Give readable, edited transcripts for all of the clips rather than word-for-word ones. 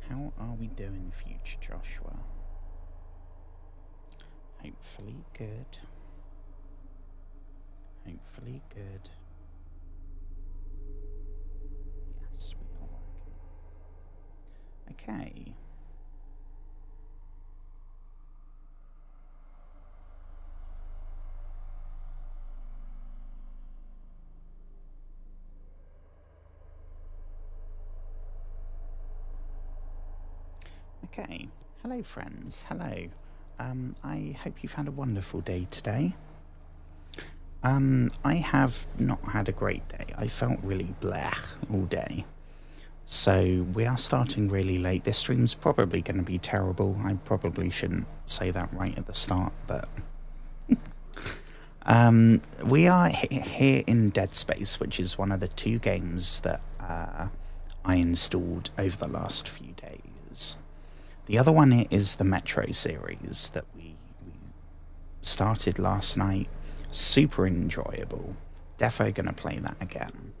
How are we doing, future Joshua? Hopefully good. Hopefully good. Yes, we are working. Okay. Okay. Hello, friends. Hello. I hope you've had a wonderful day today. I have not had a great day. I felt really blech all day. So we are starting really late. This stream's probably going to be terrible. I probably shouldn't say that right at the start, but we are here in Deadspace, which is one of the 2 games that I installed over the last few days. The other one is the Metro series that we started last night. Super enjoyable. Defo gonna play that again.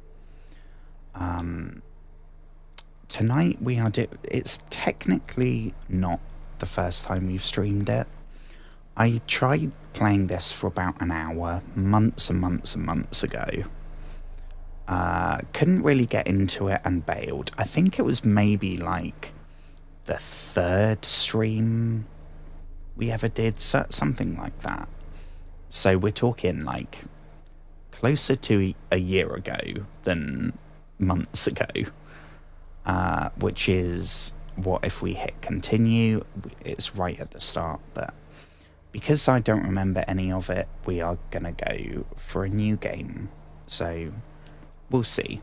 Tonight we are it's technically not the first time we've streamed it. I tried playing this for about an hour, months and months and months ago. Couldn't really get into it and bailed. I think it was maybe like the 3rd stream we ever did, something like that. So we're talking like closer to a year ago than months ago, which is what if we hit continue, it's right at the start, but because I don't remember any of it, we are gonna go for a new game, so we'll see.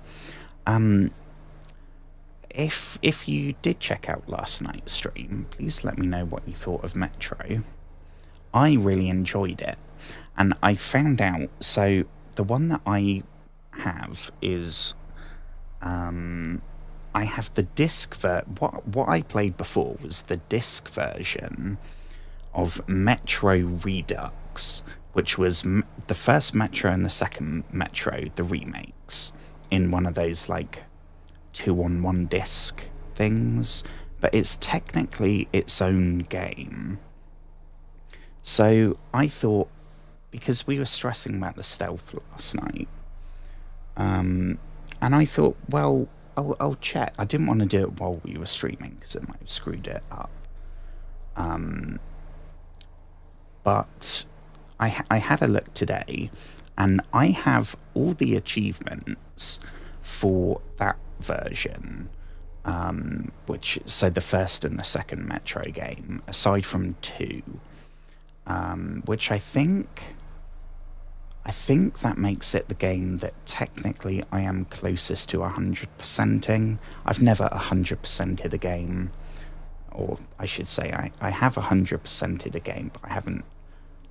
if you did check out last night's stream, please let me know what you thought of Metro. I really enjoyed it, and I found out. So the one that I have is, I have the disc what I played before was the disc version of Metro Redux, which was the first Metro and the second Metro, the remakes, in one of those like 2-on-1 disc things, but it's technically its own game. So I thought, because we were stressing about the stealth last night, and I thought, well, I'll check. I didn't want to do it while we were streaming because it might have screwed it up. But I had a look today, and I have all the achievements for that version, so the first and the second Metro game, aside from 2, which I think that makes it the game that technically I am closest to 100%ing. I've never 100%ed a game, or I should say I have 100%ed a game, but I haven't,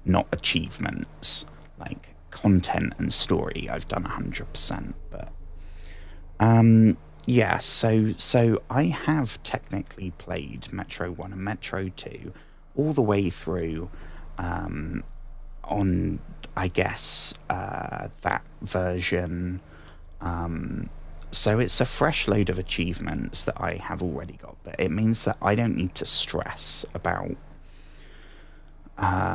not achievements, like content and story, I've done 100%, but yeah, so I have technically played Metro 1 and Metro 2 all the way through, on, I guess, that version. So it's a fresh load of achievements that I have already got, but it means that I don't need to stress about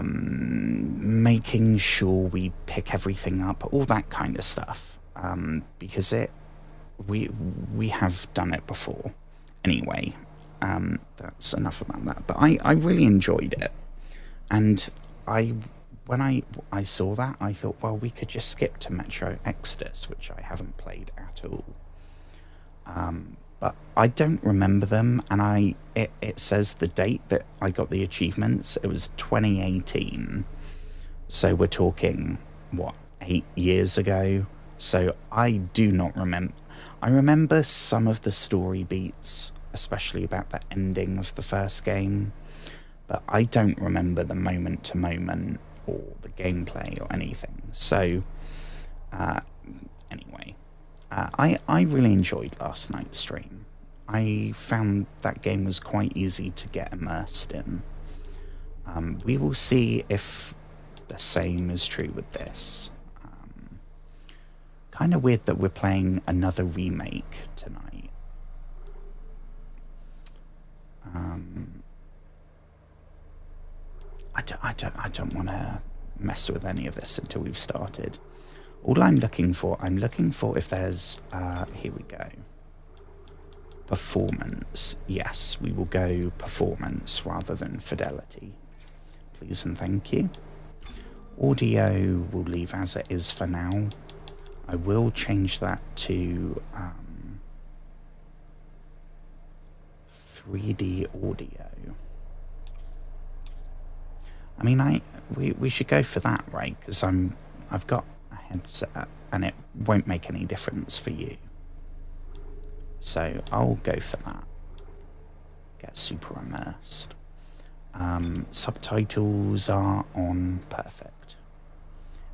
making sure we pick everything up, all that kind of stuff, because we have done it before. Anyway, that's enough about that. But I really enjoyed it, and when I saw that, I thought, well, we could just skip to Metro Exodus, which I haven't played at all. But I don't remember them, and it says the date that I got the achievements. It was 2018. So we're talking, what, 8 years ago? So I do not remember. I remember some of the story beats, especially about the ending of the first game, but I don't remember the moment to moment or the gameplay or anything. So anyway, I really enjoyed last night's stream. I found that game was quite easy to get immersed in. We will see if the same is true with this. Kind of weird that we're playing another remake tonight. I don't want to mess with any of this until we've started. All I'm looking for if there's, here we go. Performance. Yes, we will go performance rather than fidelity. Please and thank you. Audio we'll leave as it is for now. I will change that to 3D audio. I mean, we should go for that, right? Because I've got a headset and it won't make any difference for you. So I'll go for that. Get super immersed. Subtitles are on, perfect.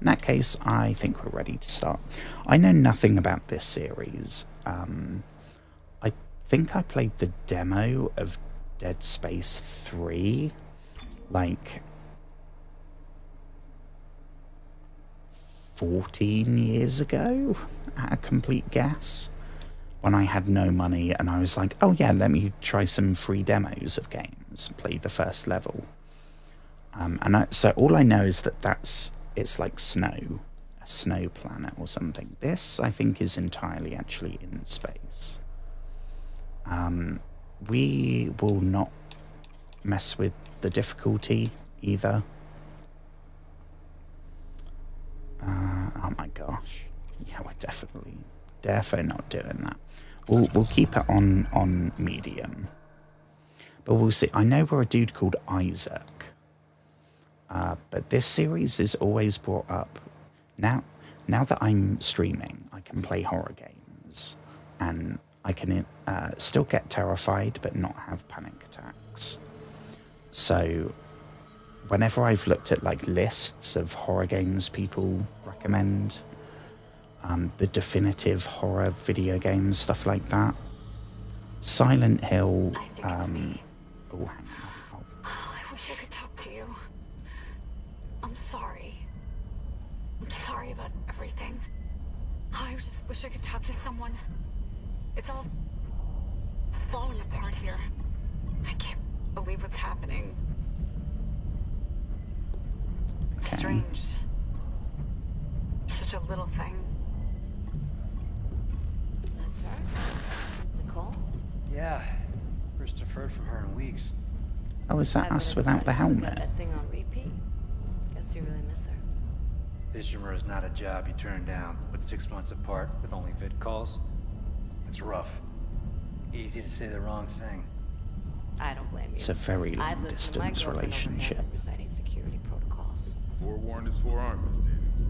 In that case, I think we're ready to start. I know nothing about this series. I think I played the demo of Deadspace 3, like 14 years ago, at a complete guess, when I had no money and I was like, oh yeah, let me try some free demos of games, play the first level. So all I know is that it's like snow, a snow planet or something. This, I think, is entirely actually in space. We will not mess with the difficulty either. Oh my gosh. Yeah, we're definitely not doing that. We'll keep it on medium. But we'll see. I know we're a dude called Isaac. But this series is always brought up. Now that I'm streaming, I can play horror games. And I can still get terrified but not have panic attacks. So whenever I've looked at like lists of horror games people recommend, the definitive horror video games, stuff like that, Silent Hill, oh, hang on. Oh. I wish I could talk to you. I'm sorry. I'm sorry about everything. I just wish I could talk to someone. It's all falling apart here. I can't believe what's happening. Okay. Strange. Such a little thing. That's her? Nicole? Yeah. First have heard from her in weeks. Oh, is that us without the helmet? That thing on repeat. Guess you really miss her. Fishermer is not a job you turn down, but 6 months apart with only vid calls. It's rough. Easy to say the wrong thing. I don't blame you. It's a very I'd long listen to my distance girlfriend over relationship. hand reciting security protocols. Forewarned is forearmed, Miss Davis.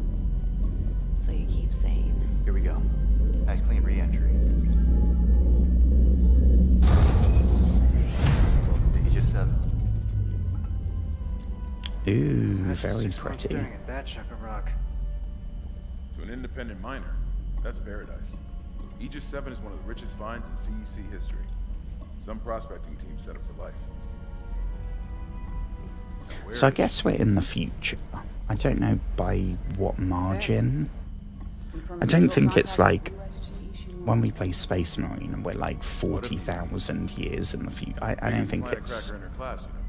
So you keep saying. Here we go. Nice clean re-entry. Welcome to Aegis 7. Ooh, Imagine very 6 months pretty. staring at that chunk of rock. To an independent miner, that's paradise. Aegis 7 is one of the richest finds in CEC history. Some prospecting team set up for life. Where So I is guess we're in the future. I don't know by what margin. I don't think it's like when we play Space Marine and we're like 40,000 years in the future. I don't think it's... in her class, you know.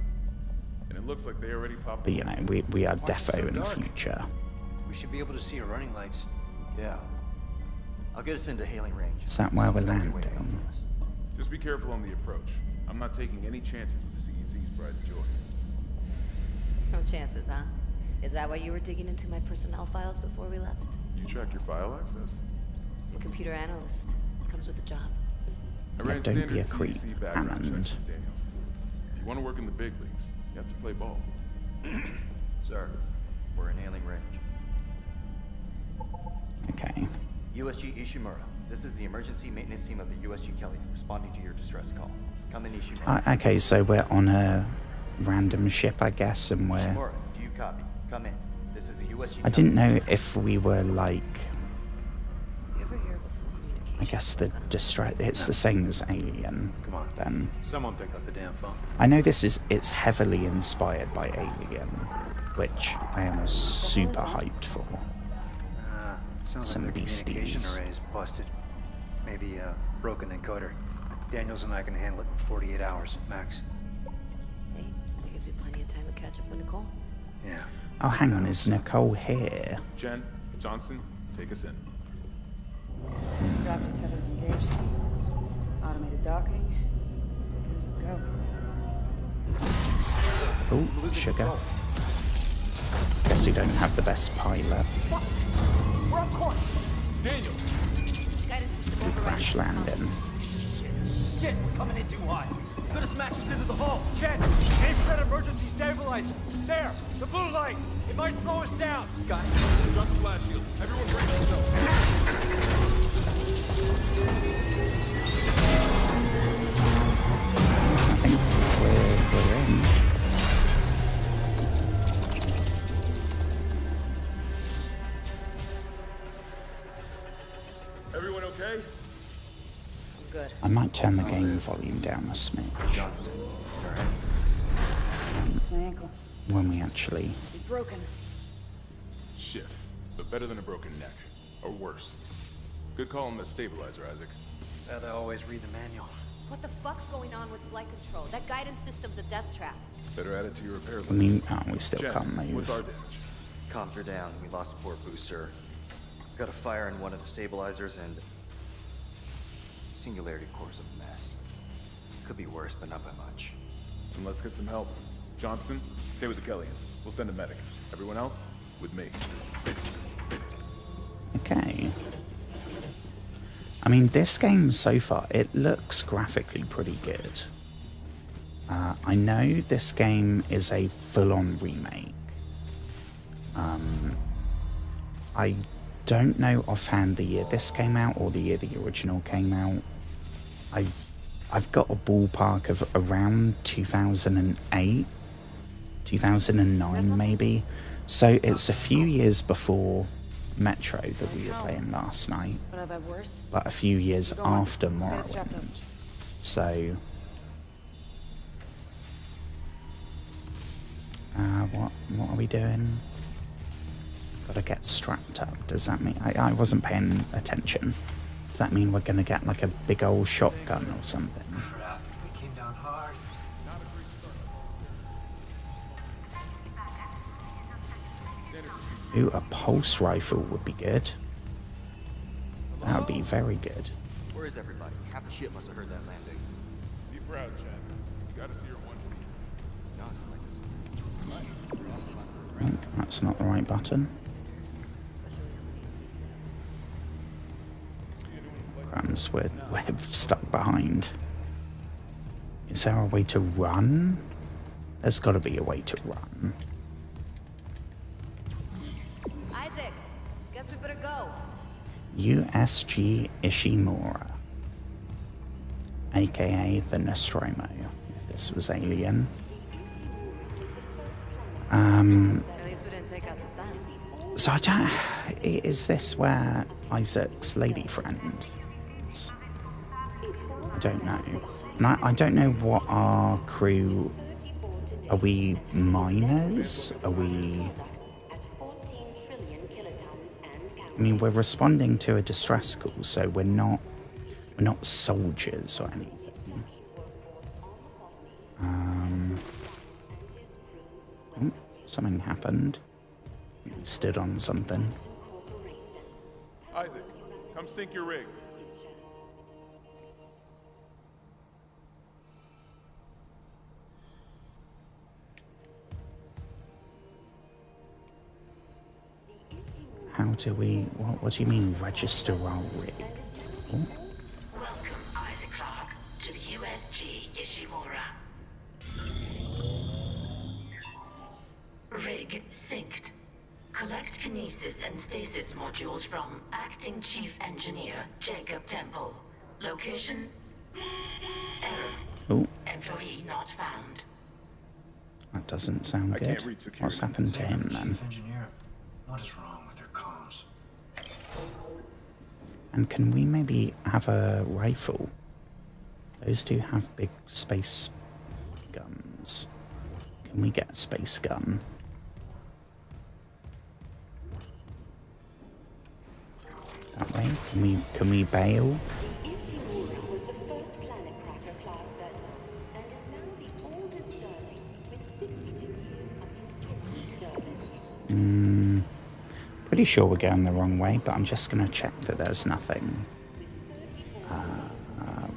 And it looks like they already popped. But you know, we are Why is it so defo in the dark? future. We should be able to see her running lights. Yeah. I'll get us into hailing range. Is that where we're Someone's gotta be waiting landing? for us. Just be careful on the approach. I'm not taking any chances with CEC's pride and joy. No chances, huh? Is that why you were digging into my personnel files before we left? You track your file access? I'm a computer analyst. Comes with the job. I Yeah, ran don't be standard a creep, CEC background Hammond. checks, Miss Daniels. If you want to work in the big leagues, you have to play ball. Sir, we're in hailing range. Okay. USG Ishimura. This is the emergency maintenance team of the USG Kelly, responding to your distress call. Come in, Ishimura. Okay, so we're on a random ship, I guess, and we're... Ishimura, do you copy? Come in. This is the USG I didn't know if we were like... You ever hear of a full communication? I guess the it's the same as Alien. Come on. Then Someone pick up the damn phone. I know it's heavily inspired by Alien, which I am super hyped for. Sounds Some like their communication beasties. array is busted. Maybe a broken encoder. Daniels and I can handle it in 48 hours, max. Hey, that gives you plenty of time to catch up with Nicole. Yeah. Oh, hang on, is Nicole here? Jen, Johnston, take us in. Doctor tethers engaged. Automated docking. Let's go. Oh, sugar. Guess we don't have the best pilot. We're off course. Daniel! Guidance system We crash landing. Shit, we're coming in too high. It's gonna smash us into the hull. Jen, aim for that emergency stabilizer. There, the blue light. It might slow us down. Got it. Drop the blast shield. Everyone brace yourself. I think we're in. Everyone okay? I'm good. I might turn the game volume down a smidge Johnston. All right. It's my ankle. when we actually... It's broken. Shit. But better than a broken neck. Or worse. Good call on the stabilizer, Isaac. I always read the manual. What the fuck's going on with flight control? That guidance system's a death trap. Better add it to your repair list. I mean, we still Jen, can't move. what's our damage? Comms are down. We lost a port booster. Got a fire in one of the stabilizers and... Singularity core's a mess. Could be worse, but not by much. Then let's get some help. Johnston, stay with the Kellian. We'll send a medic. Everyone else, with me. Okay. I mean, this game so far, it looks graphically pretty good. I know this game is a full-on remake. I don't know offhand the year this came out or the year the original came out. I've got a ballpark of around 2008, 2009 maybe. So it's a few years before Metro that we were playing last night, But I've had worse. but a few years Go on. after Get it strapped up. Morrowind. So, what are we doing? Gotta get strapped up. Does that mean I wasn't paying attention? Does that mean we're gonna get like a big old shotgun or something? Crap, we came down hard. Ooh, a pulse rifle would be good. That would be very good. Where is everybody? Half the shit must have heard that landing. Be proud, Chad. You gotta see your one piece. Oh, that's not the right button. Crumbs, we're stuck behind. Is there a way to run? There's got to be a way to run. Isaac, guess we better go. USG Ishimura, aka the Nostromo, if this was Alien. At least we didn't take out the sun. So I don't... Is this where Isaac's lady friend is? I don't know. And I don't know what our crew... Are we miners? Are we... I mean, we're responding to a distress call, so we're not soldiers or anything. Oh, something happened. We stood on something. Isaac, come sink your rig. How do we... What do you mean, register our rig? Oh. Welcome, Isaac Clarke, to the USG Ishimura. Rig synced. Collect kinesis and stasis modules from Acting Chief Engineer Jacob Temple. Location? Error. Oh, Employee not found. that doesn't sound I can't good. read security. What's happened to him then? Chief engineer, what is wrong with their comms? And can we maybe have a rifle? Those two have big space guns. Can we get a space gun? That way? Can we bail? Pretty sure we're going the wrong way, but I'm just going to check that there's nothing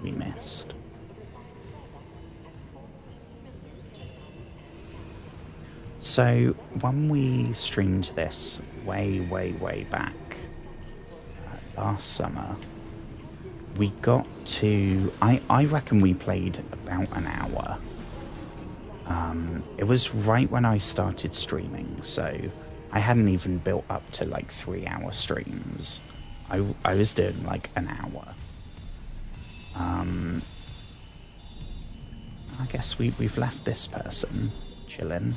we missed. So when we streamed this way back last summer, we got to... I reckon we played about an hour. It was right when I started streaming, so I hadn't even built up to like 3-hour streams. I was doing like an hour. I guess we've left this person chilling.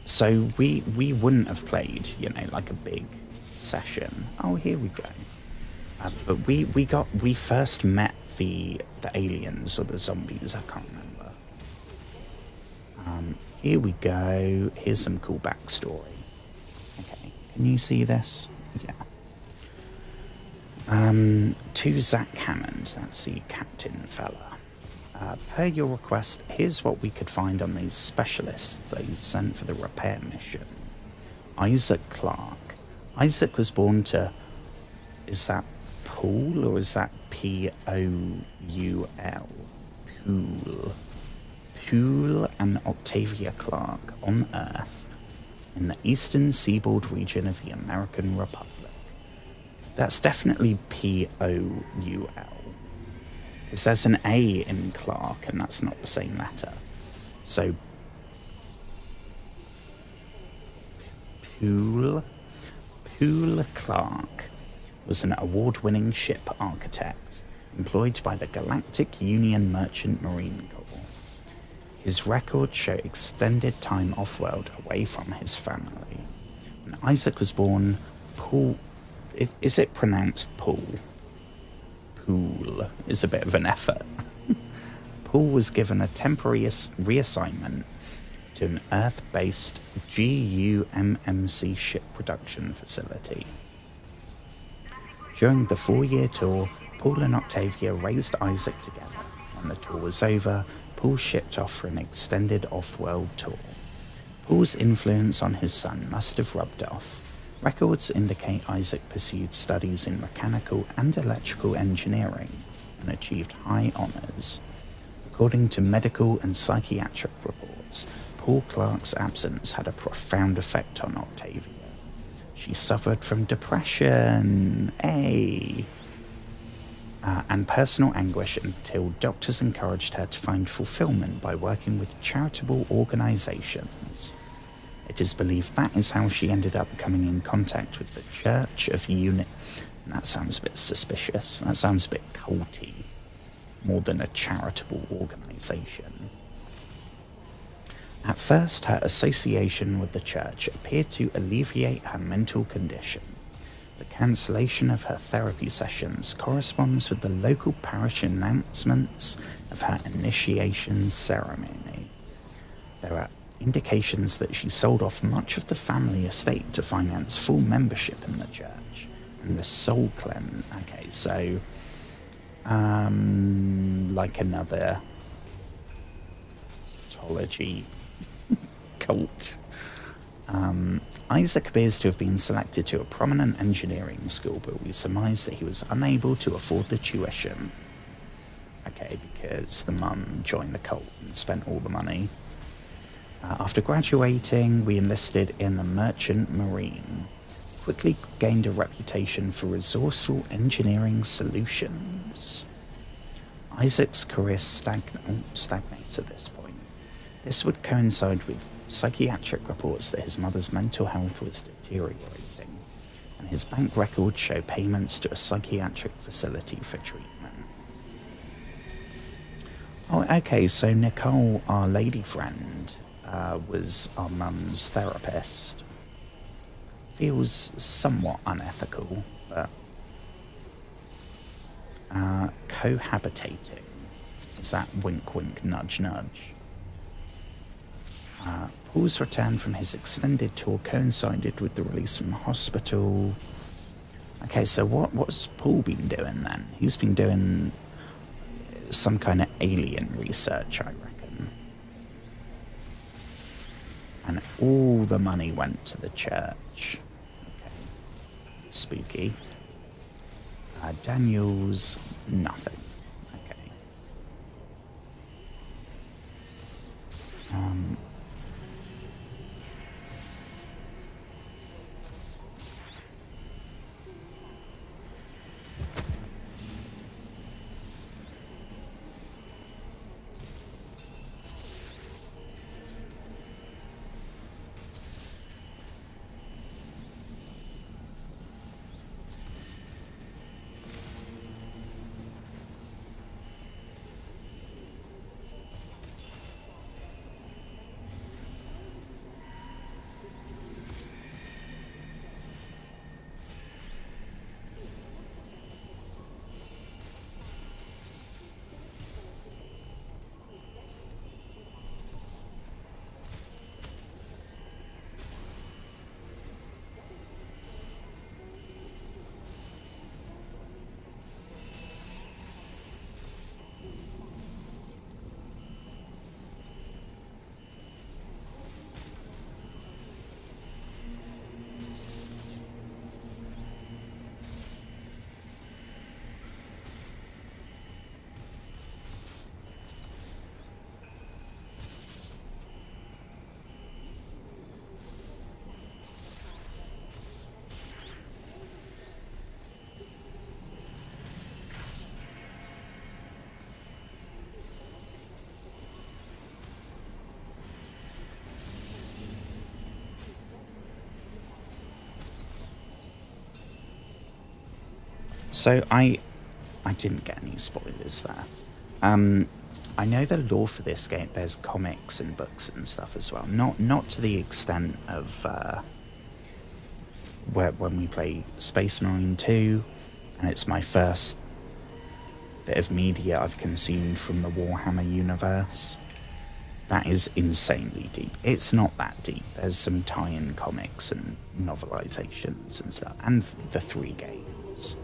So we wouldn't have played, you know, like a big session. Oh, here we go. But we first met the aliens or the zombies, I can't remember. Here we go. Here's some cool backstory. Okay, can you see this? Yeah. To Zach Hammond, that's the captain fella. Per your request, here's what we could find on these specialists that you've sent for the repair mission. Isaac Clarke. Isaac was born to... Is that Paul or is that P-O-U-L? Pool. Pool and Octavia Clarke on Earth in the eastern seaboard region of the American Republic. That's definitely P-O-U-L. Because there's an A in Clarke and that's not the same letter. So Pool Clarke was an award-winning ship architect employed by the Galactic Union Merchant Marine Corps. His records show extended time off-world away from his family. When Isaac was born, Paul... Is it pronounced Paul? Pool is a bit of an effort. Paul was given a temporary reassignment to an Earth-based GUMMC ship production facility. During the 4-year tour, Paul and Octavia raised Isaac together. When the tour was over, Paul shipped off for an extended off-world tour. Paul's influence on his son must have rubbed off. Records indicate Isaac pursued studies in mechanical and electrical engineering and achieved high honours. According to medical and psychiatric reports, Paul Clark's absence had a profound effect on Octavia. She suffered from depression, and personal anguish until doctors encouraged her to find fulfillment by working with charitable organisations. It is believed that is how she ended up coming in contact with the Church of Unity. That sounds a bit suspicious. That sounds a bit culty, more than a charitable organisation. At first, her association with the church appeared to alleviate her mental condition. The cancellation of her therapy sessions corresponds with the local parish announcements of her initiation ceremony. There are indications that she sold off much of the family estate to finance full membership in the church and the soul cleanse. Okay, so like another Scientology cult. Isaac appears to have been selected to a prominent engineering school, but we surmise that he was unable to afford the tuition. Okay, because the mum joined the cult and spent all the money. After graduating, we enlisted in the Merchant Marine. Quickly gained a reputation for resourceful engineering solutions. Isaac's career stagnates at this point. This would coincide with psychiatric reports that his mother's mental health was deteriorating, and his bank records show payments to a psychiatric facility for treatment. Oh, okay, so Nicole, our lady friend, was our mum's therapist. Feels somewhat unethical, but cohabitating. Is that wink wink nudge nudge? Paul's return from his extended tour coincided with the release from the hospital. Okay, so what's Paul been doing then? He's been doing some kind of alien research, I reckon. And all the money went to the church. Okay. Spooky. Daniel's nothing. Okay. So I I didn't get any spoilers there. I know the lore for this game, there's comics and books and stuff as well. Not to the extent of when we play Space Marine 2, and it's my first bit of media I've consumed from the Warhammer universe. That is insanely deep. It's not that deep. There's some tie-in comics and novelizations and stuff, and the 3 games.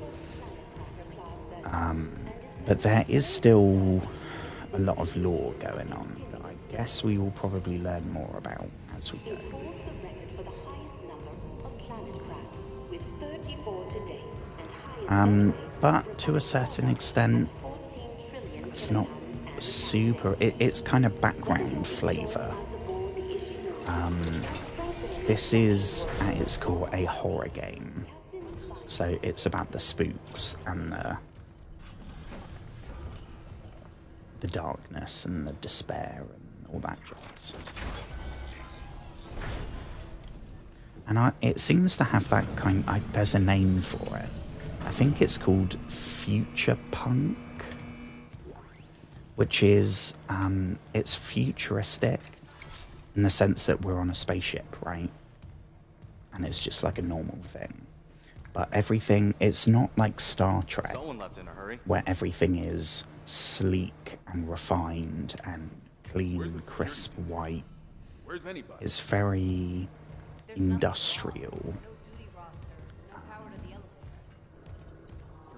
But there is still a lot of lore going on that I guess we will probably learn more about as we go. But to a certain extent, it's not super... It's kind of background flavour. This is, at its core, a horror game. So it's about the spooks and the darkness and the despair and all that jazz. And it seems to have that kind... there's a name for it. I think it's called future punk, which is, it's futuristic in the sense that we're on a spaceship, right? And it's just like a normal thing. But everything, it's not like Star Trek, where everything is sleek and refined and clean, crisp white. It's very industrial.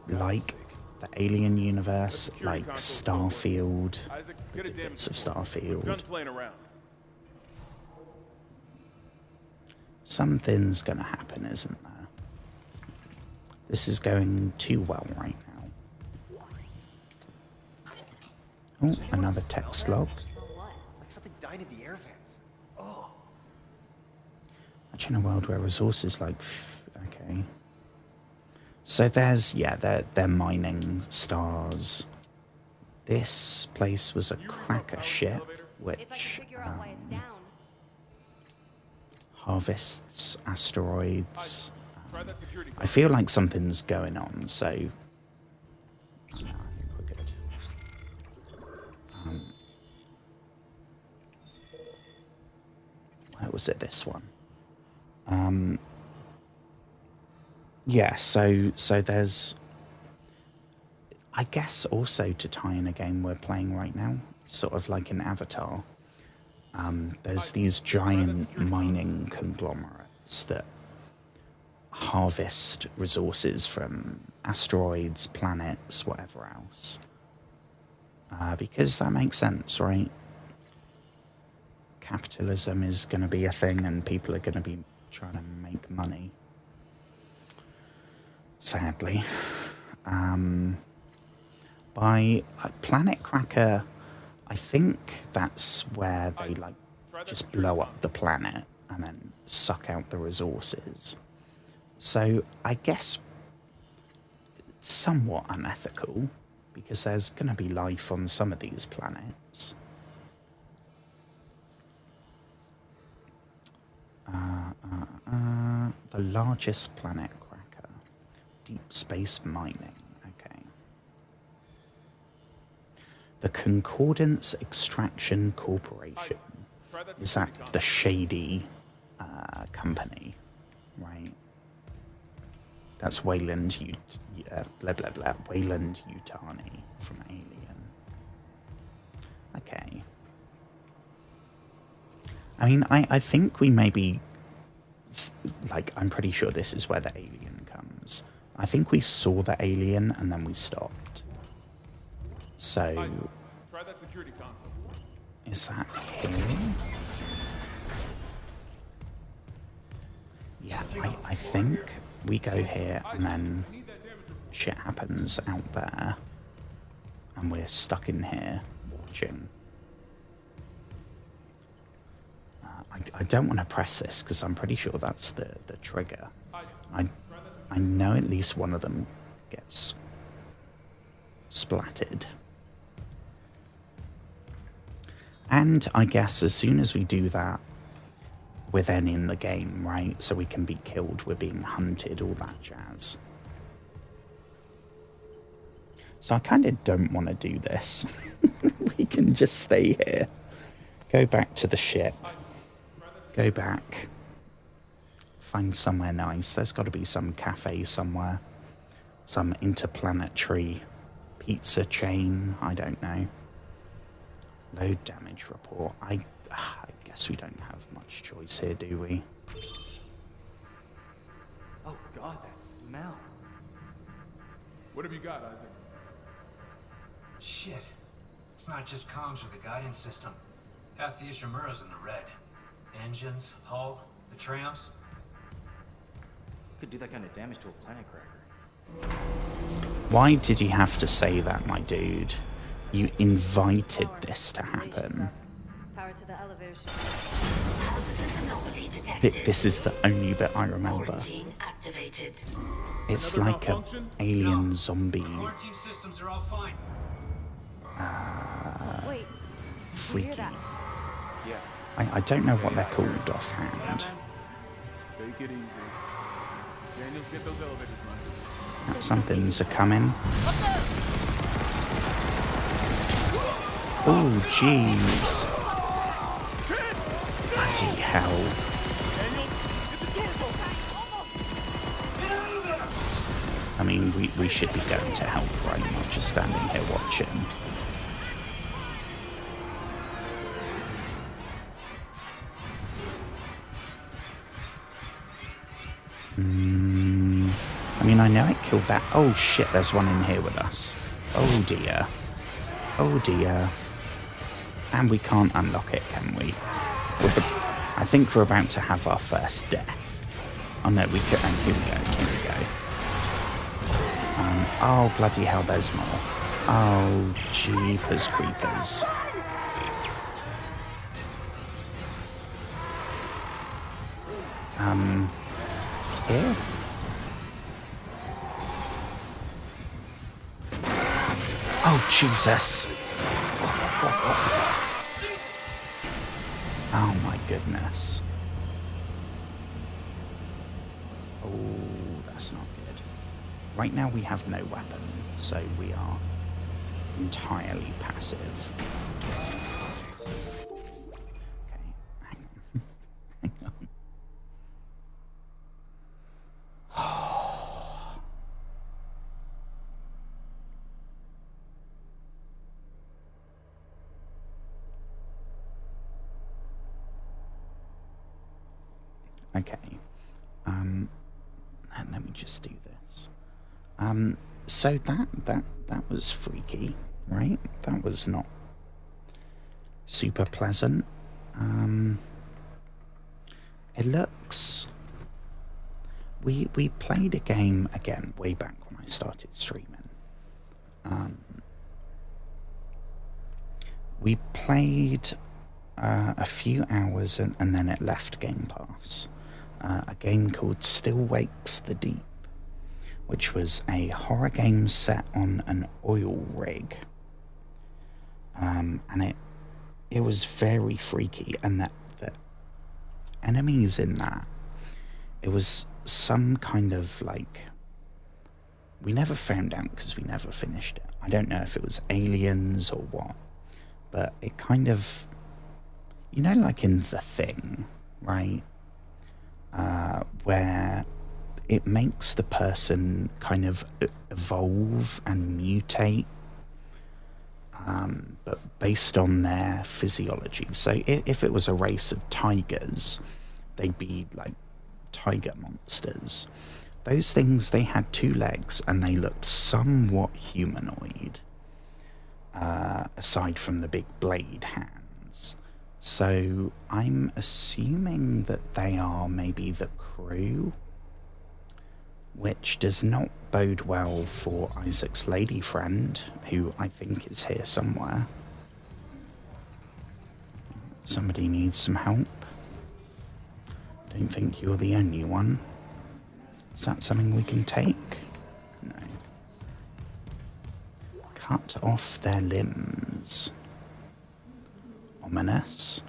Like the Alien universe, like Starfield, bits of Starfield. Something's gonna happen, isn't there? This is going too well right now. Oh, another text log. Like something died in the air vents. Oh. Imagine a world where resources like... okay. So there's, yeah, they're mining stars. This place was a cracker ship, which harvests asteroids. I feel like something's going on, so I think we're good. Where was it, this one? Yeah, so there's, I guess also to tie in a game we're playing right now, sort of like in Avatar, there's these giant mining conglomerates that harvest resources from asteroids, planets, whatever else. Because that makes sense, right? Capitalism is going to be a thing and people are going to be trying to make money. Sadly. By Planet Cracker, I think that's where they like just blow up the planet and then suck out the resources. So I guess somewhat unethical, because there's going to be life on some of these planets. The largest planet cracker. Deep space mining. Okay. The Concordance Extraction Corporation. Is that the shady company? Right. That's Wayland Wayland Yutani from Alien. Okay. I mean, I think we maybe, like, I'm pretty sure this is where the alien comes. I think we saw the alien and then we stopped. So, Try that security console. is that here? Yeah, I think we go here and then shit happens out there and we're stuck in here watching. I don't want to press this because I'm pretty sure that's the trigger. I know at least one of them gets splattered. And I guess as soon as we do that, we're then in the game, right? So we can be killed, we're being hunted, all that jazz. So I kind of don't want to do this. We can just stay here. Go back to the ship. Go back. Find somewhere nice. There's got to be some cafe somewhere. Some interplanetary pizza chain. I don't know. Low damage report. I guess we don't have much choice here, do we? Oh god, that smell. What have you got, Isaac? Shit. It's not just comms or the guidance system. Half the Ishimura's in the red. Engines, hull, the trams. Could do that kind of damage to a planet cracker. Why did you have to say that, my dude? You invited this to happen. Power to the elevator shaft. Positive anomaly detected. This is the only bit I remember. Quarantine activated. It's Another like a malfunction? alien zombie Quarantine systems are all fine. Wait, you hear freaky. that? Yeah. I don't know what they're called offhand. Take it easy. Daniels, get those elevators running. Something's a coming. Oh, jeez. Bloody hell. I mean, we should be going to help, right? Not just standing here watching. I mean, I know it killed that. Oh shit, there's one in here with us. Oh dear. Oh dear. And we can't unlock it, can we? I think we're about to have our first death. Oh no, we could. And here we go. Here we go. Oh bloody hell, there's more. Oh jeepers creepers. Here. Oh Jesus. Oh my goodness. Oh, that's not good. Right now we have no weapon, so we are entirely passive. Okay, hang on. Hang on. Okay. Let me just do this. So that was freaky, right? That was not super pleasant. It looks. We played a game again way back when I started streaming. We played a few hours and then it left Game Pass. A game called Still Wakes the Deep, which was a horror game set on an oil rig. And it was very freaky, and the enemies in that, it was some kind of like, we never found out because we never finished it. I don't know if it was aliens or what, but it kind of, you know, like in The Thing, right? Where it makes the person kind of evolve and mutate, but based on their physiology. So if it was a race of tigers, they'd be like tiger monsters. Those things, they had 2 legs and they looked somewhat humanoid, aside from the big blade hands. So I'm assuming that they are maybe the crew, which does not bode well for Isaac's lady friend, who I think is here somewhere. Somebody needs some help. Don't think you're the only one. Is that something we can take? No. Cut off their limbs. Ominous.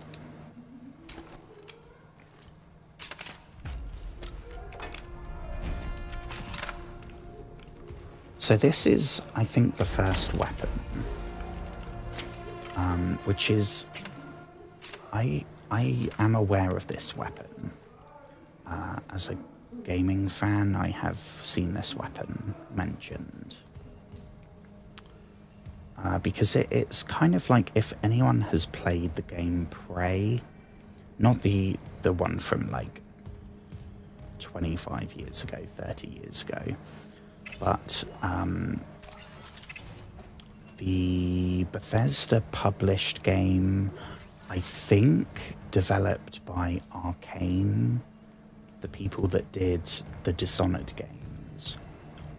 So this is, I think, the first weapon, which is, I am aware of this weapon. As a gaming fan, I have seen this weapon mentioned. Because it's kind of like, if anyone has played the game Prey, not the one from like 25 years ago, 30 years ago, but the Bethesda published game, I think developed by Arcane, the people that did the Dishonored games.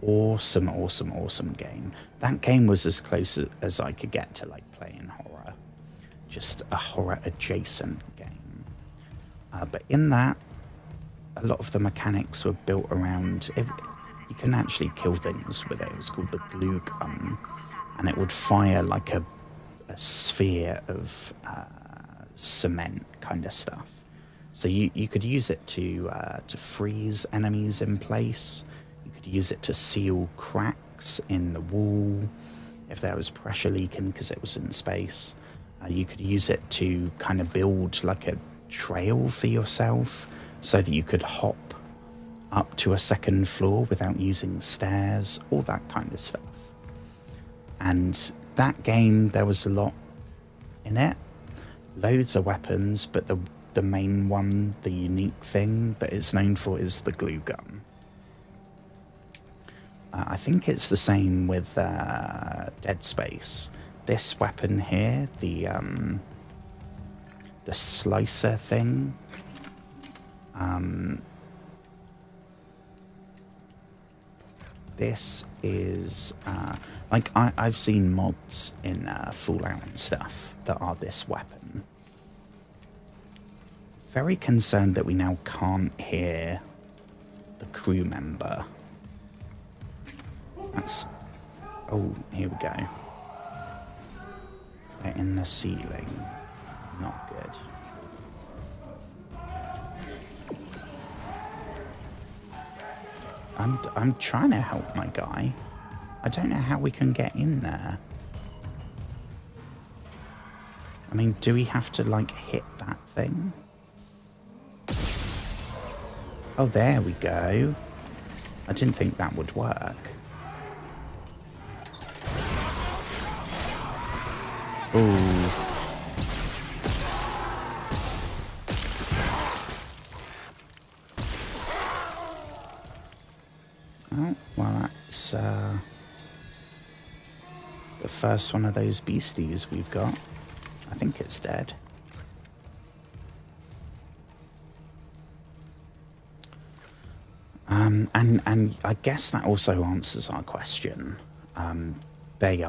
Awesome, awesome, awesome game. That game was as close as I could get to like playing horror. Just a horror adjacent game. But in that, a lot of the mechanics were built around it. You can actually kill things with it. It was called the glue gun, and it would fire like a sphere of cement kind of stuff. So you could use it to freeze enemies in place. You could use it to seal cracks in the wall if there was pressure leaking because it was in space. You could use it to kind of build like a trail for yourself so that you could hop up to a second floor without using stairs, all that kind of stuff. And that game, there was a lot in it. Loads of weapons, but the main one, the unique thing that it's known for is the glue gun. I think it's the same with Deadspace. This weapon here, the slicer thing, this is like I've seen mods in Fallout and stuff that are this weapon. Very concerned that we now can't hear the crew member. That's... oh, here we go. They're in the ceiling. Not good. I'm trying to help my guy. I don't know how we can get in there. I mean, do we have to, like, hit that thing? Oh, there we go. I didn't think that would work. Ooh. Oh, well, that's the first one of those beasties we've got. I think it's dead. And I guess that also answers our question. They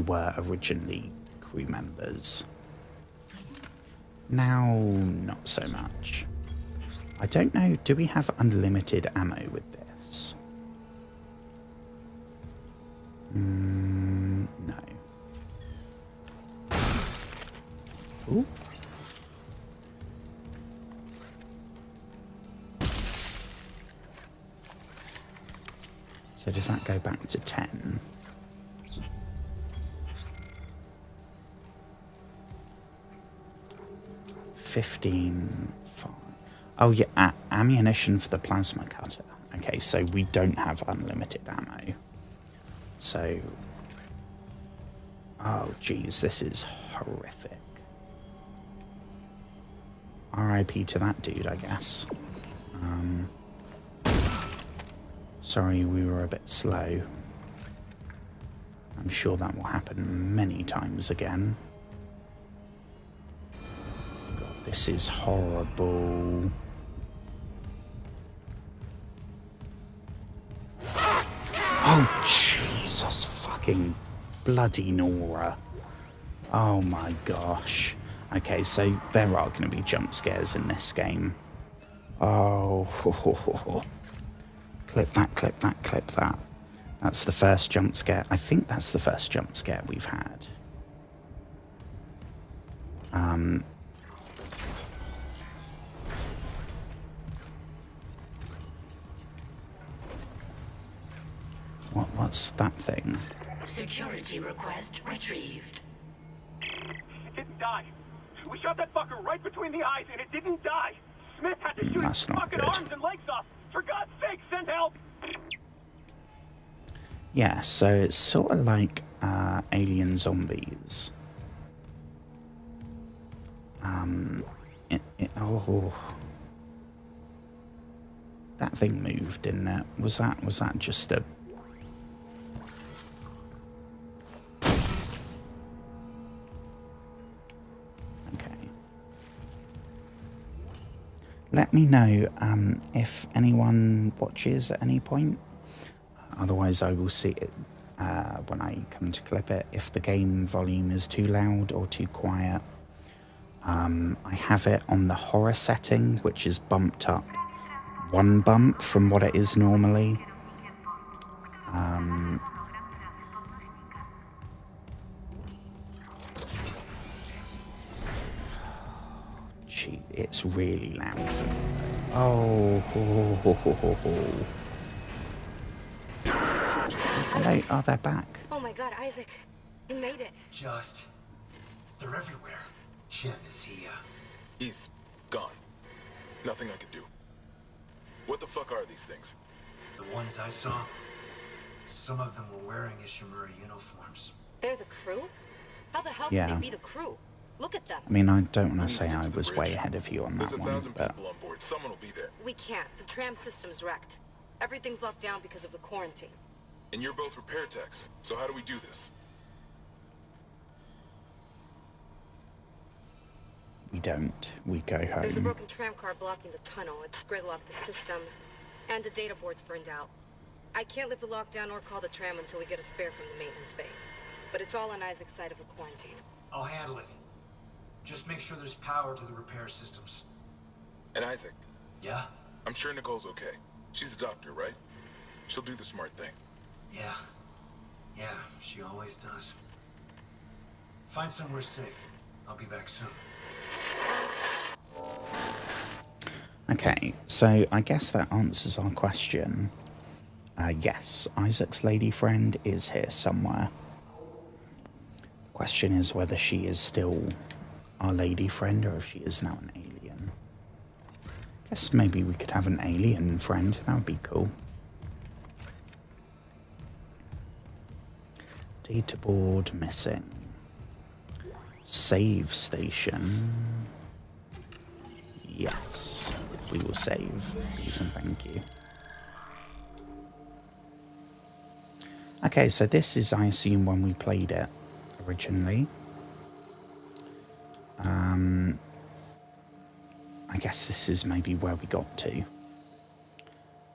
were originally crew members. Now, not so much. I don't know, do we have unlimited ammo with this? No. Ooh. So does that go back to 10? $15. Oh yeah, ammunition for the plasma cutter. Okay, so we don't have unlimited ammo. So, oh geez, this is horrific. RIP to that dude, I guess. Sorry, we were a bit slow. I'm sure that will happen many times again. God, this is horrible. Oh, Jesus fucking bloody Nora. Oh my gosh. Okay, so there are going to be jump scares in this game. Oh, clip that, clip that, clip that. That's the first jump scare. I think that's the first jump scare we've had. What's that thing? Security request retrieved. It didn't die. We shot that fucker right between the eyes and it didn't die. Smith had to shoot his That's not fucking good. arms and legs off. For God's sake, send help! Yeah, so it's sort of like alien zombies. Oh, that thing moved, didn't it? Was that just a? Okay. Let me know if anyone watches at any point. Otherwise, I will see it when I come to clip it. If the game volume is too loud or too quiet. I have it on the horror setting, which is bumped up 1 bump from what it is normally. Gee, it's really loud for me. Oh. Hello, oh, they're back. Oh my god, Isaac. You made it. They're everywhere. Shit, is he, He's gone. Nothing I could do. What the fuck are these things? The ones I saw, some of them were wearing Ishimura uniforms. They're the crew? How the hell Yeah. can they be the crew? Look at them. I mean, I don't want to say I was way ahead of you on There's that 1,000 one, but people on board. Someone will be there. We can't. The tram system's wrecked. Everything's locked down because of the quarantine. And you're both repair techs. So how do we do this? we don't. We go There's a home. broken tram car blocking the tunnel. It's gridlocked the system. And the data board's burned out. I can't lift the lockdown or call the tram until we get a spare from the maintenance bay. But it's all on Isaac's side of the quarantine. I'll handle it. Just make sure there's power to the repair systems. And Isaac, Yeah? I'm sure Nicole's okay. She's a doctor, right? She'll do the smart thing. Yeah. Yeah, she always does. Find somewhere safe. I'll be back soon. Okay, so I guess that answers our question. Yes, Isaac's lady friend is here somewhere. Question is whether she is still our lady friend or if she is now an alien. Guess maybe we could have an alien friend. That would be cool. Data board missing. Save station. Yes, we will save. Please and thank you. Okay, so this is, I assume, when we played it originally. I guess this is maybe where we got to.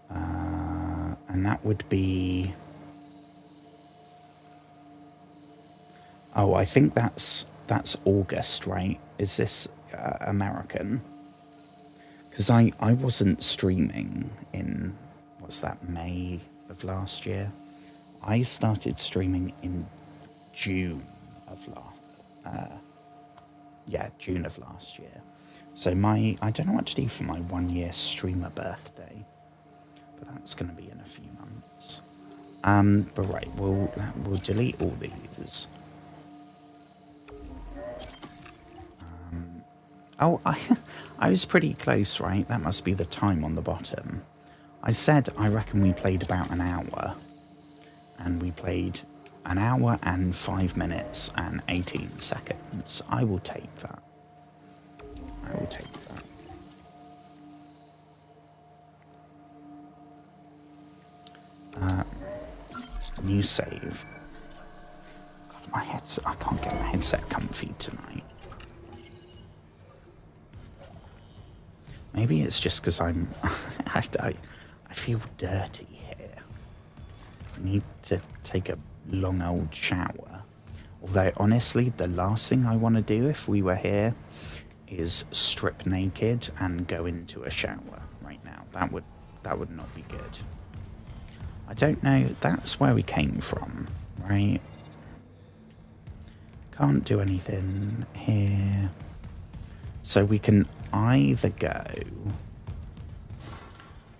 And that would be... Oh, I think that's August, right? Is this American? Because I wasn't streaming in, what's that, May of last year? I started streaming in June of June of last year. So I don't know what to do for my 1-year streamer birthday, but that's going to be in a few months. But right, we'll delete all these. Oh, I was pretty close, right? That must be the time on the bottom. I said I reckon we played about an hour. And we played an hour and 5 minutes and 18 seconds. I will take that. I will take that. New save. God, my headset, I can't get my headset comfy tonight. Maybe it's just because I feel dirty here. I need to take a long old shower. Although, honestly, the last thing I want to do if we were here is strip naked and go into a shower right now. That would not be good. I don't know. That's where we came from, right? Can't do anything here. So we can either go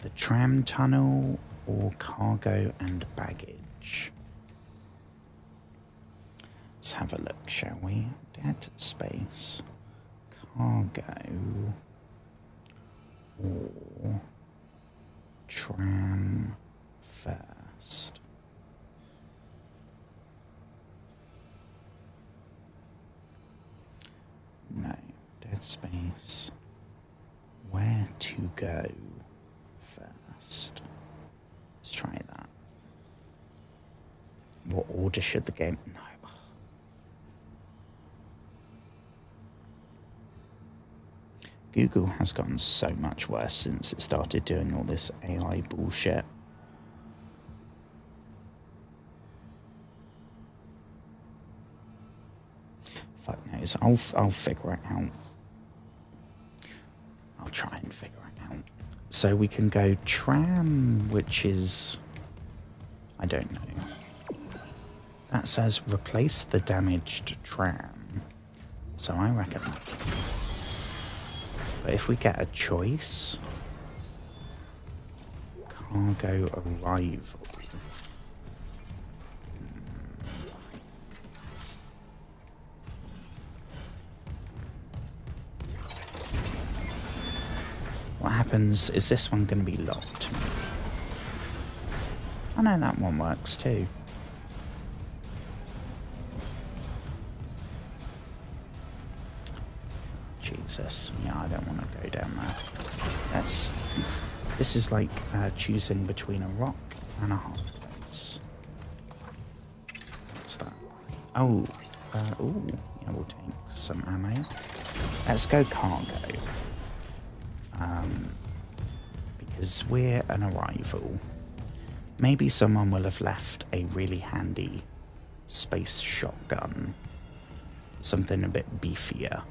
the tram tunnel or cargo and baggage. damage. Let's have a look, shall we? Deadspace, cargo, or tram first. No, Deadspace. Where to go first? Let's try that. What order should the game... No. Google has gotten so much worse since it started doing all this AI bullshit. Fuck knows. I'll figure it out. I'll try and figure it out. So we can go tram, which is... I don't know. That says replace the damaged tram. So I reckon... But if we get a choice... Cargo arrival... What happens? Is this one going to be locked? I know that one works too. Jesus. Yeah, I don't want to go down there. This is like choosing between a rock and a hard place. What's that? Oh. Ooh. Yeah, we'll take some ammo. Let's go cargo. Because we're an arrival. Maybe someone will have left a really handy space shotgun. Something a bit beefier.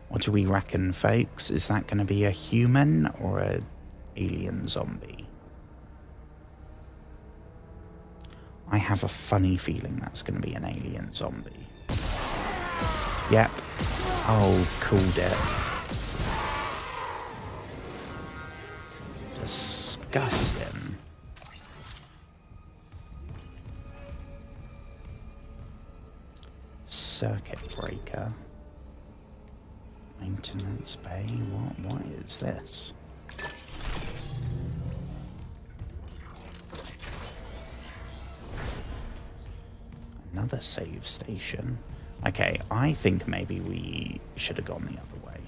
What do we reckon, folks? Is that going to be a human or an alien zombie? I have a funny feeling that's going to be an alien zombie. Yep. Oh, called it. Disgusting. Circuit breaker. Maintenance bay. What is this? Another save station. Okay, I think maybe we should have gone the other way.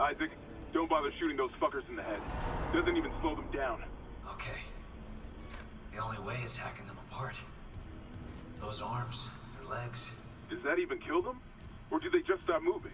Isaac, don't bother shooting those fuckers in the head. Doesn't even slow them down. Okay. The only way is hacking them apart. Those arms, their legs. Does that even kill them? Or do they just stop moving?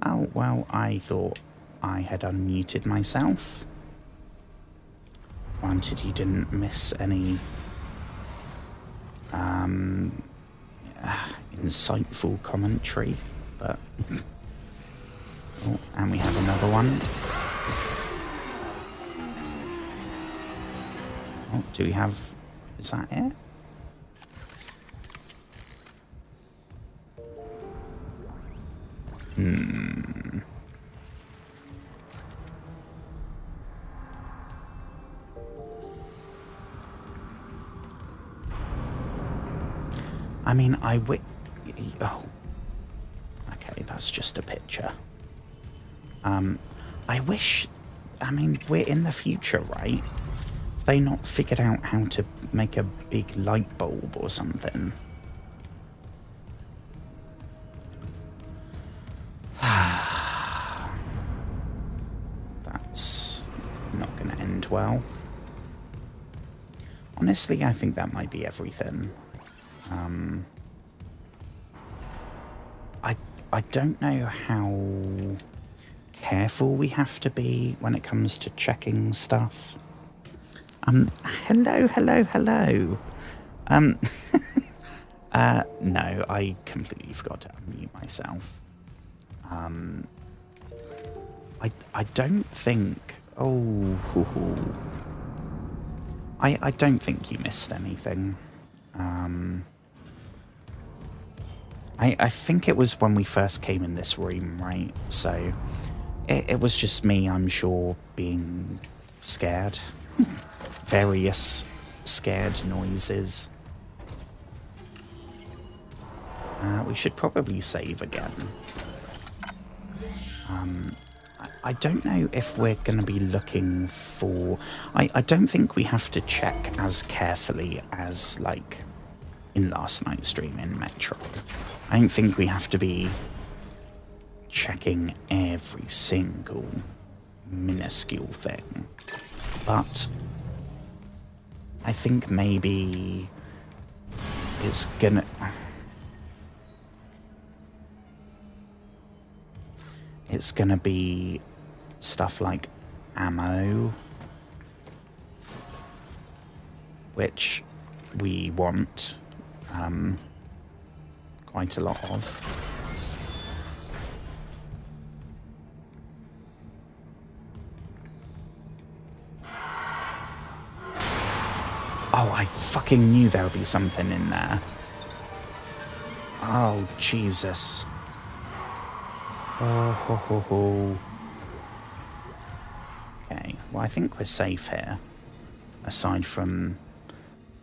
Oh, well, I thought I had unmuted myself. Granted, you didn't miss any insightful commentary, but... Oh, and we have another one. Oh, do we have... Is that it? I mean, oh. Okay, that's just a picture. I wish... I mean, we're in the future, right? Have they not figured out how to make a big light bulb or something? That's not going to end well. Honestly, I think that might be everything. I don't know how careful we have to be when it comes to checking stuff. Hello. No, I completely forgot to unmute myself. I don't think... Oh... I don't think you missed anything. I think it was when we first came in this room, right? So it was just me, I'm sure, being scared. Various scared noises. We should probably save again. I don't know if we're going to be looking for... I don't think we have to check as carefully as, like, in last night's stream in Metro. I don't think we have to be checking every single minuscule thing. But I think maybe it's gonna... It's gonna be stuff like ammo, which we want quite a lot of. Oh, I fucking knew there would be something in there. Oh, Jesus. Oh, ho, ho, ho. Well, I think we're safe here. Aside from...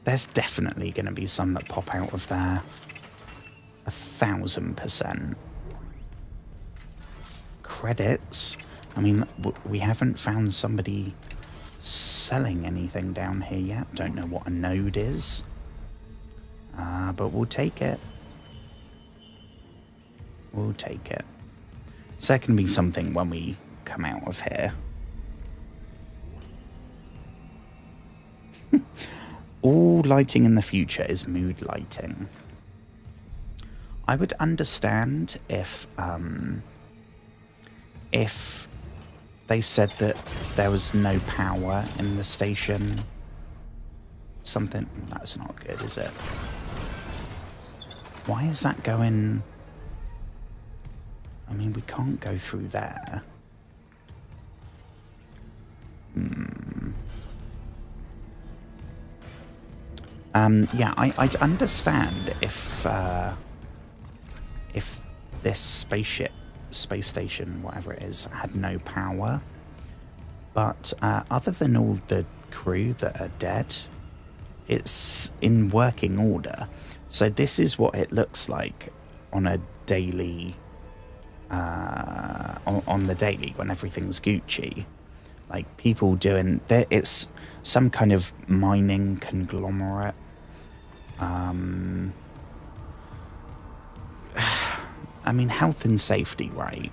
There's definitely going to be some that pop out of there. 1000%. Credits? I mean, we haven't found somebody selling anything down here yet. Don't know what a node is. But we'll take it. We'll take it. So there can be something when we come out of here. All lighting in the future is mood lighting. I would understand if they said that there was no power in the station. Something... That's not good, is it? Why is that going... I mean, we can't go through there. Yeah, I'd understand if this space station, whatever it is, had no power. But other than all the crew that are dead, it's in working order. So this is what it looks like on a daily, on the daily when everything's Gucci. Like people doing, it's some kind of mining conglomerate. I mean, health and safety, right?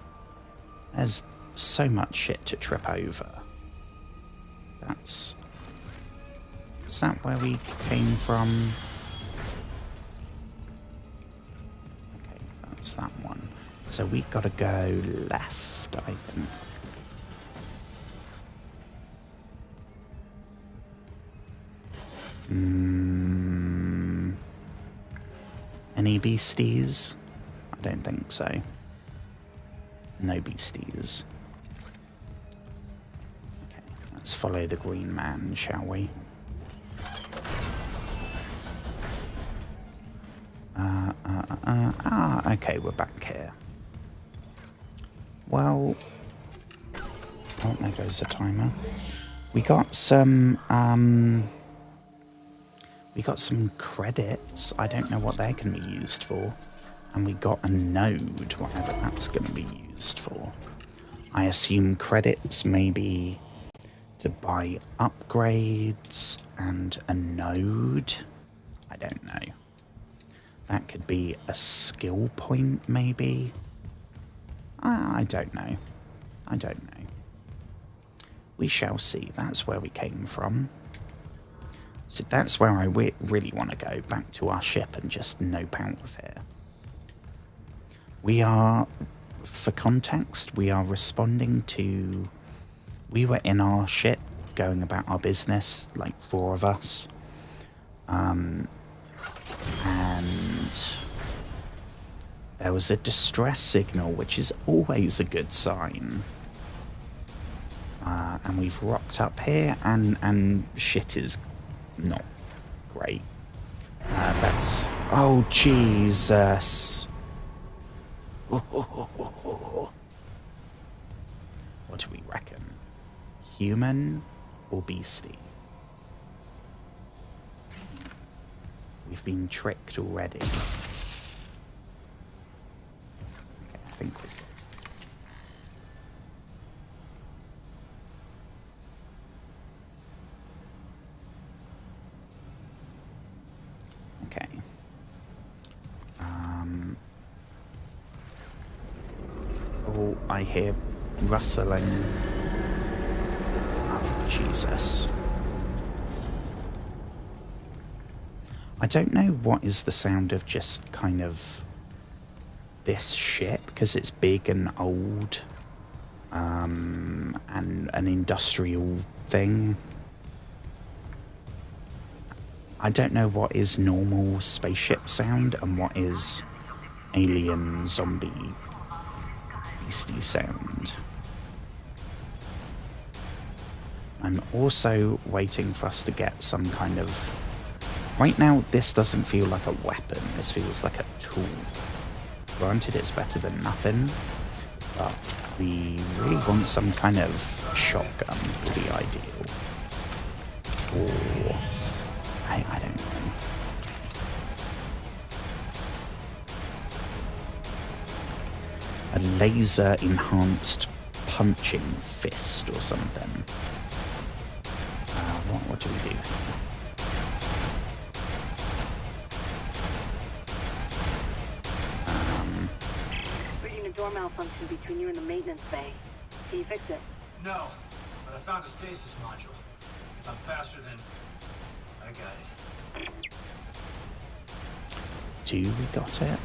There's so much shit to trip over. Is that where we came from? Okay, that's that one. So we gotta go left, I think. Any beasties? I don't think so. No beasties. Okay, let's follow the green man, shall we? Okay, we're back here. Well... Oh, there goes the timer. We got some, we got some credits. I don't know what they're going to be used for. And we got a node, whatever that's going to be used for. I assume credits maybe to buy upgrades and a node. I don't know. That could be a skill point, maybe. I don't know. I don't know. We shall see. That's where we came from. So that's where I really want to go, back to our ship and just nope out of here. We are, for context, we are responding to... We were in our ship, going about our business, like 4 of us. And there was a distress signal, which is always a good sign. And we've rocked up here, and shit is not great. That's... Oh, Jesus. What do we reckon? Human or beastie? We've been tricked already. Okay, I think we... Okay. Oh, I hear rustling. Oh, Jesus. I don't know what is the sound of just kind of this ship, because it's big and old, and an industrial thing. I don't know what is normal spaceship sound and what is alien zombie beastie sound. I'm also waiting for us to get some kind of... Right now, this doesn't feel like a weapon. This feels like a tool. Granted, it's better than nothing, but We really want some kind of shotgun would be ideal. Or I don't know. A laser enhanced punching fist or something. What do we do here? Reading a door malfunction between you and the maintenance bay. Can you fix it? No, but I found a stasis module. If I'm faster than... I got it. Do we got it?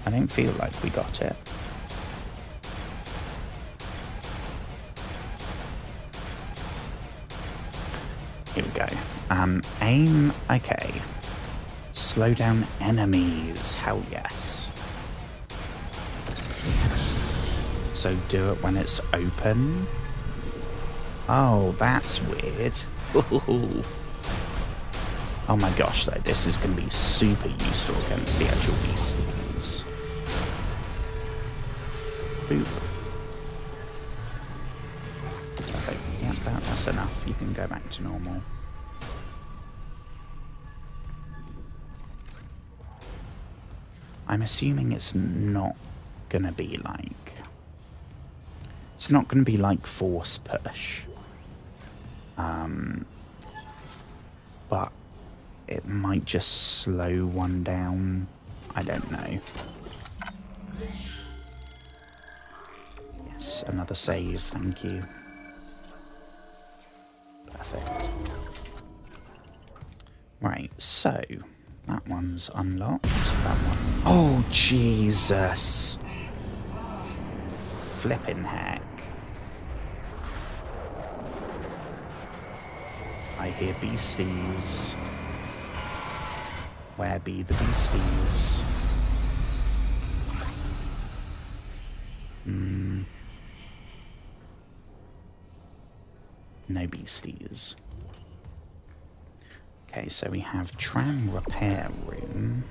I don't feel like we got it. Here we go. Aim, okay. Slow down enemies, hell yes. So do it when it's open. Oh, that's weird. Oh my gosh, though, this is going to be super useful against the actual beasties. Boop. Perfect. Yeah, that's enough. You can go back to normal. I'm assuming it's not going to be like... It's not going to be like force push. But it might just slow one down. I don't know. Yes, another save, thank you. Perfect. Right, so that one's unlocked. That one. Oh, Jesus! Flippin' heck. I hear beasties. Where be the beasties? No beasties. Okay, so we have tram repair room.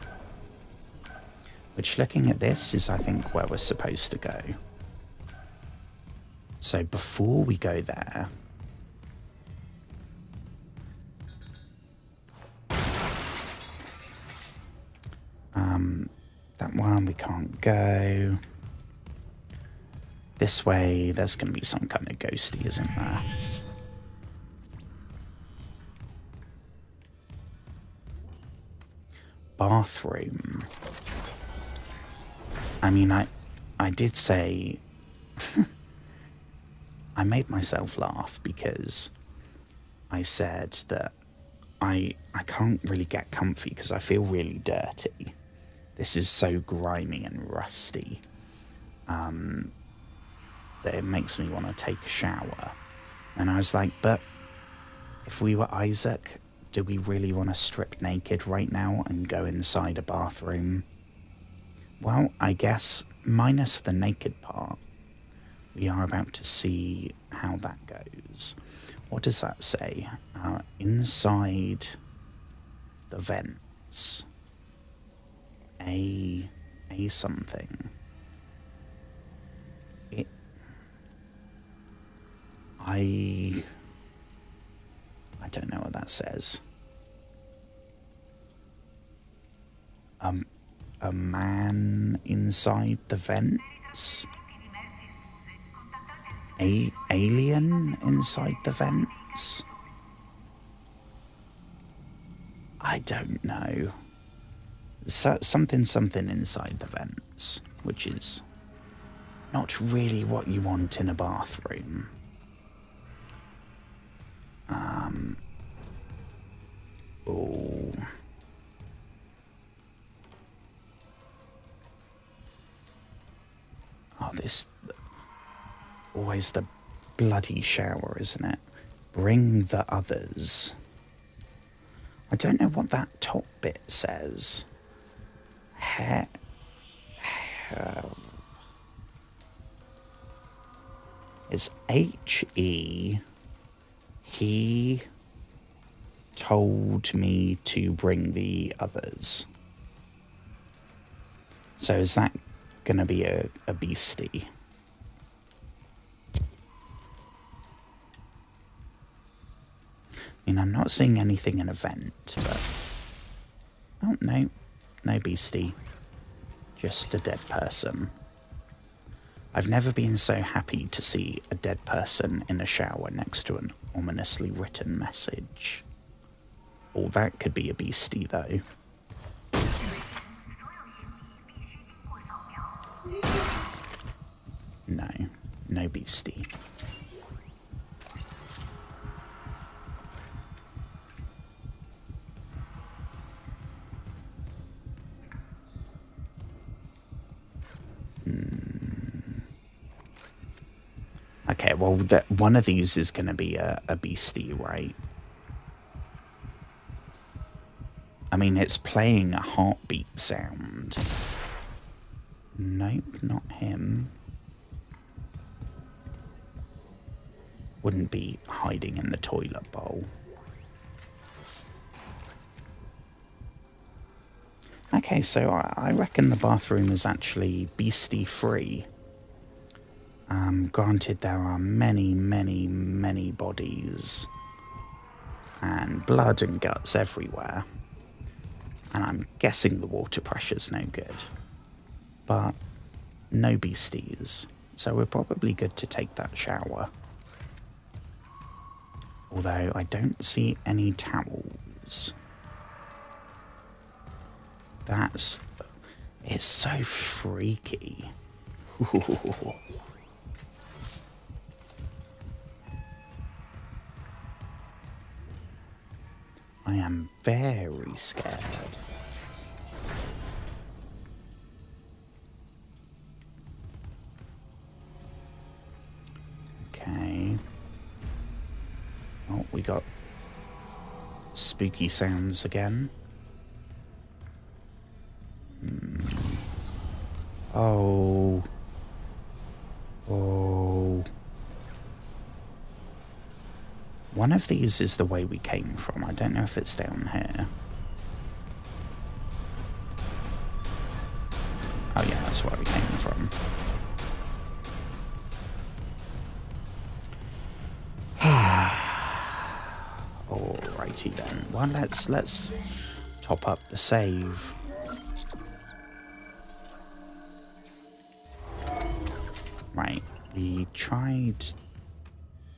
Which, looking at this, is I think where we're supposed to go. So before we go there... that one we can't go. This way, there's going to be some kind of ghosty, isn't there? Bathroom. I mean, I did say... I made myself laugh because I said that I can't really get comfy because I feel really dirty. This is so grimy and rusty that it makes me want to take a shower. And I was like, but if we were Isaac, do we really want to strip naked right now and go inside a bathroom? Well, I guess minus the naked part, we are about to see how that goes. What does that say? Inside the vents. A something. I don't know what that says. A man inside the vents? Alien inside the vents? I don't know. Something inside the vents, which is not really what you want in a bathroom. Oh. Oh, this... Always the bloody shower, isn't it? Bring the others. I don't know what that top bit says. It's H-E. He told me to bring the others. So is that gonna be a beastie? mean, I'm not seeing anything in a vent, but... Oh, no. No beastie. Just a dead person. I've never been so happy to see a dead person in a shower next to an ominously written message. Oh, that could be a beastie, though. No. No beastie. Okay, well, one of these is going to be a beastie, right? I mean, it's playing a heartbeat sound. Nope, not him. Wouldn't be hiding in the toilet bowl. Okay, so I reckon the bathroom is actually beastie-free. Granted, there are many, many, many bodies and blood and guts everywhere. And I'm guessing the water pressure's no good. But no beasties, so we're probably good to take that shower. Although I don't see any towels. It's so freaky. I am very scared. Okay. Oh, we got spooky sounds again. Oh. Oh. One of these is the way we came from. I don't know if it's down here. Oh yeah, that's where we came from. Alrighty then. Well, let's top up the save. Right, we tried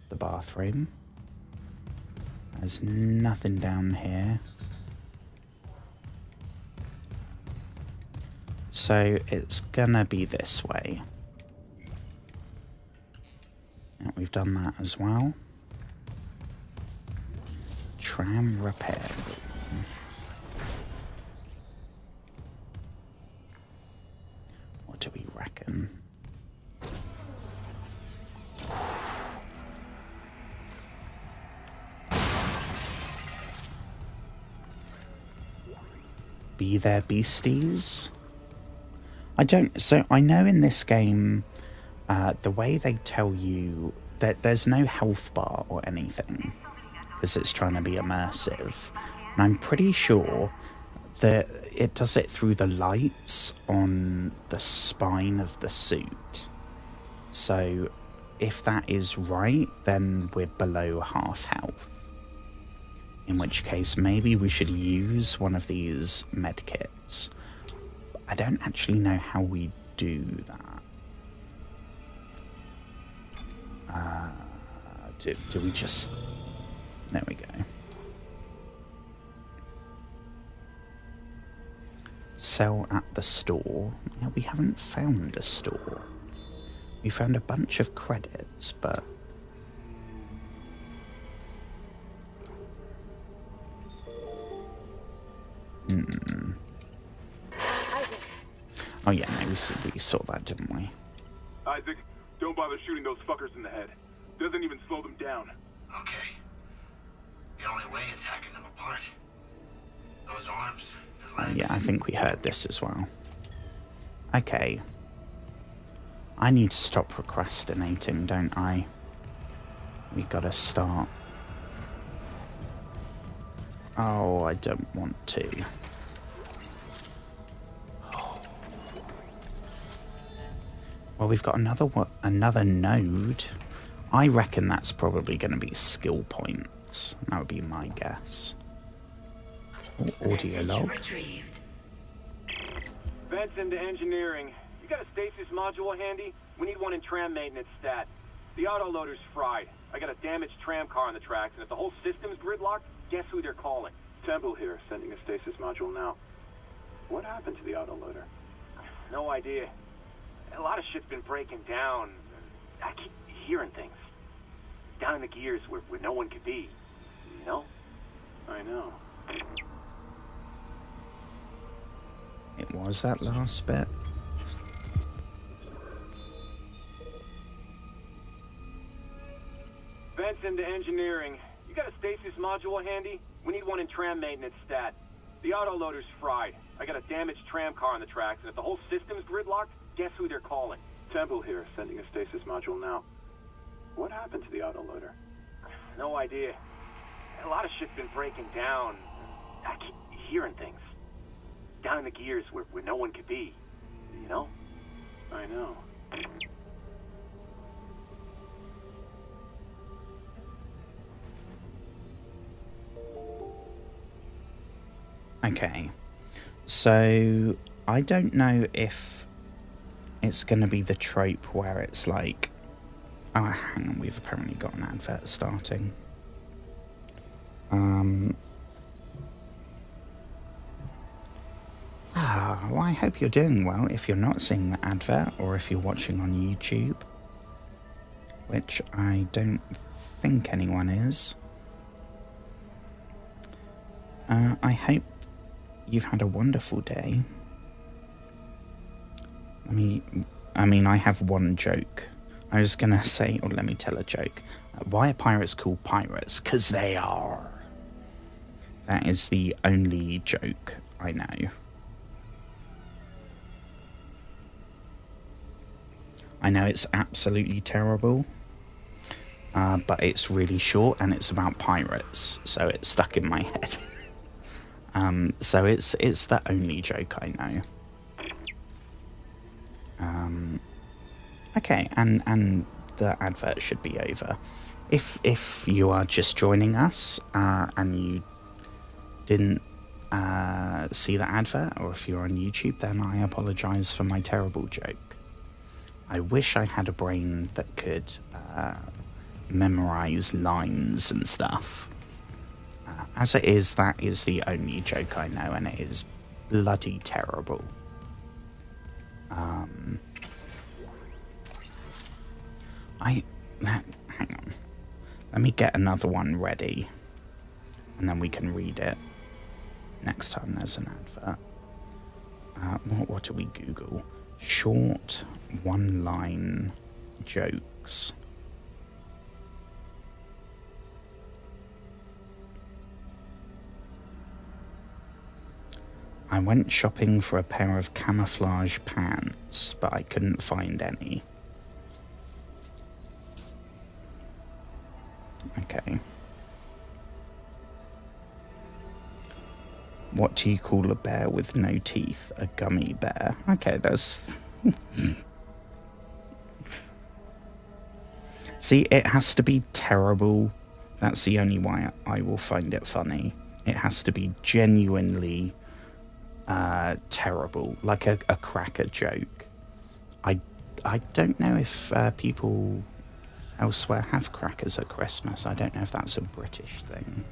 the bathroom. There's nothing down here. So it's gonna be this way. Yeah, we've done that as well. Tram repair room. What do we reckon? Be there, beasties? So I know in this game, the way they tell you that there's no health bar or anything, because it's trying to be immersive. And I'm pretty sure that it does it through the lights on the spine of the suit. So if that is right, then we're below half health. In which case, maybe we should use one of these medkits. I don't actually know how we do that. Do we just... There we go. Sell at the store. Yeah, we haven't found a store. We found a bunch of credits, but... Oh yeah, no, we saw that, didn't we? Isaac, don't bother shooting those fuckers in the head. Doesn't even slow them down. Okay. The only way is hacking them apart. Those arms and legs. Yeah, I think we heard this as well. Okay. I need to stop procrastinating, don't I? We gotta start. Oh, I don't want to. Well, we've got another node. I reckon that's probably going to be skill point pirates. That would be my guess. Oh, audio log. Retrieved. Vents into engineering. You got a stasis module handy? We need one in tram maintenance stat. The autoloader's fried. I got a damaged tram car on the tracks, and if the whole system's gridlocked, guess who they're calling? Temple here, sending a stasis module now. What happened to the autoloader? No idea. A lot of shit's been breaking down. I keep hearing things. Down in the gears where no one could be. You know? I know. It was that last bit. Vents into engineering. You got a stasis module handy? We need one in tram maintenance stat. The autoloader's fried. I got a damaged tram car on the tracks, and if the whole system's gridlocked, guess who they're calling? Temple here, sending a stasis module now. What happened to the autoloader? No idea. A lot of shit's been breaking down. I keep hearing things. Down in the gears where no one could be. You know? I know. Okay, so I don't know if it's going to be the trope where it's like, oh, hang on, we've apparently got an advert starting. Well, I hope you're doing well if you're not seeing the advert, or if you're watching on YouTube, which I don't think anyone is. I hope you've had a wonderful day. I have one joke. I was gonna say, or let me tell a joke. Why are pirates called pirates? 'Cause they are. That is the only joke I know. I know it's absolutely terrible, but it's really short and it's about pirates, so it's stuck in my head. So it's the only joke I know. Okay, and the advert should be over. If you are just joining us and you didn't see the advert, or if you're on YouTube, then I apologise for my terrible joke. I wish I had a brain that could memorise lines and stuff. As it is, that is the only joke I know, and it is bloody terrible. Hang on. Let me get another one ready, and then we can read it next time there's an advert. What do we Google? Short one-line jokes. I went shopping for a pair of camouflage pants, but I couldn't find any. Okay. What do you call a bear with no teeth? A gummy bear. Okay, that's... See, it has to be terrible. That's the only way I will find it funny. It has to be genuinely terrible, like a cracker joke. I don't know if people elsewhere have crackers at Christmas. I don't know if that's a British thing.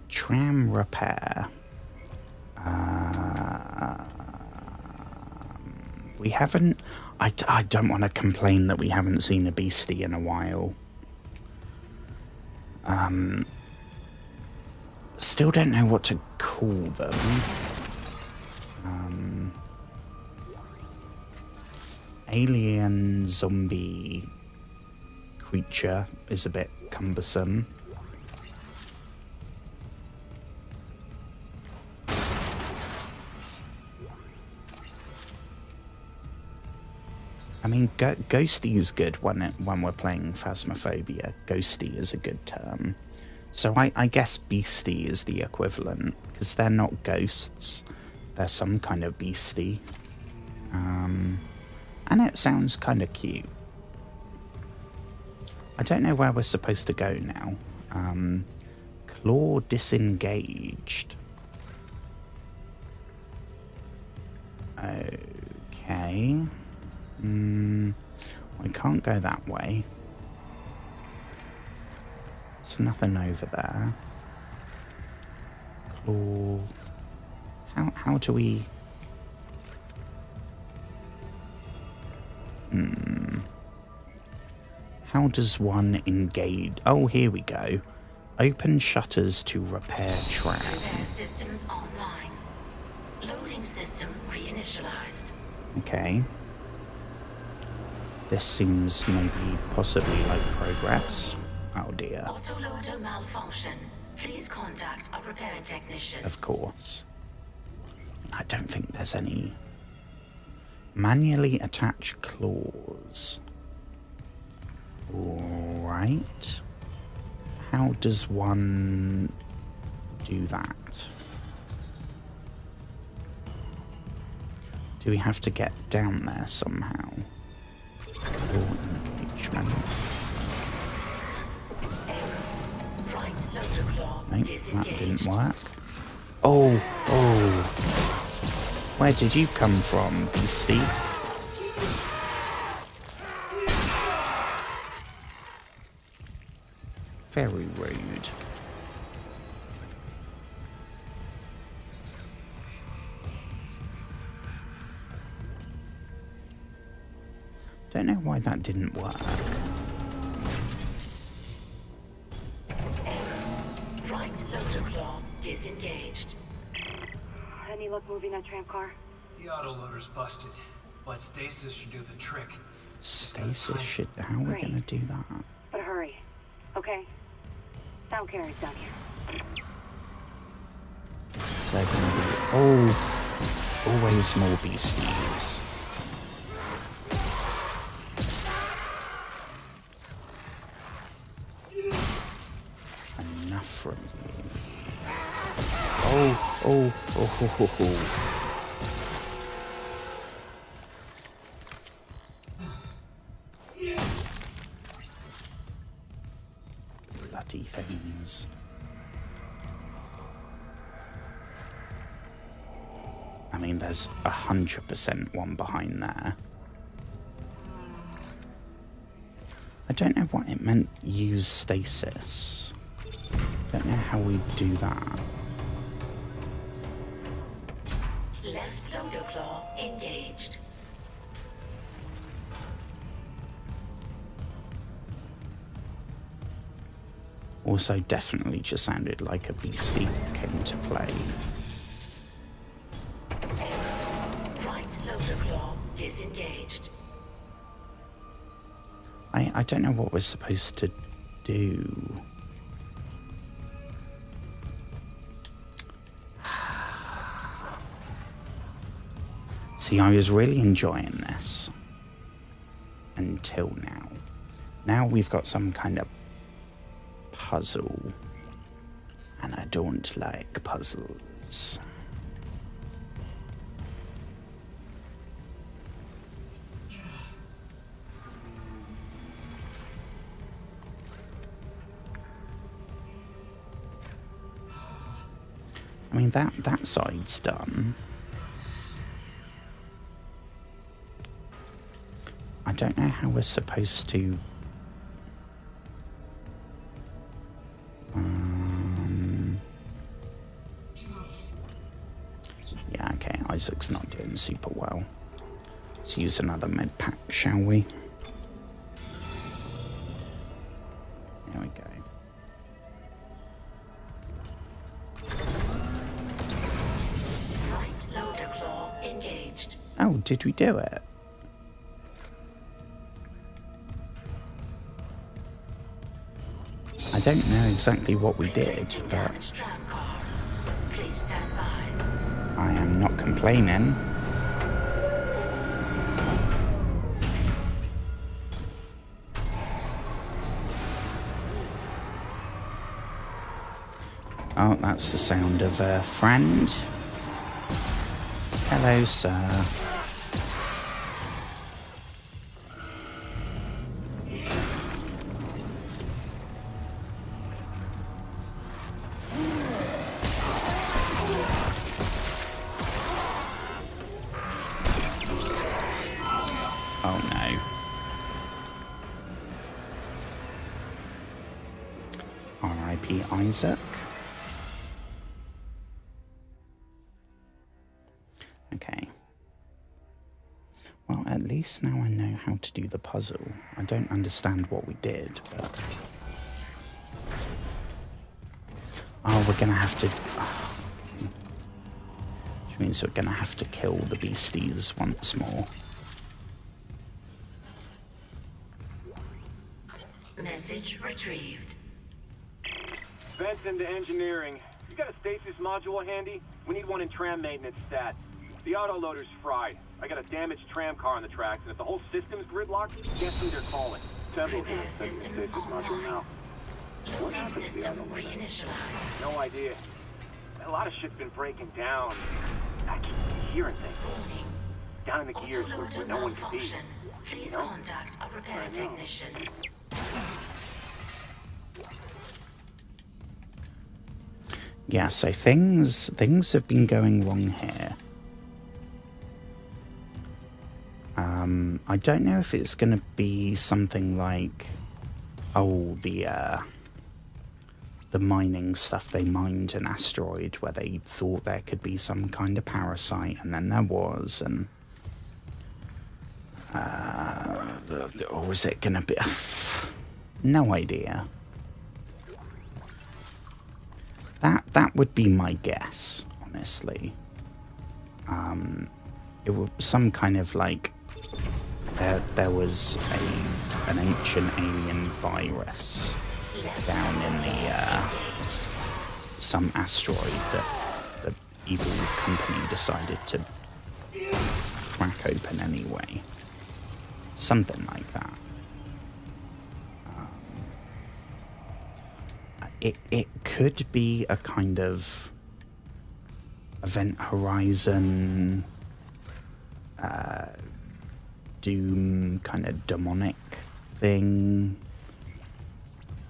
Tram repair. We haven't... I don't want to complain that we haven't seen a beastie in a while. Still don't know what to call them. Alien zombie creature is a bit cumbersome. I mean, ghosty is good when we're playing Phasmophobia. Ghosty is a good term. So I guess beastie is the equivalent, because they're not ghosts. They're some kind of beastie. And it sounds kind of cute. I don't know where we're supposed to go now. Claw disengaged. Okay. I can't go that way. There's nothing over there. Claw. How do we... How does one engage? Oh, here we go. Open shutters to repair tram. Repair systems online. Loading system reinitialized. Okay. This seems maybe possibly like progress. Oh dear. Autoloader malfunction. Please contact a repair technician. Of course. I don't think there's any. Manually attach claws. Right. How does one do that? Do we have to get down there somehow? Claw engagement. Nope, that didn't work. Oh. Where did you come from, beastie? Very rude. Don't know why that didn't work. Right loader claw disengaged. Any luck moving that tram car? The autoloader's busted, but stasis should do the trick. Stasis should... How are we gonna do that? But hurry, okay? Sound carrier's down here. So they're gonna be... Oh! Always more beasties. Enough from you. Oh. Bloody things. I mean, there's 100% one behind there. I don't know what it meant, use stasis. Don't know how we do that. Left loader claw engaged. Also, definitely just sounded like a beastie came to play. Right loader claw disengaged. I don't know what we're supposed to do. See, I was really enjoying this until now. Now we've got some kind of puzzle, and I don't like puzzles. I mean, that side's done. I don't know how we're supposed to... Yeah, okay, Isaac's not doing super well. Let's use another med pack, shall we? There we go. Right loader claw engaged. Oh, did we do it? I don't know exactly what we did, but Please stand by. I am not complaining. Oh, that's the sound of a friend. Hello, sir. Oh no. R.I.P. Isaac. Okay. Well, at least now I know how to do the puzzle. I don't understand what we did, but... Oh, we're gonna have to... Oh, okay. Which means we're gonna have to kill the beasties once more. Message retrieved. Vents into engineering. You got a stasis module handy? We need one in tram maintenance stat. The autoloader's fried. I got a damaged tram car on the tracks, and if the whole system's gridlocked, guess who they're calling? Temple's gonna send the stasis module now. What happened to the autoloader? No idea. A lot of shit's been breaking down. I keep hearing things. Down in the gears where no one can be. Please contact a repair technician. Yeah, so things have been going wrong here. I don't know if it's going to be something like, oh, the mining stuff. They mined an asteroid where they thought there could be some kind of parasite, and then there was, and or is it going to be? No idea. That would be my guess, honestly. It was some kind of like there was an ancient alien virus down in the some asteroid that the evil company decided to crack open anyway. Something like that. It could be a kind of Event Horizon Doom kind of demonic thing.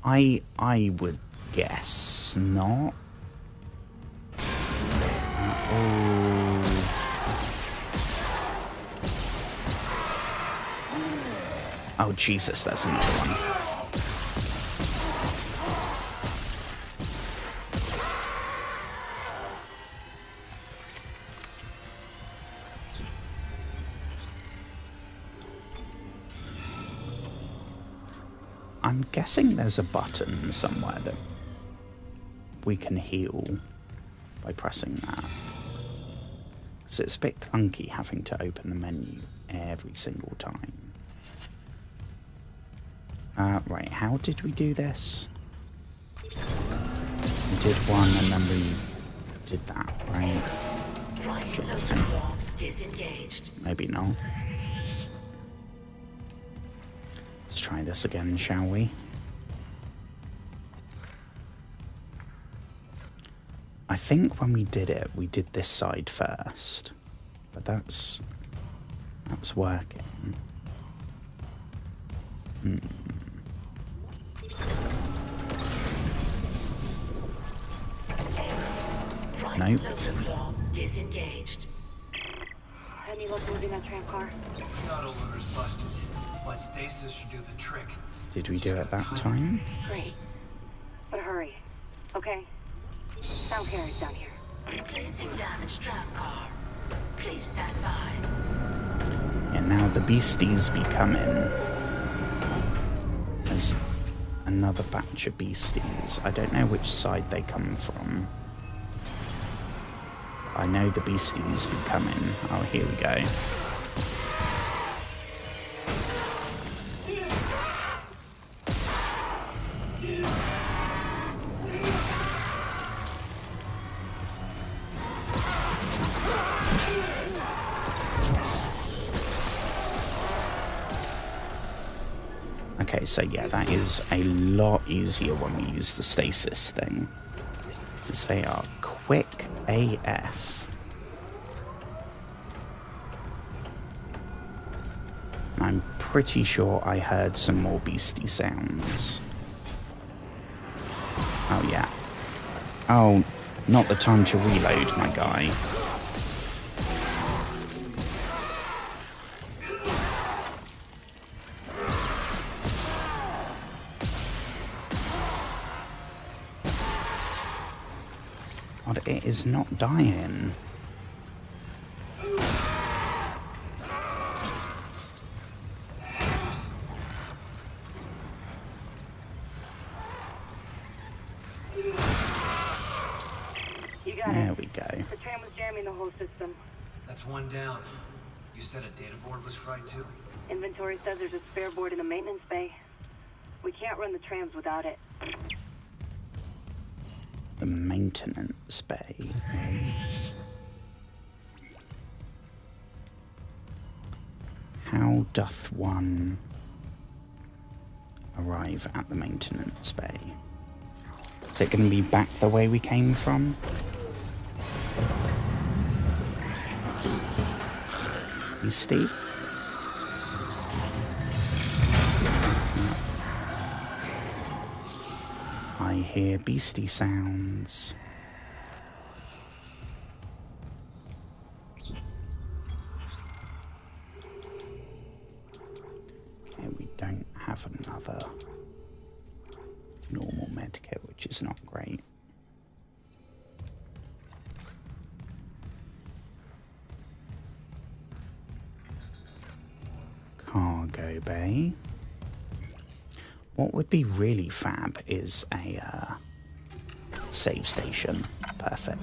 I would guess not. Oh Jesus, that's another one. I'm guessing there's a button somewhere that we can heal by pressing that. Because it's a bit clunky having to open the menu every single time. Right, how did we do this? We did one and then we did that, right? Maybe not. Let's try this again, shall we? I think when we did it, we did this side first. But that's working. Nope. Disengaged. Any luck moving that tram car? The autoloader's busted, but stasis should do the trick. Did we do it that time? Great. But hurry, okay? Sound carrier's down here. Replacing damaged tram car. Please stand by. And now the beasties be coming. There's another batch of beasties. I don't know which side they come from. I know the beasties be coming. Oh, here we go. Okay, so yeah, that is a lot easier when we use the stasis thing. Because they are quick AF. I'm pretty sure I heard some more beastie sounds. Oh yeah. Oh, not the time to reload, my guy. God, it is not dying. You got There it. we go. The tram was jamming the whole system. That's one down. You said a data board was fried too? Inventory says there's a spare board in the maintenance bay. We can't run the trams without it. The maintenance bay. How doth one arrive at the maintenance bay? Is it going to be back the way we came from? Beastie? I hear beastie sounds. Okay, we don't have another normal medkit, which is not great. Cargo bay. What would be really fab is a save station. Perfect.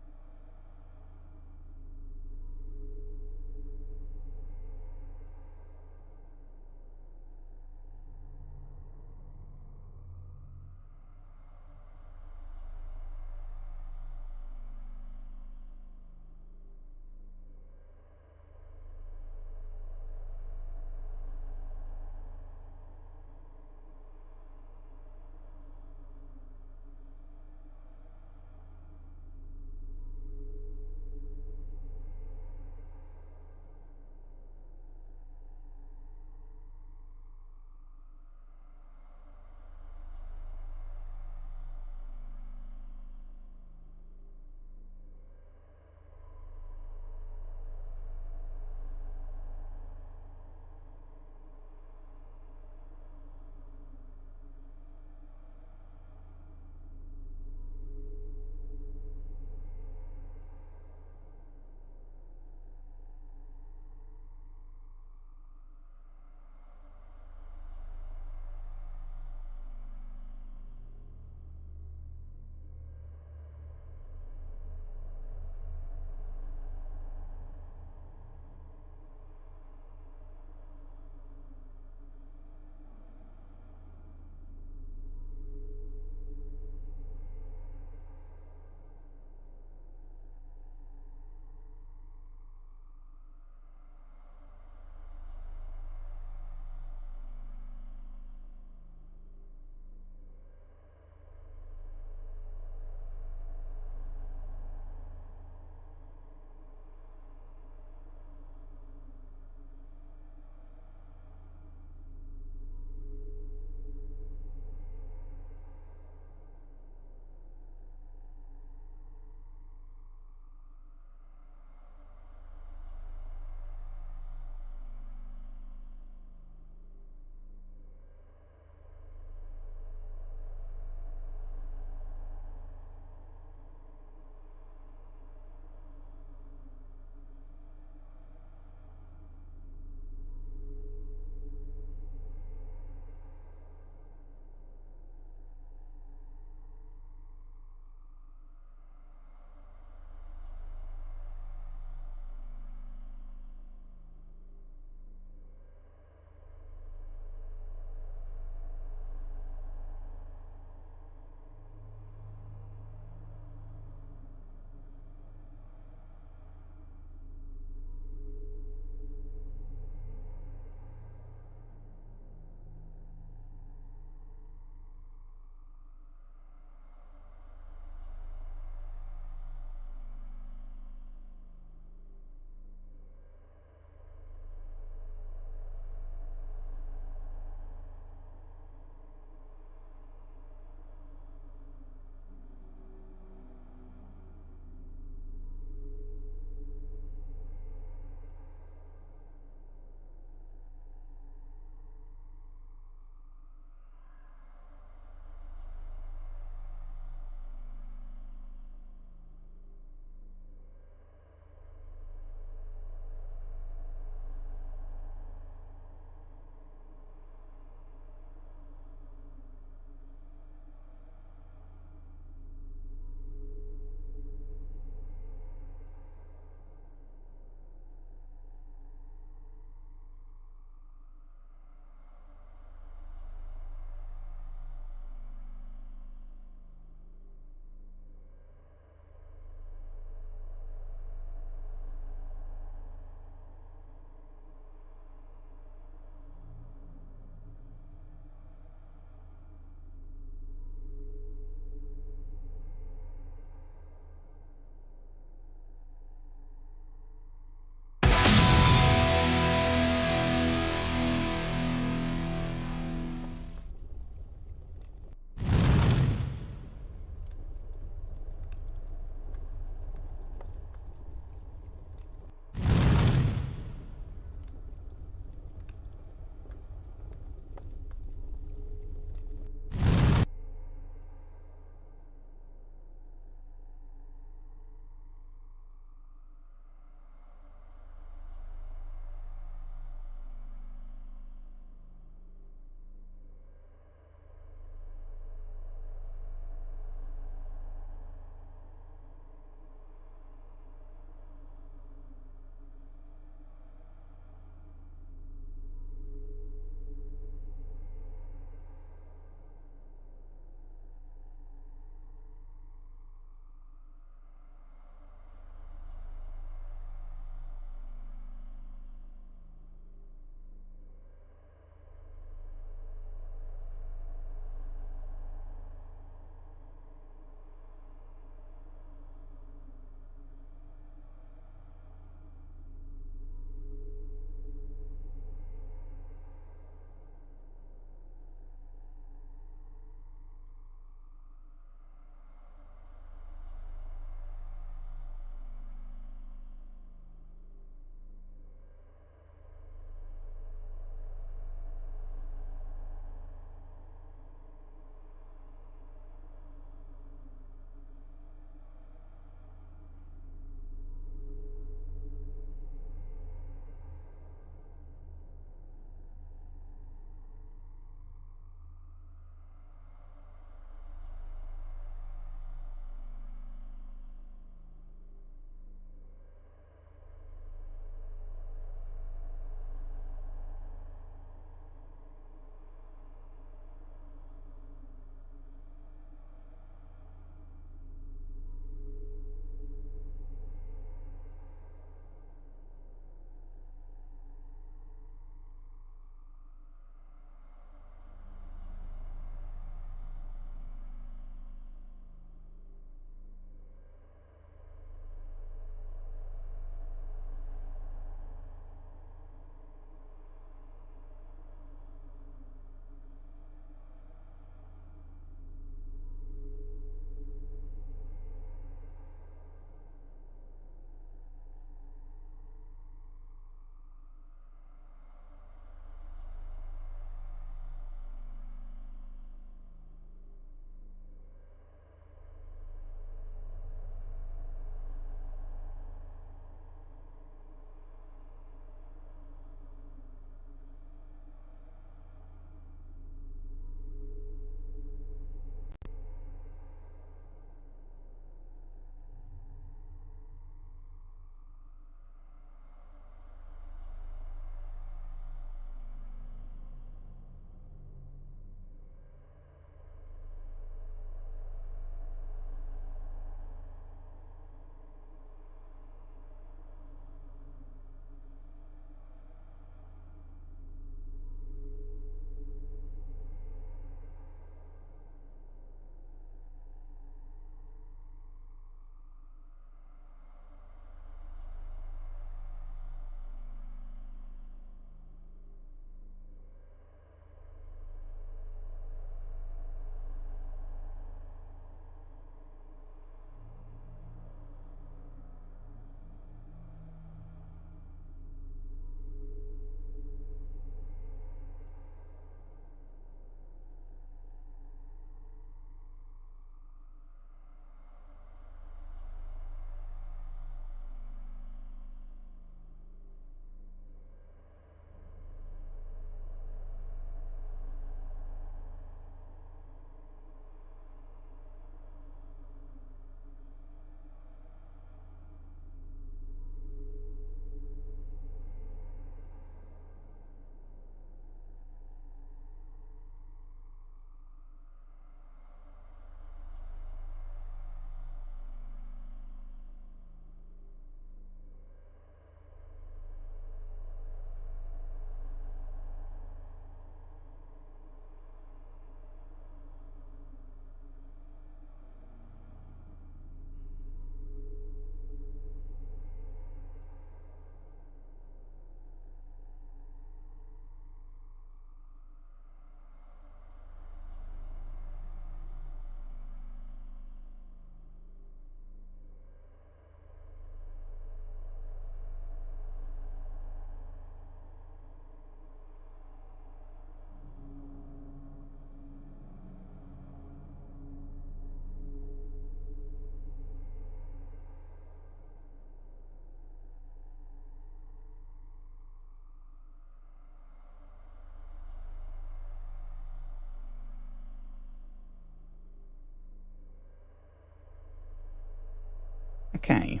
Okay.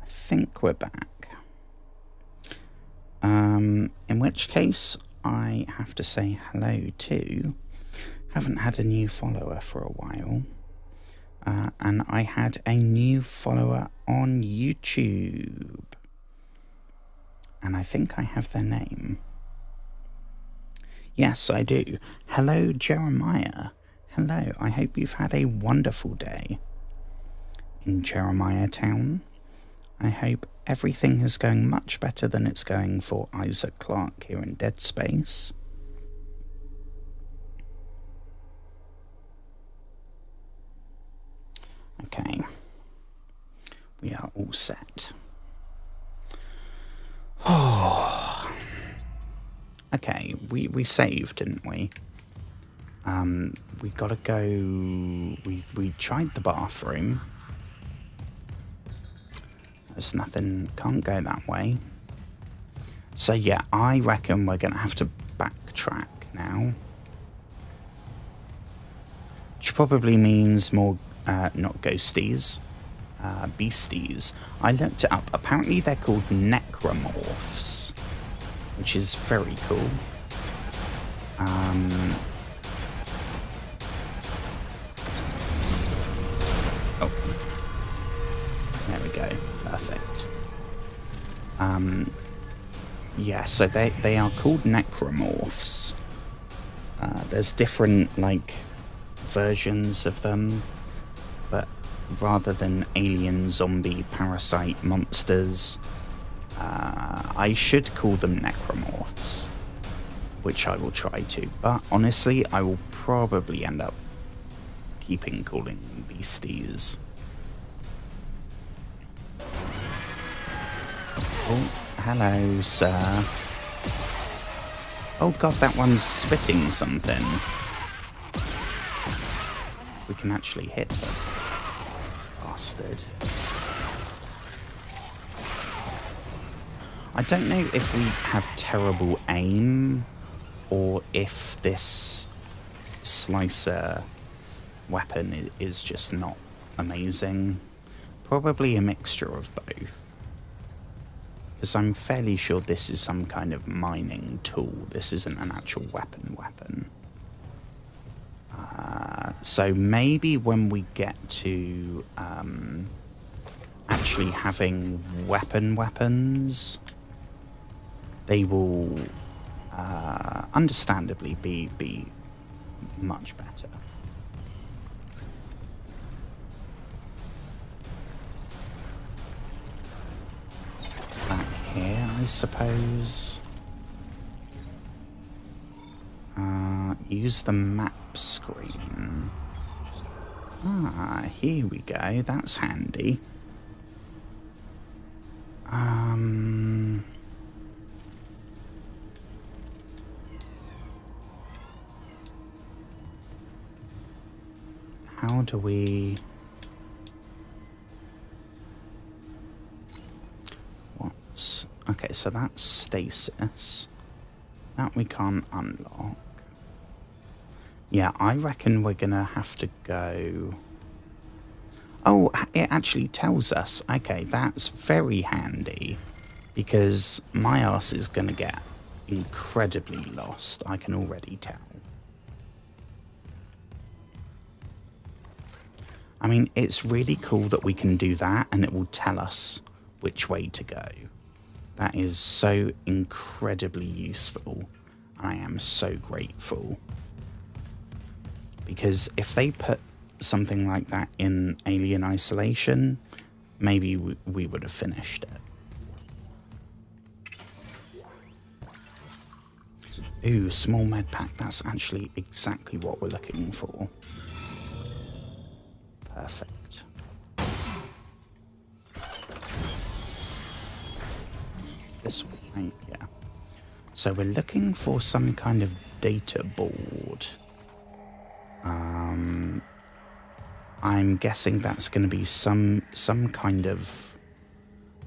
I think we're back. In which case, I have to say hello to... Haven't had a new follower for a while. And I had a new follower on YouTube. And I think I have their name. Yes, I do. Hello, Jeremiah. Hello, I hope you've had a wonderful day in Jeremiah Town. I hope everything is going much better than it's going for Isaac Clarke here in Deadspace. Okay, we are all set. Oh, okay, we saved, didn't we? We gotta go. We tried the bathroom. There's nothing. Can't go that way. So yeah, I reckon we're gonna have to backtrack now, which probably means more. Not ghosties, beasties. I looked it up. Apparently they're called necromorphs, which is very cool. Oh, there we go. Perfect. Yeah, so they are called necromorphs. There's different like versions of them. But rather than alien, zombie, parasite monsters, I should call them necromorphs, which I will try to. But honestly, I will probably end up keeping calling them beasties. Oh, hello, sir. Oh god, that one's spitting something. We can actually hit them. Bastard. I don't know if we have terrible aim or if this slicer weapon is just not amazing. Probably a mixture of both. Because I'm fairly sure this is some kind of mining tool. This isn't an actual weapon. So maybe when we get to actually having weapons, they will understandably be much better. Back here, I suppose. Use the map screen. Ah, here we go. That's handy. How do we... What's... Okay, so that's stasis. That we can't unlock. Yeah, I reckon we're gonna have to go... Oh, it actually tells us. Okay, that's very handy. Because my arse is gonna get incredibly lost. I can already tell. I mean, it's really cool that we can do that and it will tell us which way to go. That is so incredibly useful. I am so grateful. Because if they put something like that in Alien Isolation, maybe we would have finished it. Ooh, small med pack. That's actually exactly what we're looking for. Perfect. This way, yeah. So we're looking for some kind of data board. I'm guessing that's going to be some kind of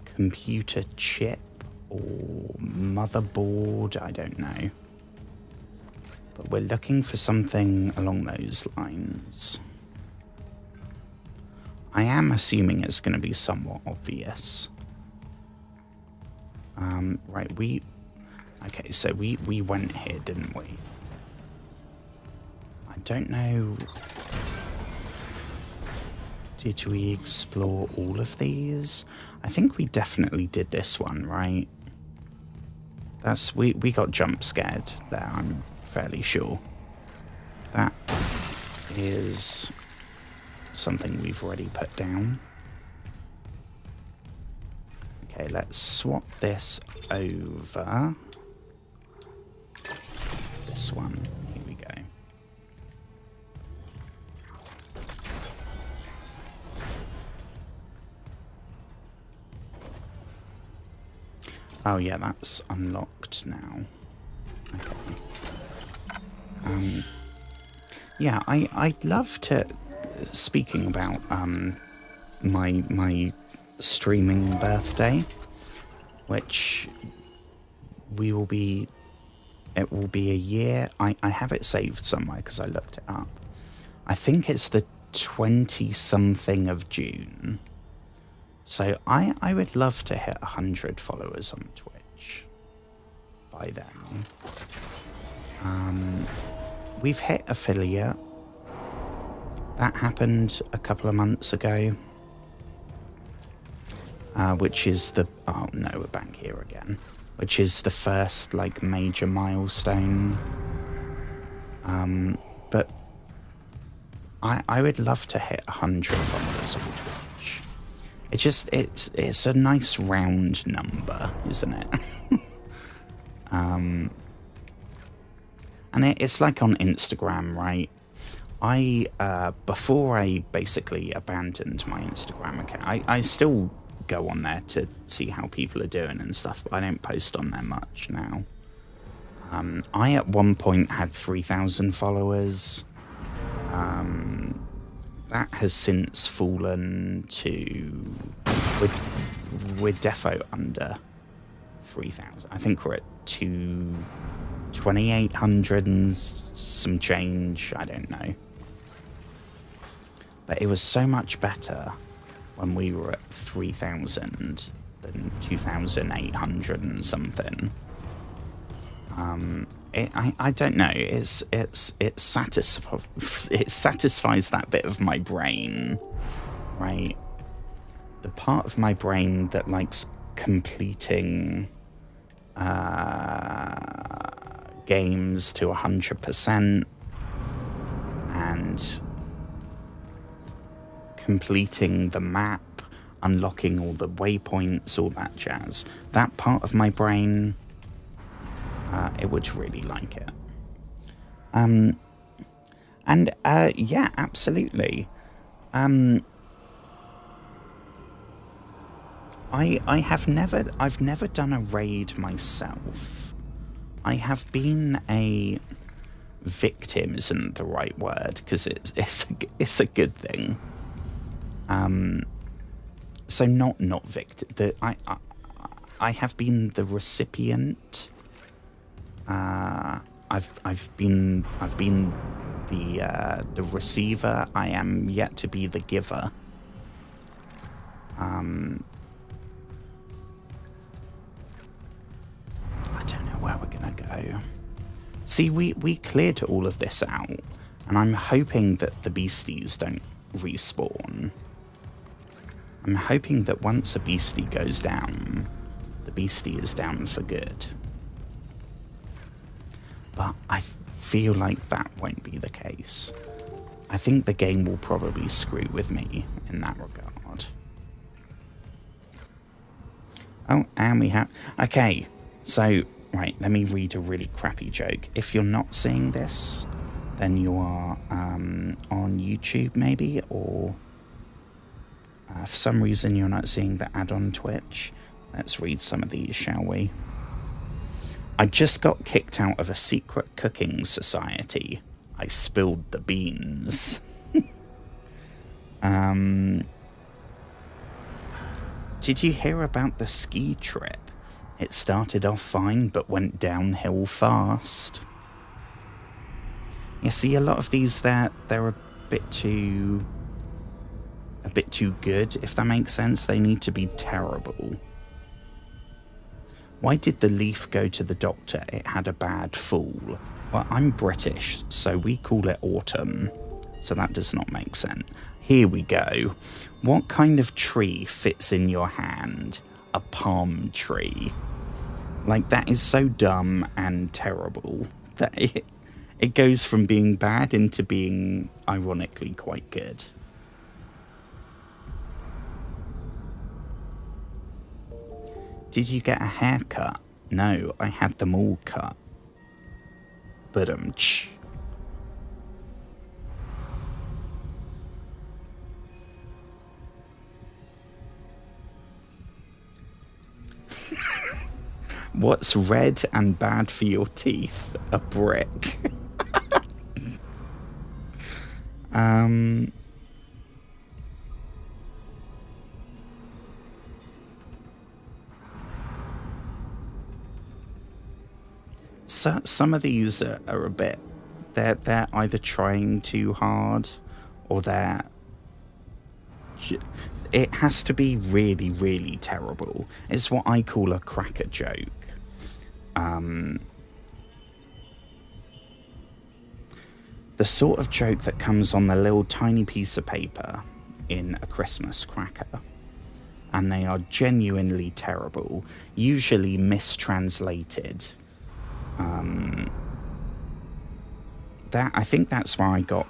computer chip or motherboard. I don't know. But we're looking for something along those lines. I am assuming it's going to be somewhat obvious. Right, okay, so we went here, didn't we? I don't know. Did we explore all of these? I think we definitely did this one, right? We got jump scared there, I'm fairly sure. That is something we've already put down. Okay, let's swap this over. This one. Here we go. Oh yeah, that's unlocked now. Okay. Yeah, I'd love to. Speaking about my streaming birthday, which it will be a year. I have it saved somewhere because I looked it up. I think it's the 20-something of June. So I would love to hit 100 followers on Twitch by then. We've hit affiliate. That happened a couple of months ago. Which is the... Oh no, we're back here again. Which is the first, like, major milestone. But I would love to hit 100 followers on Twitch. It's a nice round number, isn't it? And it's like on Instagram, right? Before I basically abandoned my Instagram account, I still go on there to see how people are doing and stuff, but I don't post on there much now. I at one point had 3,000 followers. That has since fallen to... We're defo under 3,000. I think we're at 2,800 and some change. I don't know. But it was so much better when we were at 3,000 than 2,800 and something. I don't know. It satisfies that bit of my brain, right? The part of my brain that likes completing games to 100% and completing the map, unlocking all the waypoints, all that jazz. That part of my brain, it would really like it. Yeah, absolutely. I've never done a raid myself. I have been a victim, isn't the right word, because it's a good thing. So not victim. I have been the recipient. I've been the receiver. I am yet to be the giver. I don't know where we're gonna go. See, we cleared all of this out, and I'm hoping that the beasties don't respawn. I'm hoping that once a beastie goes down, the beastie is down for good. But I feel like that won't be the case. I think the game will probably screw with me in that regard. Oh, and we have... Okay, so, right, let me read a really crappy joke. If you're not seeing this, then you are on YouTube maybe, or for some reason you're not seeing the ad on Twitch. Let's read some of these, shall we? I just got kicked out of a secret cooking society. I spilled the beans. Did you hear about the ski trip? It started off fine, but went downhill fast. You see, a lot of these, they're a bit too a bit too good, if that makes sense. They need to be terrible. Why did the leaf go to the doctor? It had a bad fall. Well, I'm British, so we call it autumn. So that does not make sense. Here we go. What kind of tree fits in your hand? A palm tree. Like, that is so dumb and terrible that it goes from being bad into being ironically quite good. Did you get a haircut? No, I had them all cut. But What's red and bad for your teeth? A brick. So, some of these are a bit... They're either trying too hard or they're... It has to be really, really terrible. It's what I call a cracker joke. The sort of joke that comes on the little tiny piece of paper in a Christmas cracker. And they are genuinely terrible, usually mistranslated. I think that's why I got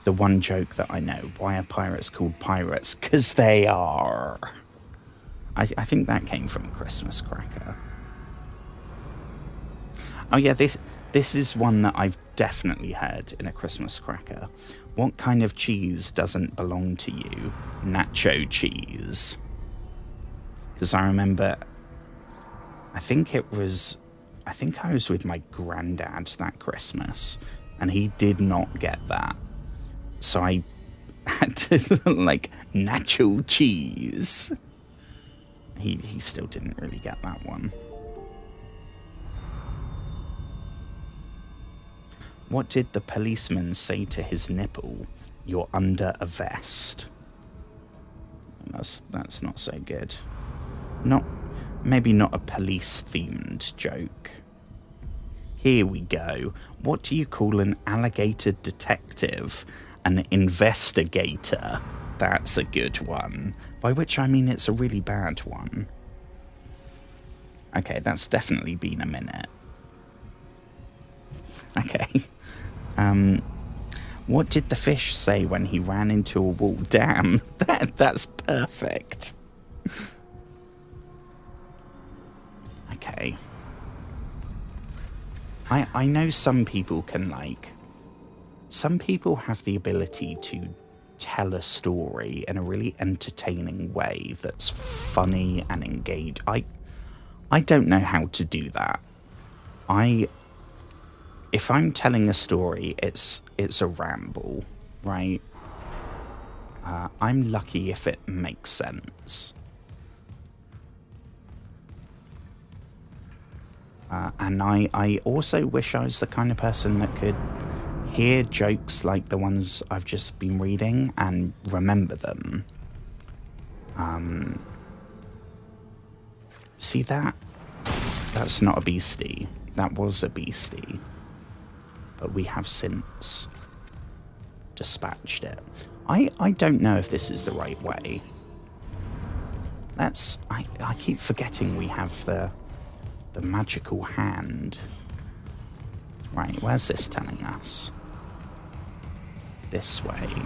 the one joke that I know. Why are pirates called pirates? 'Cause they are. I think that came from a Christmas cracker. Oh yeah, this is one that I've definitely heard in a Christmas cracker. What kind of cheese doesn't belong to you? Nacho cheese. Because I remember, I think I was with my granddad that Christmas, and he did not get that. So I had to, like, nacho cheese. He still didn't really get that one. What did the policeman say to his nipple? You're under a vest. That's not so good. Maybe not a police-themed joke. Here we go. What do you call an alligator detective? An investigator. That's a good one. By which I mean it's a really bad one. Okay, that's definitely been a minute. Okay. What did the fish say when he ran into a wall? Damn, that's perfect. Okay. I know some people can, like... Some people have the ability to tell a story in a really entertaining way that's funny and engaged. I don't know how to do that. If I'm telling a story, it's a ramble, right? I'm lucky if it makes sense. And I also wish I was the kind of person that could hear jokes like the ones I've just been reading and remember them. See that? That's not a beastie. That was a beastie. But we have since dispatched it. I don't know if this is the right way. I keep forgetting we have the magical hand. Right, where's this telling us? This way.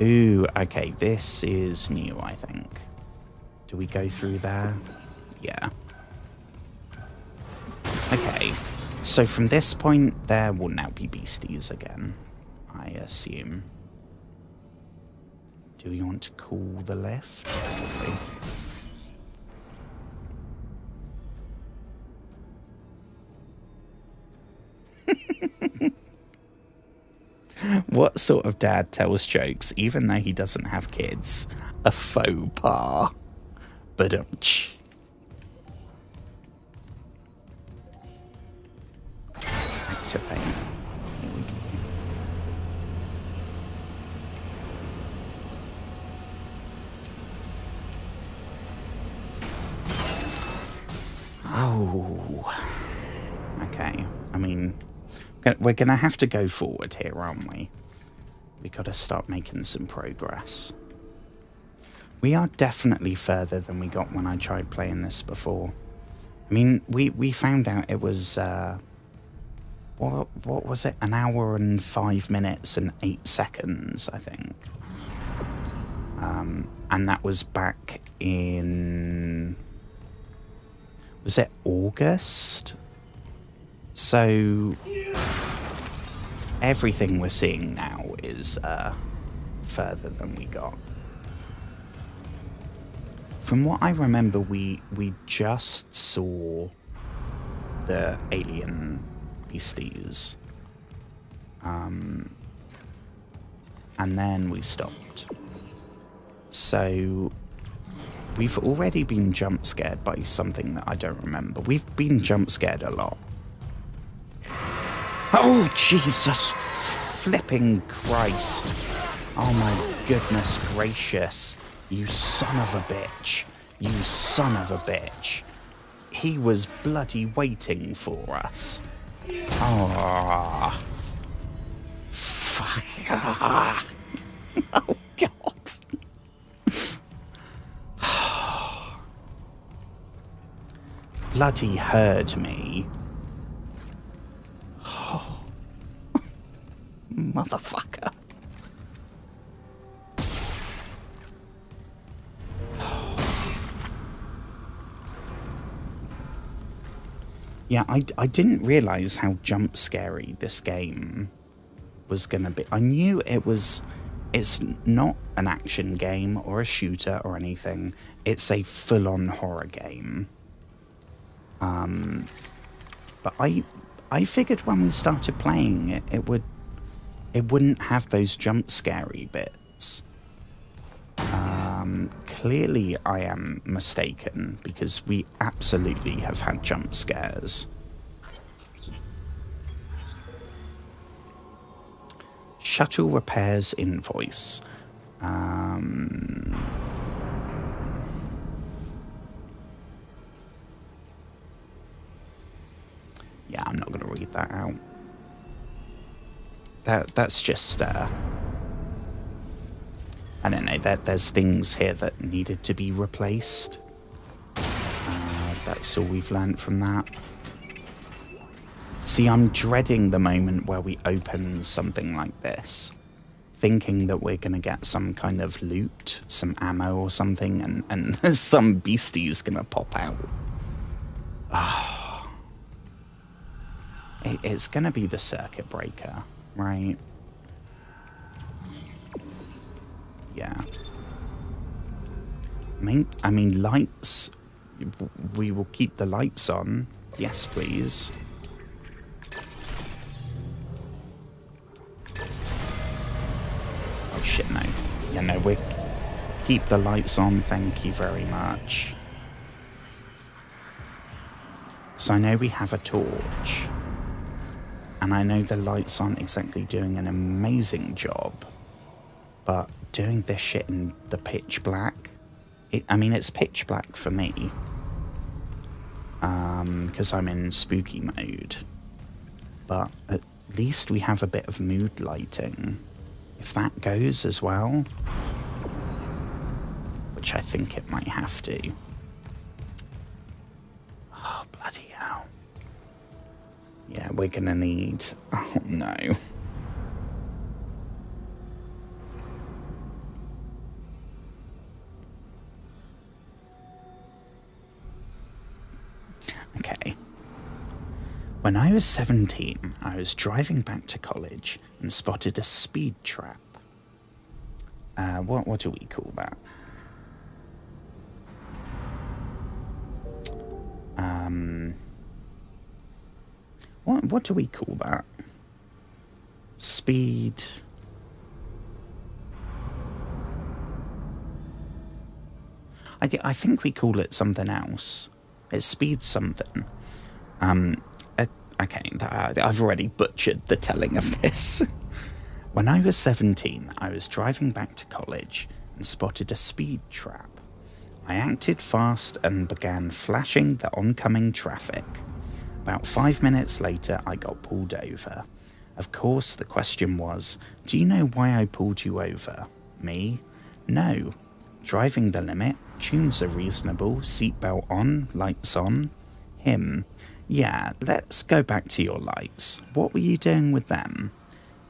Ooh, okay, this is new, I think. Do we go through there? Yeah. Okay, so from this point, there will now be beasties again, I assume. Do we want to call the lift? Probably. What sort of dad tells jokes even though he doesn't have kids? A faux pas. Badumch. Activate. Here we go. Oh. Okay. I mean, we're going to have to go forward here, aren't we? We got to start making some progress. We are definitely further than we got when I tried playing this before. I mean, we found out it was, what was it? 1 hour and 5 minutes and 8 seconds, I think. And that was back in... Was it August? So... everything we're seeing now is further than we got. From what I remember, we just saw the alien beasties. And then we stopped. So we've already been jump scared by something that I don't remember. We've been jump scared a lot. Oh, Jesus flipping Christ. Oh my goodness gracious. You son of a bitch. You son of a bitch. He was bloody waiting for us. Oh. Fuck. Oh, God. Bloody heard me. Oh. Motherfucker. Yeah, I didn't realise how jump scary this game was going to be. I knew it's not an action game or a shooter or anything. It's a full-on horror game. But I figured when we started playing it, it wouldn't have those jump scary bits. Clearly I am mistaken, because we absolutely have had jump scares. Shuttle repairs invoice. Yeah, I'm not going to read that out. That's just... I don't know, there's things here that needed to be replaced. That's all we've learnt from that. See, I'm dreading the moment where we open something like this, thinking that we're going to get some kind of loot, some ammo or something, and some beastie's going to pop out. Oh. It's going to be the circuit breaker, right? Yeah. I mean, lights. We will keep the lights on. Yes, please. Oh shit, no. Yeah, no, we keep the lights on. Thank you very much. So I know we have a torch. And I know the lights aren't exactly doing an amazing job. But doing this shit in the pitch black, I mean, it's pitch black for me, because I'm in spooky mode, but at least we have a bit of mood lighting. If that goes as well, which I think it might have to. Oh, bloody hell. Yeah, we're gonna need... Oh, no. Okay. When I was 17, I was driving back to college and spotted a speed trap. What do we call that? What do we call that? Speed... I think we call it something else. It speeds something. Okay, I've already butchered the telling of this. When I was 17, I was driving back to college and spotted a speed trap. I acted fast and began flashing the oncoming traffic. About 5 minutes later, I got pulled over. Of course, the question was, do you know why I pulled you over? Me? No. Driving the limit, tunes are reasonable, seatbelt on, lights on. Him? Yeah, let's go back to your lights. What were you doing with them?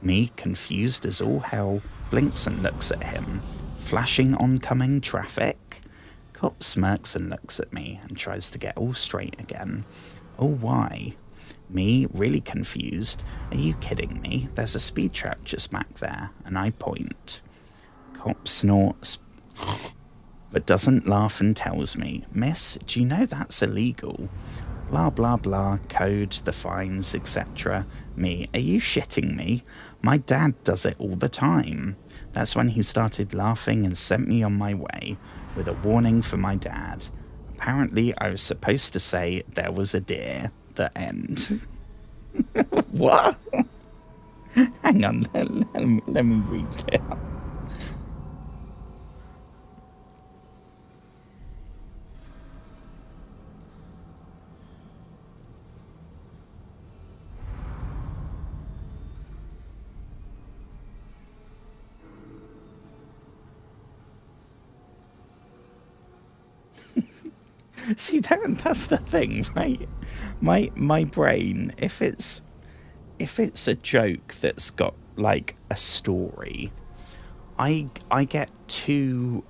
Me, confused as all hell, blinks and looks at him. Flashing oncoming traffic? Cop smirks and looks at me and tries to get all straight again. Oh, why? Me, really confused. Are you kidding me? There's a speed trap just back there, and I point. Cop snorts, but doesn't laugh and tells me, Miss, do you know that's illegal? Blah, blah, blah, code, the fines, etc. Me, are you shitting me? My dad does it all the time. That's when he started laughing and sent me on my way, with a warning for my dad. Apparently, I was supposed to say there was a deer. The end. What? Hang on, let me read it out. See, that's the thing, right? My brain, if it's a joke that's got like a story, I get too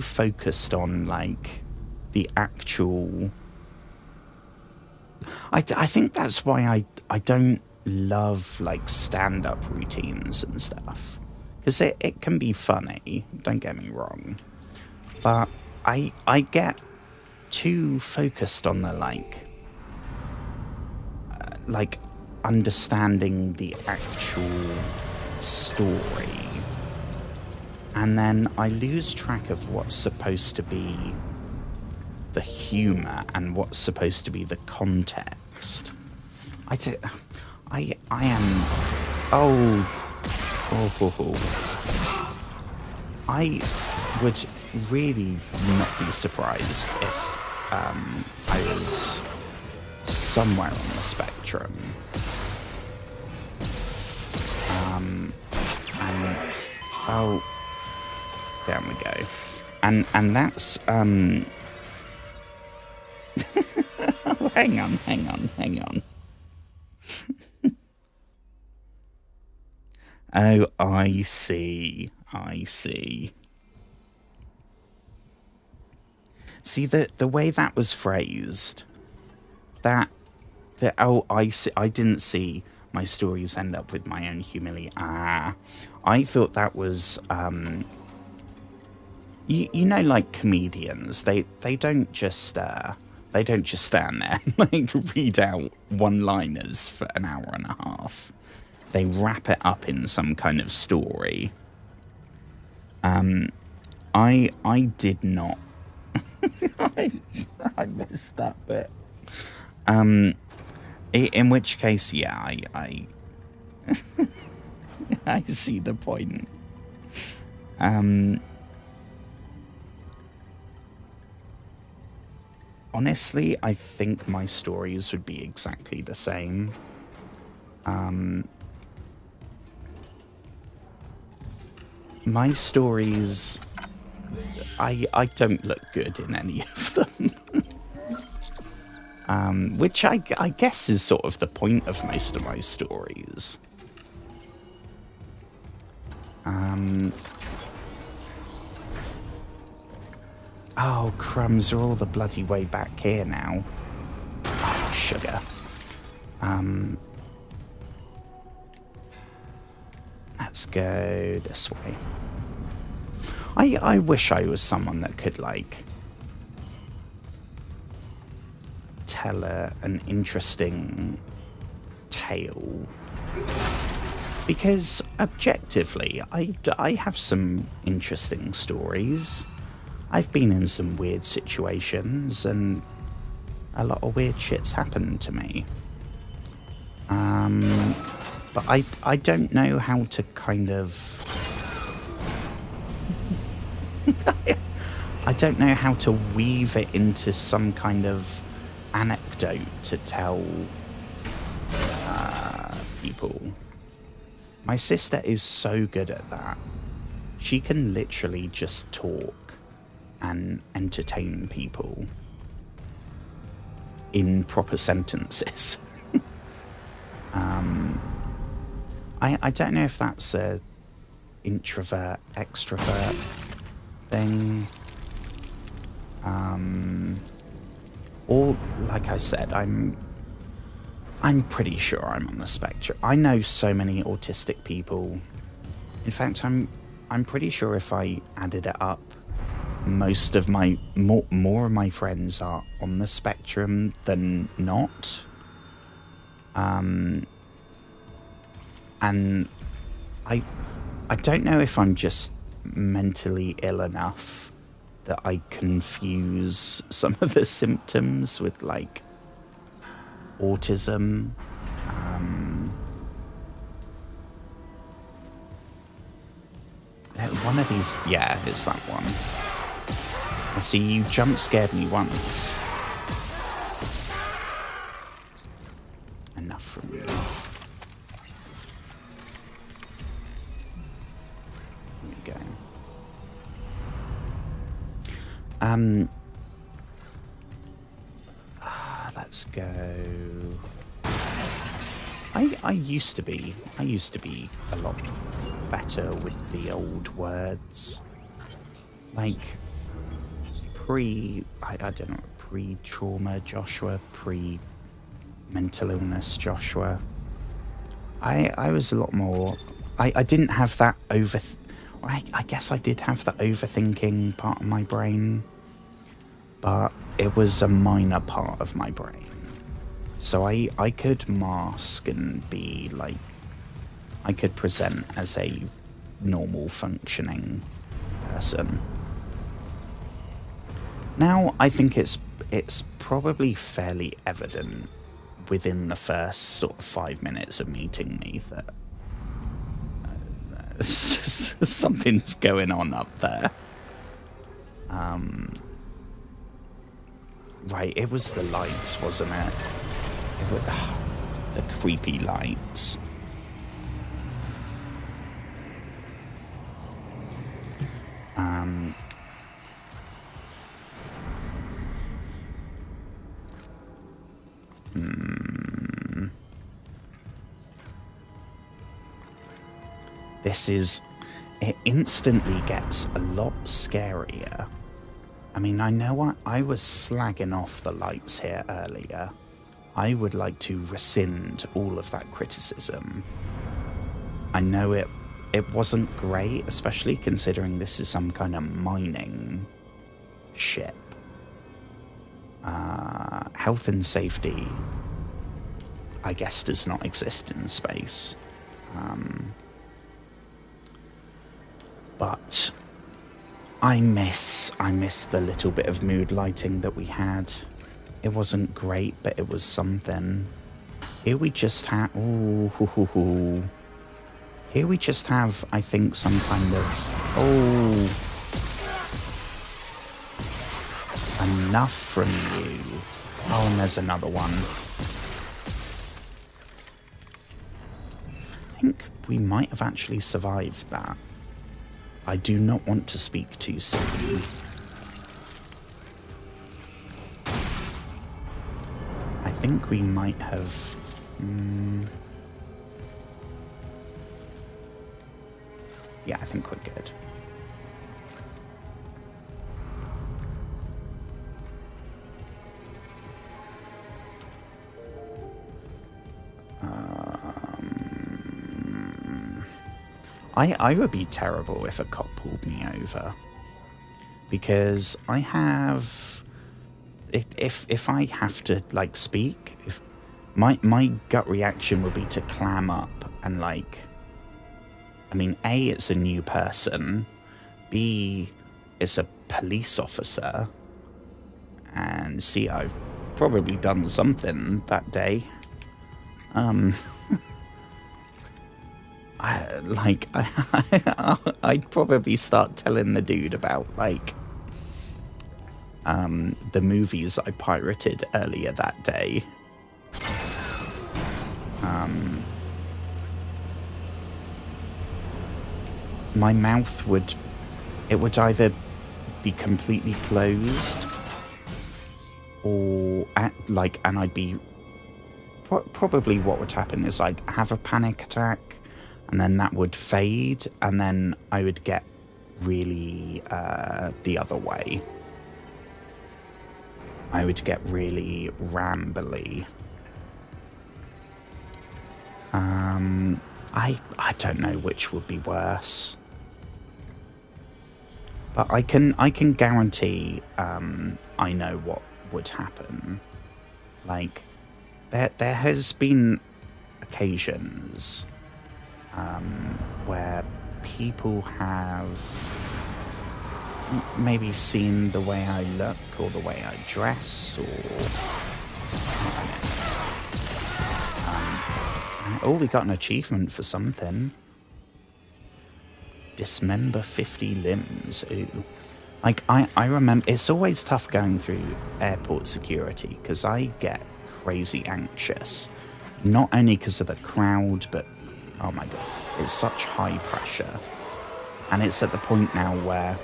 focused on like the actual. I think that's why I don't love like stand-up routines and stuff, because it can be funny, don't get me wrong, but I get too focused on the like understanding the actual story, and then I lose track of what's supposed to be the humor and what's supposed to be the context. I am I would really not be surprised if I was somewhere on the spectrum. And down we go. And that's hang on. Oh, I see. See, the way that was phrased, I didn't see my stories end up with my own humiliation. I thought that was, you know, like comedians, they don't just stand there and like read out one-liners for an hour and a half. They wrap it up in some kind of story. I did not. I missed that bit. In which case, yeah, I I see the point. Honestly, I think my stories would be exactly the same. My stories, I don't look good in any of them. Which I guess is sort of the point of most of my stories. Oh, crumbs are all the bloody way back here now. Oh, sugar. Let's go this way. I wish I was someone that could, like, tell an interesting tale. Because, objectively, I have some interesting stories. I've been in some weird situations, and a lot of weird shit's happened to me. But I don't know how to kind of... I don't know how to weave it into some kind of anecdote to tell people. My sister is so good at that. She can literally just talk and entertain people in proper sentences. I don't know if that's a introvert, extrovert thing. Or, like I said, I'm pretty sure I'm on the spectrum. I know so many autistic people. In fact, I'm pretty sure if I added it up, most of my more of my friends are on the spectrum than not. And I don't know if I'm just mentally ill enough that I confuse some of the symptoms with like autism. One of these, yeah, it's that one. I see you jump scared me once. Enough from you. Here we go. Let's go. I used to be a lot better with the old words. Like I don't know, pre-trauma Joshua, pre-mental illness Joshua. I was a lot more, I didn't have that I guess I did have the overthinking part of my brain, but it was a minor part of my brain. So I could mask and be like, I could present as a normal functioning person. Now I think it's probably fairly evident within the first sort of 5 minutes of meeting me that something's going on up there. Right, it was the lights, wasn't it? The creepy lights. It instantly gets a lot scarier. I mean, I know I was slagging off the lights here earlier. I would like to rescind all of that criticism. I know it wasn't great, especially considering this is some kind of mining ship. Health and safety, I guess, does not exist in space. But I miss the little bit of mood lighting that we had. It wasn't great, but it was something. Here we just have... Here we just have, I think, some kind of... Enough from you. Oh, and there's another one. I think we might have actually survived that. I do not want to speak too soon. I think we might have... Yeah, I think we're good. I would be terrible if a cop pulled me over, because I have, if I have to like speak, if my gut reaction would be to clam up and like, I mean, A, it's a new person, B, it's a police officer, and C, I've probably done something that day. I'd probably start telling the dude about like the movies I pirated earlier that day. My mouth would either be completely closed or and I'd be probably what would happen is I'd have a panic attack and then that would fade and then I would get really the other way. I would get really rambly. I don't know which would be worse. But I can guarantee I know what would happen. Like there has been occasions where people have maybe seen the way I look or the way I dress or we got an achievement for something. Dismember 50 limbs. Ooh. Like, I remember, it's always tough going through airport security because I get crazy anxious. Not only because of the crowd, but, oh my god, it's such high pressure. And it's at the point now where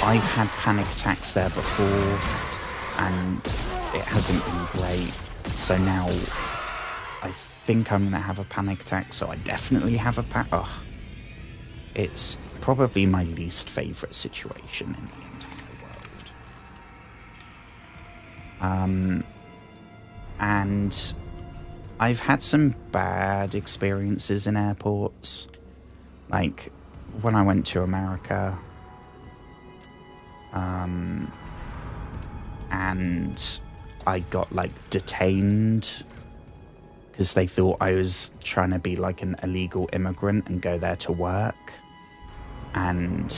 I've had panic attacks there before and it hasn't been great. So now I think I'm going to have a panic attack, so I definitely have a it's probably my least favourite situation in the entire world. And I've had some bad experiences in airports. Like, when I went to America, and I got, like, detained because they thought I was trying to be, like, an illegal immigrant and go there to work. And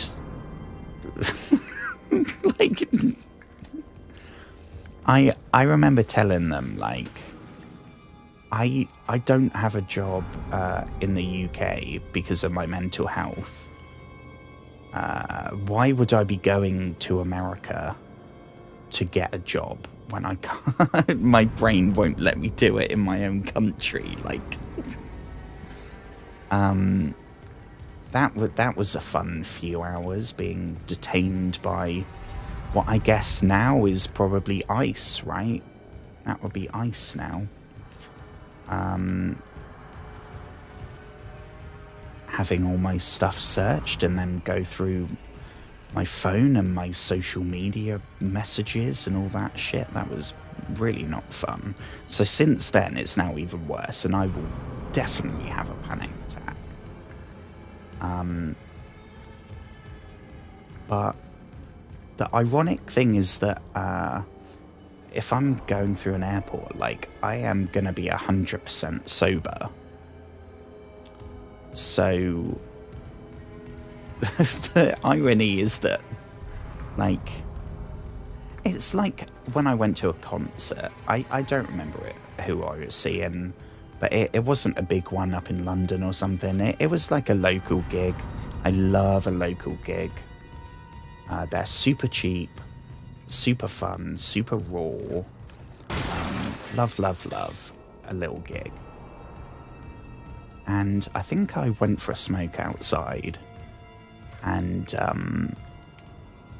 like I remember telling them like I don't have a job in the UK because of my mental health. Why would I be going to America to get a job when I can't? My brain won't let me do it in my own country. Like That was a fun few hours, being detained by what I guess now is probably ICE, right? That would be ICE now. Having all my stuff searched and then go through my phone and my social media messages and all that shit, that was really not fun. So since then, it's now even worse, and I will definitely have a panic attack. But the ironic thing is that if I'm going through an airport, like, I am gonna be 100% sober. So the irony is that, like, it's like when I went to a concert, I don't remember who I was seeing, but it wasn't a big one up in London or something. It was like a local gig. I love a local gig. They're super cheap, super fun, super raw. Love a little gig. And I think I went for a smoke outside, and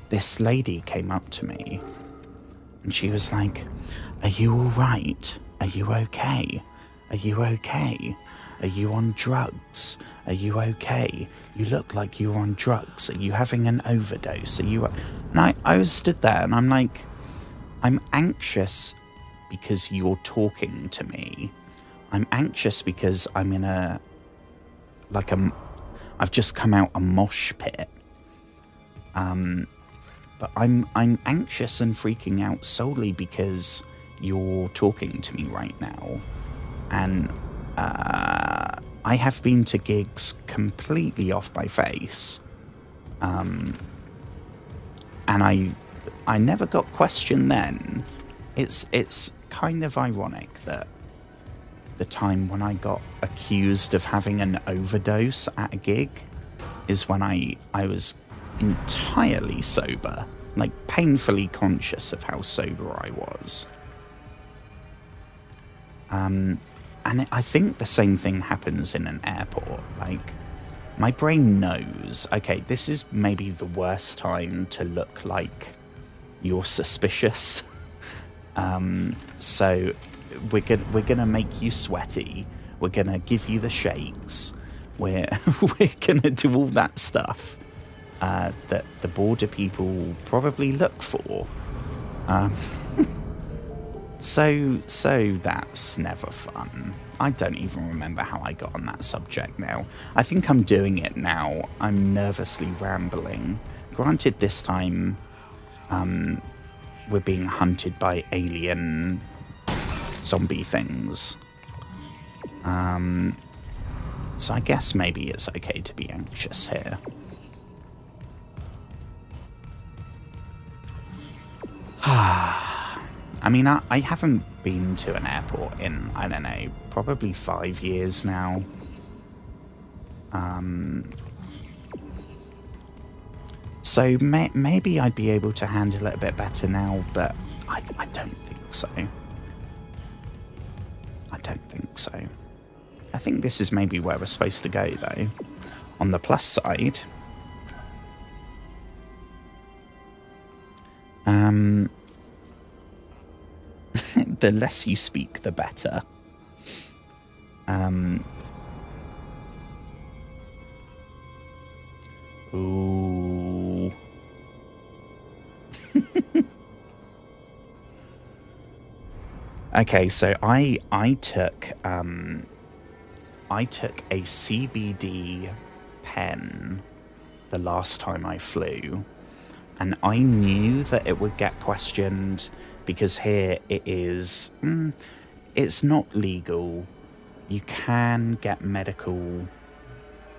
this lady came up to me, and she was like, "Are you all right? Are you okay? Are you okay? Are you on drugs? Are you okay? You look like you're on drugs. Are you having an overdose? Are you..." And I was stood there and I'm like, I'm anxious because you're talking to me. I'm anxious because I'm in I've just come out a mosh pit. But I'm anxious and freaking out solely because you're talking to me right now. And I have been to gigs completely off my face. And I never got questioned then. It's kind of ironic that the time when I got accused of having an overdose at a gig is when I was entirely sober, like painfully conscious of how sober I was. And I think the same thing happens in an airport. Like, my brain knows, okay, this is maybe the worst time to look like you're suspicious. So we're gonna make you sweaty. We're gonna give you the shakes. We're gonna do all that stuff that the border people probably look for. So that's never fun. I don't even remember how I got on that subject now. I think I'm doing it now. I'm nervously rambling. Granted, this time we're being hunted by alien zombie things. So I guess maybe it's okay to be anxious here. I mean, I haven't been to an airport in, I don't know, probably 5 years now. So maybe I'd be able to handle it a bit better now, but I don't think so. I don't think so. I think this is maybe where we're supposed to go, though. On the plus side, the less you speak, the better. Ooh. Okay, so I took a CBD pen the last time I flew, and I knew that it would get questioned because here it is, it's not legal. You can get medical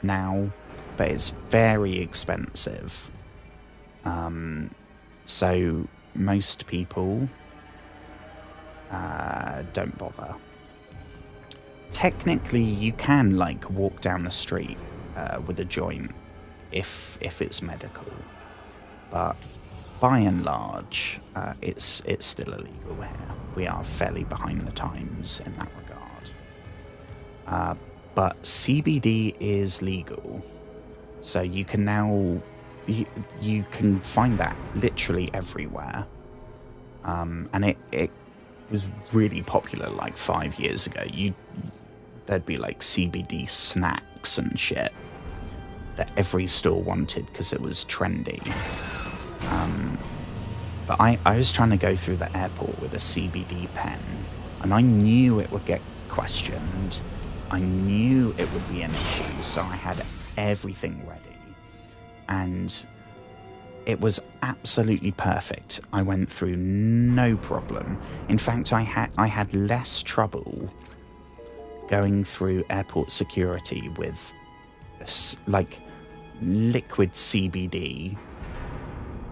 now, but it's very expensive. So most people don't bother. Technically, you can like walk down the street with a joint if it's medical, but by and large, it's still illegal here. We are fairly behind the times in that regard. But CBD is legal, so you can now you can find that literally everywhere. And it was really popular like 5 years ago. There'd be like CBD snacks and shit that every store wanted because it was trendy. But I was trying to go through the airport with a CBD pen, and I knew it would get questioned. I knew it would be an issue, so I had everything ready. And it was absolutely perfect. I went through no problem. In fact, I had less trouble going through airport security with like liquid CBD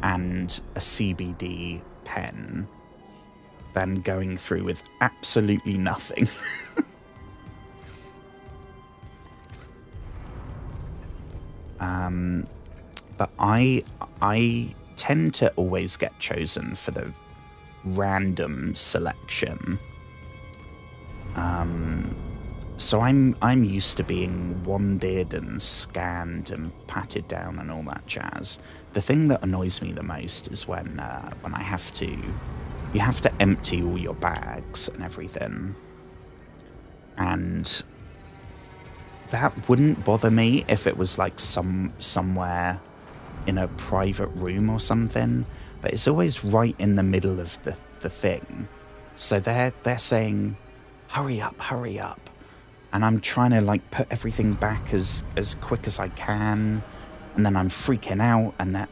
and a CBD pen than going through with absolutely nothing. But I tend to always get chosen for the random selection. So I'm used to being wanded and scanned and patted down and all that jazz. The thing that annoys me the most is when I have to, you have to empty all your bags and everything. And that wouldn't bother me if it was like somewhere in a private room or something, but it's always right in the middle of the thing. So they're saying, hurry up. And I'm trying to like put everything back as quick as I can. And then I'm freaking out and then,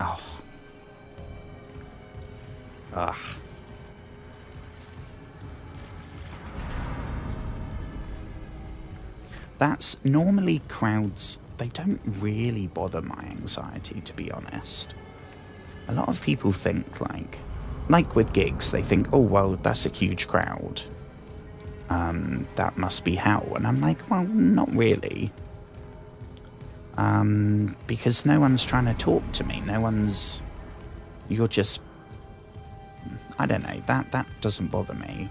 That's normally crowds, they don't really bother my anxiety, to be honest. A lot of people think like with gigs, they think, oh, well, that's a huge crowd. That must be hell. And I'm like, well, not really. Because no one's trying to talk to me. You're just, I don't know, that doesn't bother me.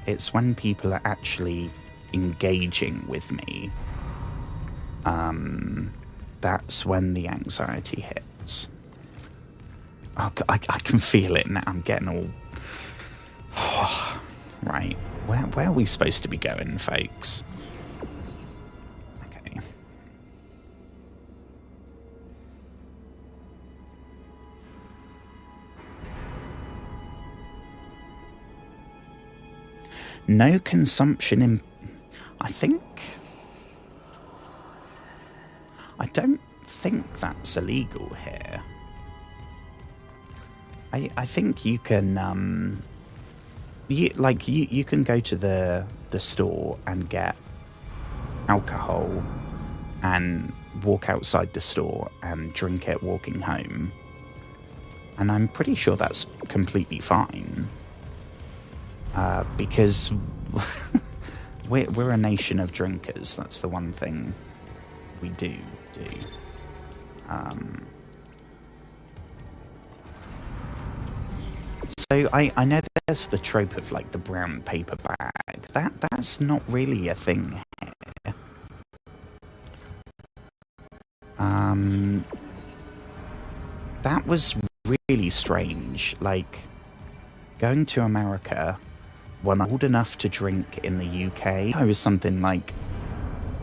It's when people are actually engaging with me, that's when the anxiety hits. Oh, I can feel it now. I'm getting all... Right. Where are we supposed to be going, folks? Okay. No consumption in... I don't think that's illegal here. I think you can... You can go to the store and get alcohol and walk outside the store and drink it walking home. And I'm pretty sure that's completely fine. Because we're a nation of drinkers. That's the one thing we do. So I know there's the trope of like the brown paper bag. That's not really a thing here. That was really strange. Like going to America when I'm old enough to drink in the UK. I was something like,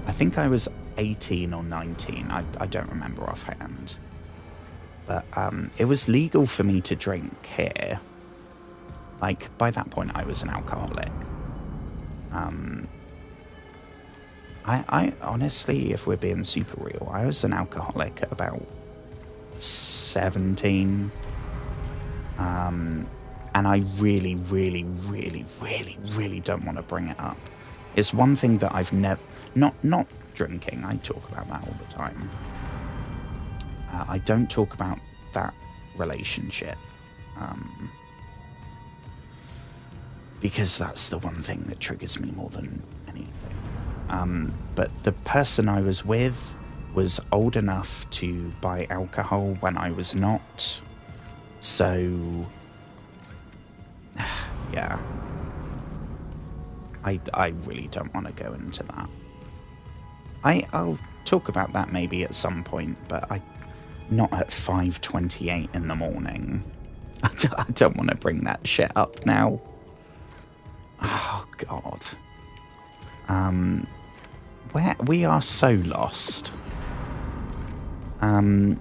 I think I was 18 or 19. I don't remember offhand. But it was legal for me to drink here. Like, by that point, I was an alcoholic. I honestly, if we're being super real, I was an alcoholic at about 17. And I really, really, really, really, really don't want to bring it up. It's one thing that I've never... Not drinking, I talk about that all the time. I don't talk about that relationship. Because that's the one thing that triggers me more than anything. But the person I was with was old enough to buy alcohol when I was not. So, yeah. I really don't want to go into that. I'll talk about that maybe at some point, but not at 5:28 in the morning. I don't want to bring that shit up now. Oh, God. Where we are so lost. Oh.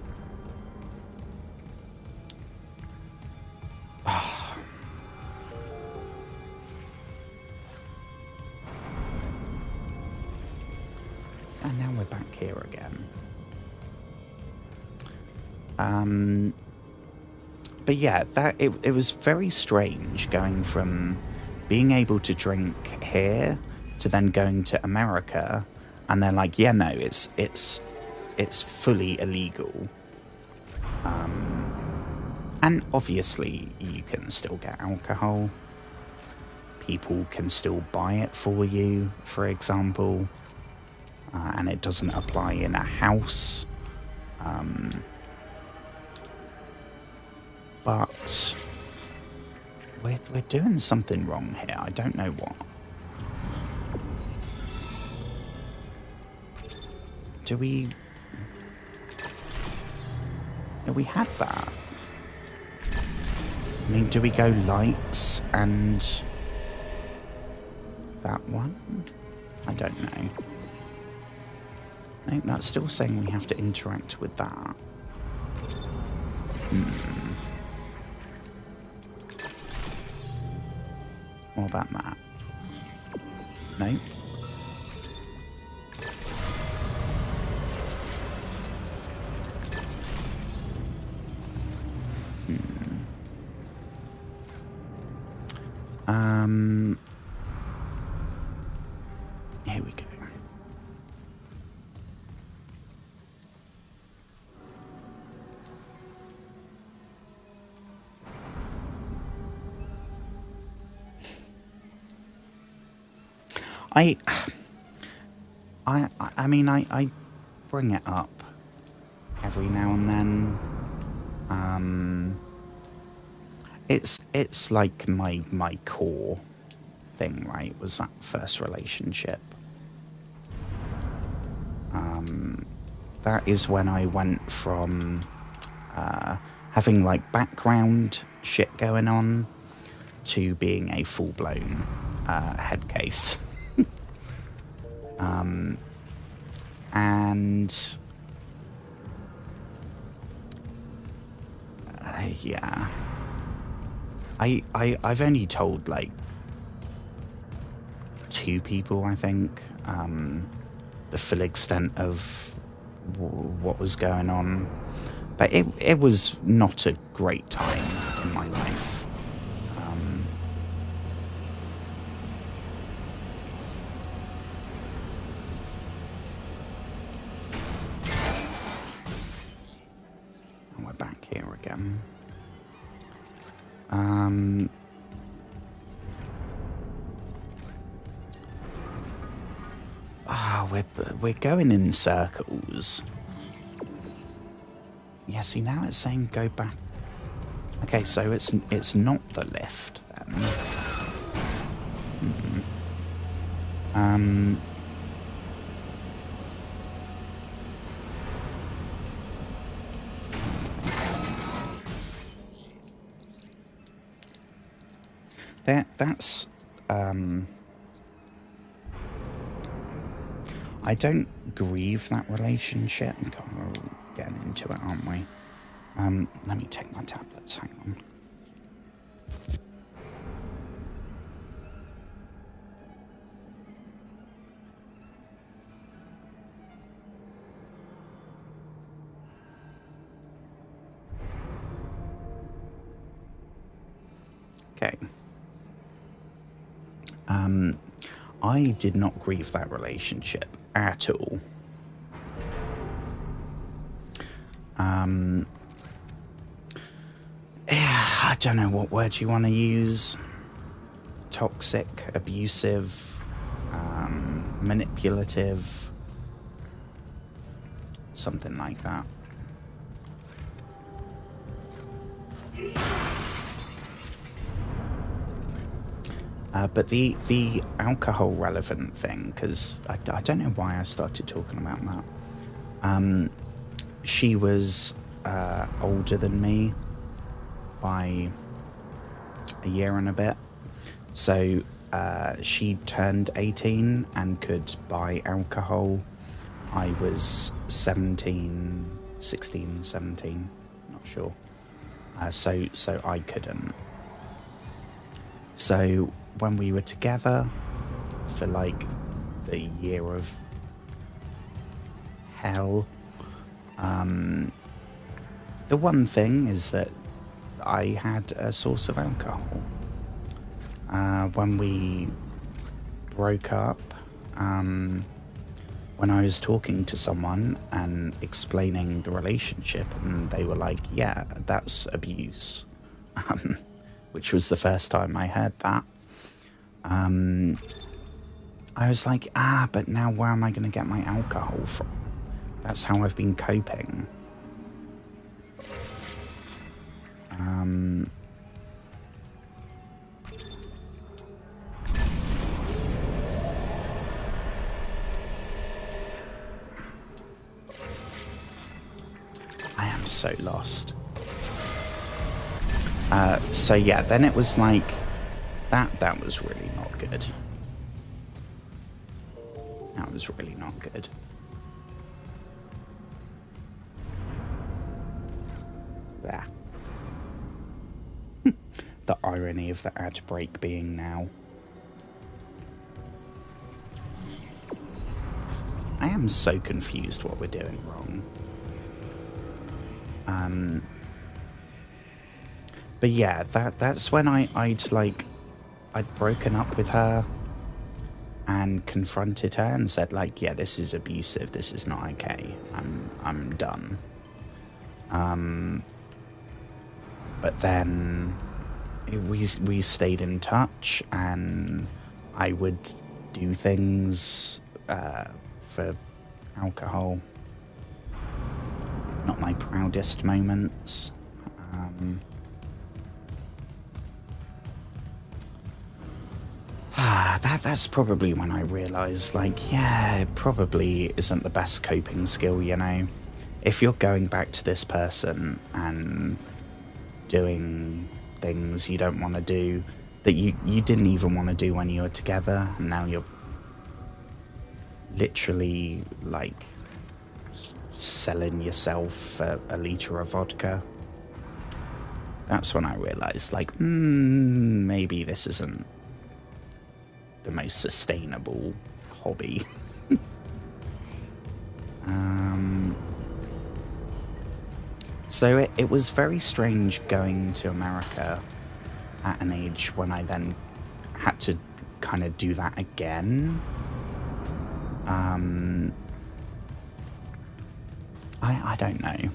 And now we're back here again. But yeah, it was very strange going from being able to drink here to then going to America, and they're like, yeah, no, it's fully illegal. And obviously you can still get alcohol. People can still buy it for you, for example, and it doesn't apply in a house. But we're doing something wrong here. I don't know what. Do we... Yeah, we had that. I mean, do we go lights and... that one? I don't know. No, that's still saying we have to interact with that. What about that? No. Here we go. I mean, I bring it up every now and then. It's like my core thing, right? Was that first relationship. That is when I went from having like background shit going on to being a full-blown head case. And yeah, I've only told like 2 people, I think, the full extent of what was going on, but it was not a great time in my life. And we're back here again. We're going in circles. Yeah, see, now it's saying go back. Okay, so it's not the lift then. That's I don't grieve that relationship. God, we're all getting into it, aren't we? Let me take my tablets, hang on. Okay. I did not grieve that relationship at all. I don't know what word you want to use. Toxic, abusive, manipulative, something like that. But the alcohol relevant thing, because I don't know why I started talking about that. She was older than me by a year and a bit. So she turned 18 and could buy alcohol. I was 16, 17, not sure. So I couldn't. So when we were together for like the year of hell, the one thing is that I had a source of alcohol. When we broke up, when I was talking to someone and explaining the relationship, and they were like, yeah, that's abuse, which was the first time I heard that. I was like, but now where am I going to get my alcohol from? That's how I've been coping. I am so lost. So yeah, then it was like, that was really not good. That was really not good. There. The irony of the ad break being now. I am so confused what we're doing wrong. But yeah, that's when I'd broken up with her and confronted her and said like, yeah, this is abusive, this is not okay, I'm done. But then we stayed in touch, and I would do things for alcohol. Not my proudest moments. That's probably when I realised, like, yeah, it probably isn't the best coping skill, you know? If you're going back to this person and doing things you don't want to do, that you didn't even want to do when you were together, and now you're literally, like, selling yourself for a litre of vodka. That's when I realised, like, maybe this isn't the most sustainable hobby. So it was very strange going to America at an age when I then had to kind of do that again. I don't know.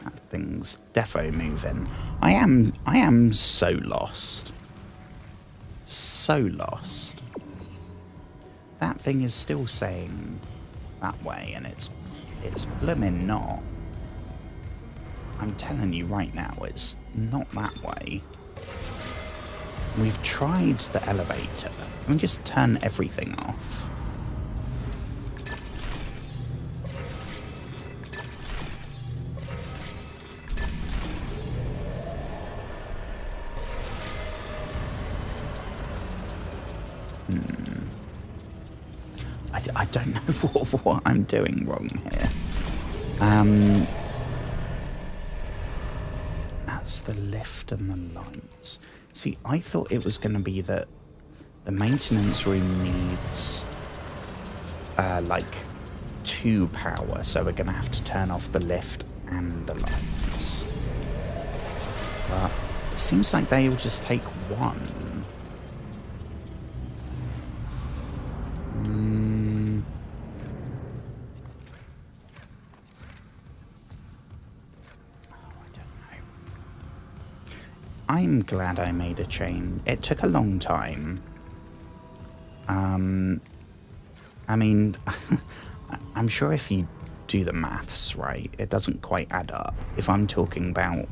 That thing's defo moving. I am so lost. So lost. That thing is still saying that way, and it's blooming not. I'm telling you right now, it's not that way. We've tried the elevator. Can we just turn everything off? I don't know what I'm doing wrong here. That's the lift and the lights. See, I thought it was going to be that the maintenance room needs, like, 2 power, so we're going to have to turn off the lift and the lights. But it seems like they all just take 1. I'm glad I made a chain. It took a long time. I mean, I'm sure if you do the maths right, it doesn't quite add up. If I'm talking about,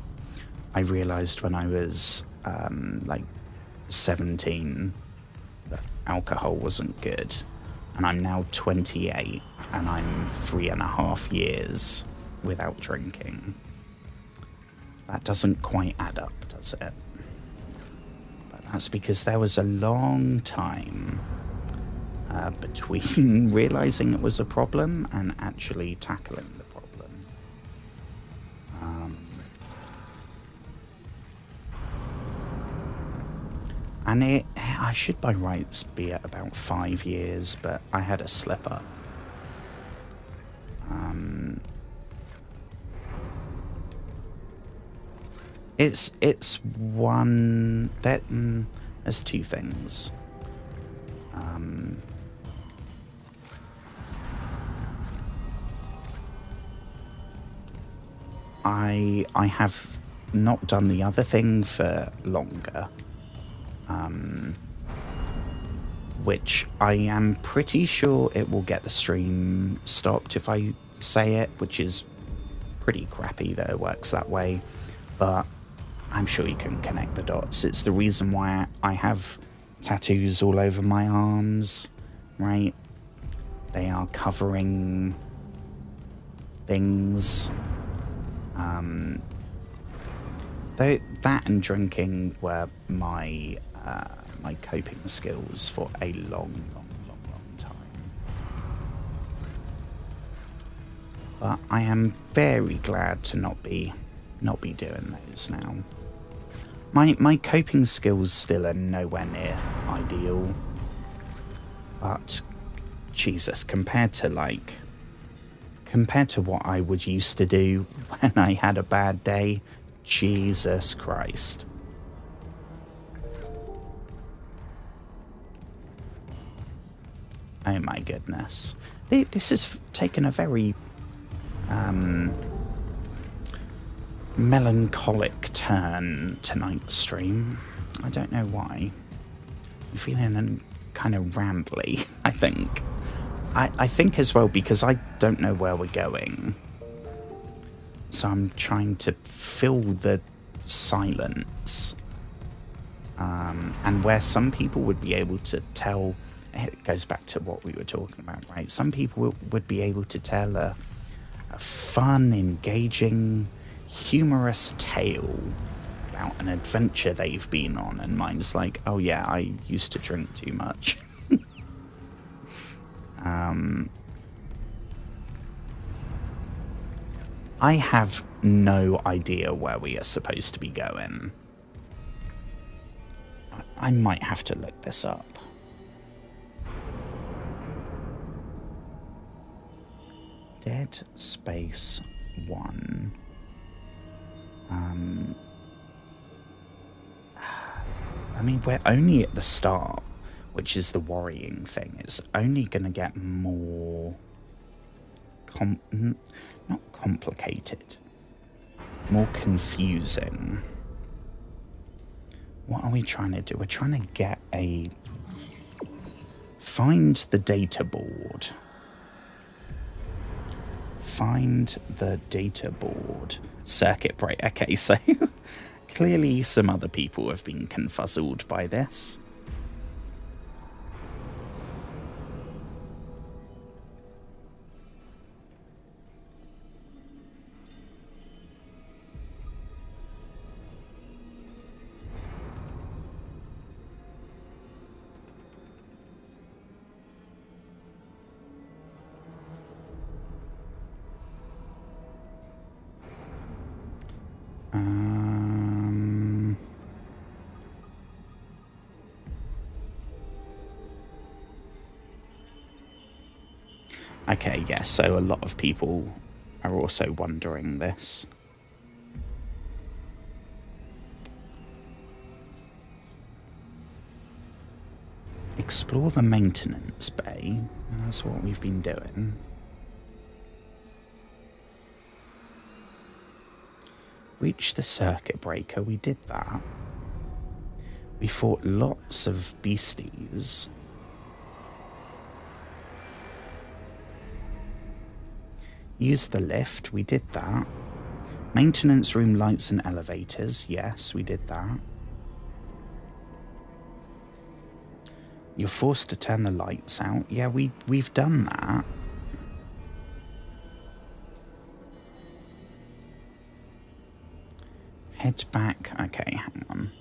I realised when I was like 17 that alcohol wasn't good, and I'm now 28 and I'm 3.5 years without drinking. That doesn't quite add up, does it? But that's because there was a long time between realising it was a problem and actually tackling the problem. And I should by rights be at about 5 years, but I had a slip up. It's one that there's 2 things. I have not done the other thing for longer, which I am pretty sure it will get the stream stopped if I say it, which is pretty crappy that it works that way, but I'm sure you can connect the dots. It's the reason why I have tattoos all over my arms, right? They are covering things. Though that and drinking were my my coping skills for a long time. But I am very glad to not be doing those now. My coping skills still are nowhere near ideal, but Jesus, compared to what I would used to do when I had a bad day, Jesus Christ. Oh my goodness. This has taken a very melancholic turn tonight's stream. I don't know why. I'm feeling kind of rambly, I think. I think as well because I don't know where we're going. So I'm trying to fill the silence. And where some people would be able to tell, it goes back to what we were talking about, right? Some people would be able to tell a fun, engaging, humorous tale about an adventure they've been on, and mine's like, oh yeah, I used to drink too much. I have no idea where we are supposed to be going. I might have to look this up. Deadspace 1. I mean, we're only at the start, which is the worrying thing. It's only going to get more... not complicated. More confusing. What are we trying to do? We're trying to get a... Find the data board. Find the data board. Circuit break. Okay, so clearly some other people have been confuzzled by this. Okay, yes, so a lot of people are also wondering this. Explore the maintenance bay. That's what we've been doing. Reach the circuit breaker. We did that. We fought lots of beasties. Use the lift. We did that. Maintenance room lights and elevators. Yes, we did that. You're forced to turn the lights out. Yeah, we've done that. Head back. Okay, hang on.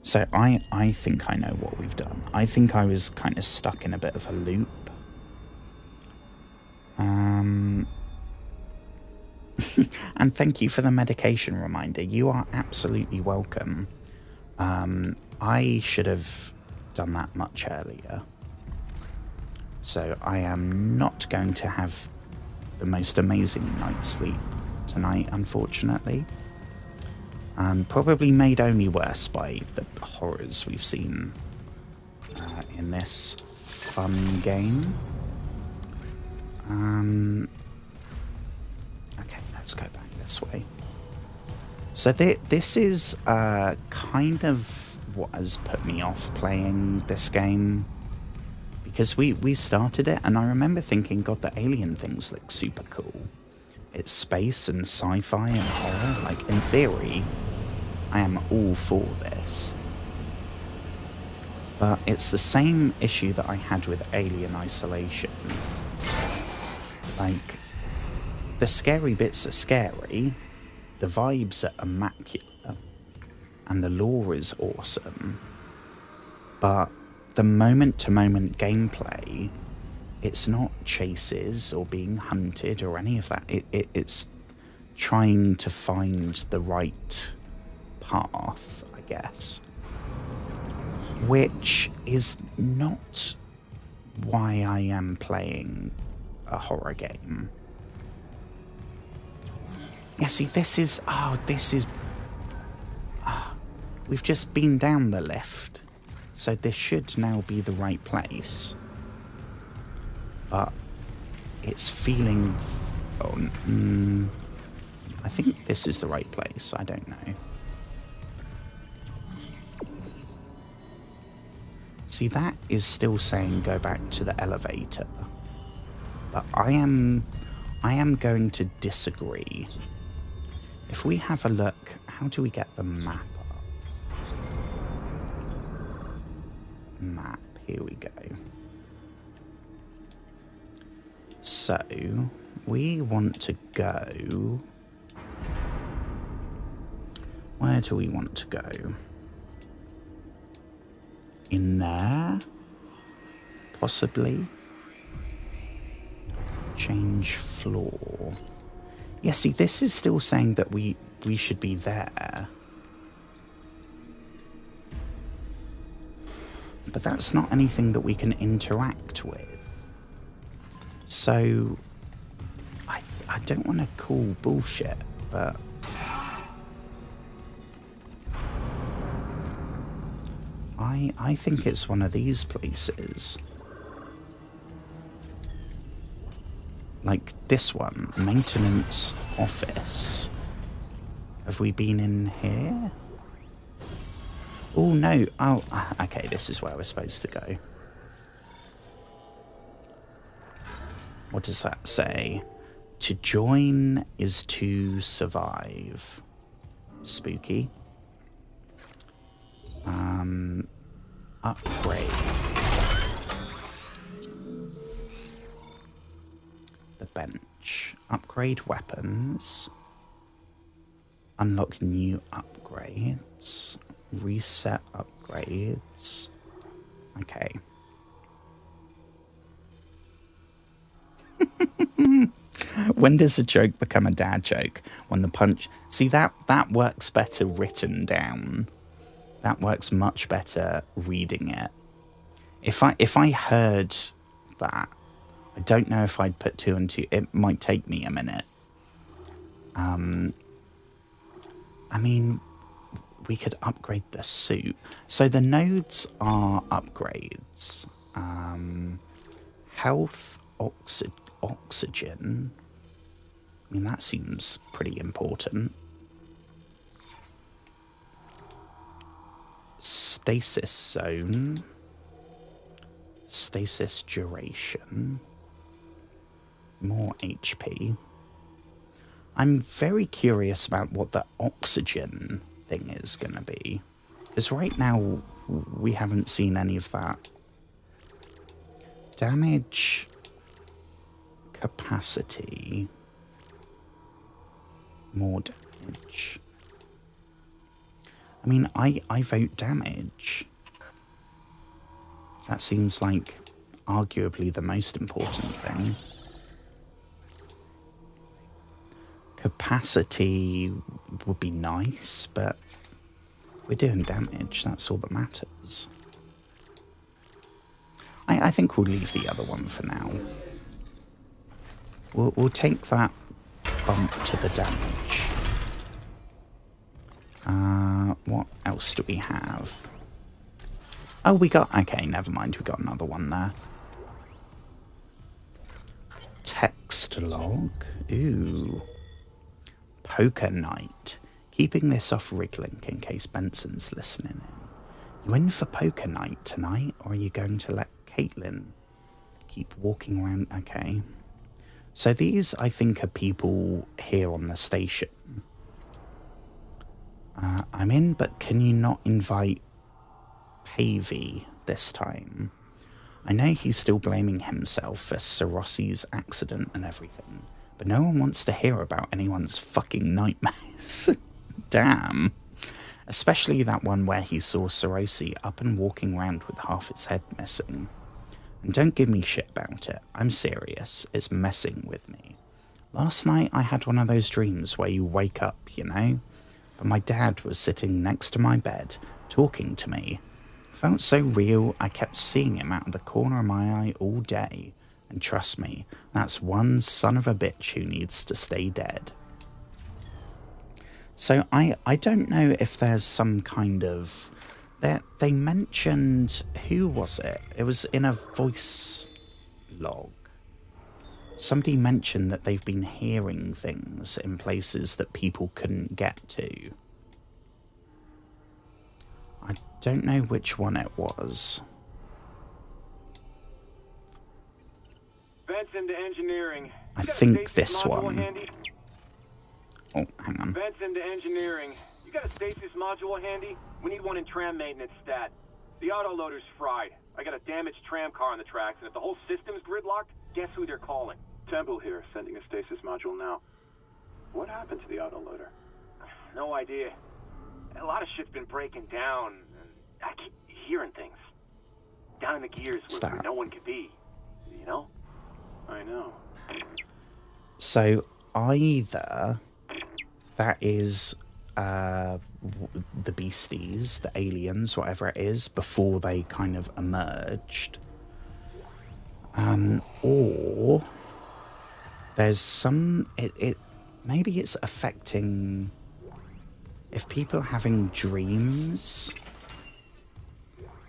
So I think I know what we've done. I think I was kind of stuck in a bit of a loop. And thank you for the medication reminder. You are absolutely welcome. I should have done that much earlier. So I am not going to have the most amazing night's sleep tonight, unfortunately. Probably made only worse by the horrors we've seen in this fun game. Okay, let's go back this way. So this is kind of what has put me off playing this game. Because we started it and I remember thinking, God, the alien things look super cool. It's space and sci-fi and horror. Like, in theory, I am all for this. But it's the same issue that I had with Alien Isolation. Like, the scary bits are scary, the vibes are immaculate, and the lore is awesome. But the moment-to-moment gameplay, it's not chases or being hunted or any of that. It's trying to find the right path, I guess. Which is not why I am playing a horror game. Yeah, see, this is... we've just been down the lift. So this should now be the right place. But it's feeling... I think this is the right place. I don't know. See, that is still saying go back to the elevator. But I am going to disagree. If we have a look, how do we get the map up? Map, here we go. So, we want to go... Where do we want to go? In there? Possibly? Change floor. Yeah, see, this is still saying that we should be there. But that's not anything that we can interact with. So, I don't want to call bullshit, but... I think it's one of these places. Like this one, maintenance office. Have we been in here? Oh no, oh, okay, this is where we're supposed to go. What does that say? To join is to survive. Spooky. Upgrade. The bench. Upgrade weapons. Unlock new upgrades. Reset upgrades. Okay. When does a joke become a dad joke? When the punch... See, that works better written down. That works much better reading it. If I heard that, I don't know if I'd put 2 and 2. It might take me a minute. I mean, we could upgrade the suit. So the nodes are upgrades. Health, oxygen. I mean, that seems pretty important. Stasis zone. Stasis duration. More HP. I'm very curious about what the oxygen thing is going to be. Because right now, we haven't seen any of that. Damage capacity. More damage. I mean, I vote damage. That seems like arguably the most important thing. Capacity would be nice, but if we're doing damage, that's all that matters. I think we'll leave the other one for now. We'll take that bump to the damage. What else do we have? Oh, we got... Okay, never mind. We got another one there. Text log. Ooh. Poker night. Keeping this off Riglink in case Benson's listening in. You in for poker night tonight, or are you going to let Caitlin keep walking around? Okay. So these, I think, are people here on the station. I'm in, but can you not invite Pavey this time? I know he's still blaming himself for Sarossi's accident and everything, but no one wants to hear about anyone's fucking nightmares. Damn. Especially that one where he saw Sarossi up and walking around with half its head missing. And don't give me shit about it. I'm serious. It's messing with me. Last night I had one of those dreams where you wake up, you know? But my dad was sitting next to my bed, talking to me. Felt so real, I kept seeing him out of the corner of my eye all day. And trust me, that's one son of a bitch who needs to stay dead. So I don't know if there's some kind of... They mentioned... Who was it? It was in a voice log. Somebody mentioned that they've been hearing things in places that people couldn't get to. I don't know which one it was. Vents into engineering. I think this one. Oh, hang on. Vents into engineering. You got a stasis module handy? We need one in tram maintenance stat. The autoloader's fried. I got a damaged tram car on the tracks, and if the whole system's gridlocked, guess who they're calling? Temple here, sending a stasis module now. What happened to the autoloader? No idea. A lot of shit's been breaking down, and I keep hearing things. Down in the gears where no one could be. You know? I know. So either that is the beasties, the aliens, whatever it is, before they kind of emerged, or there's some maybe it's affecting if people are having dreams.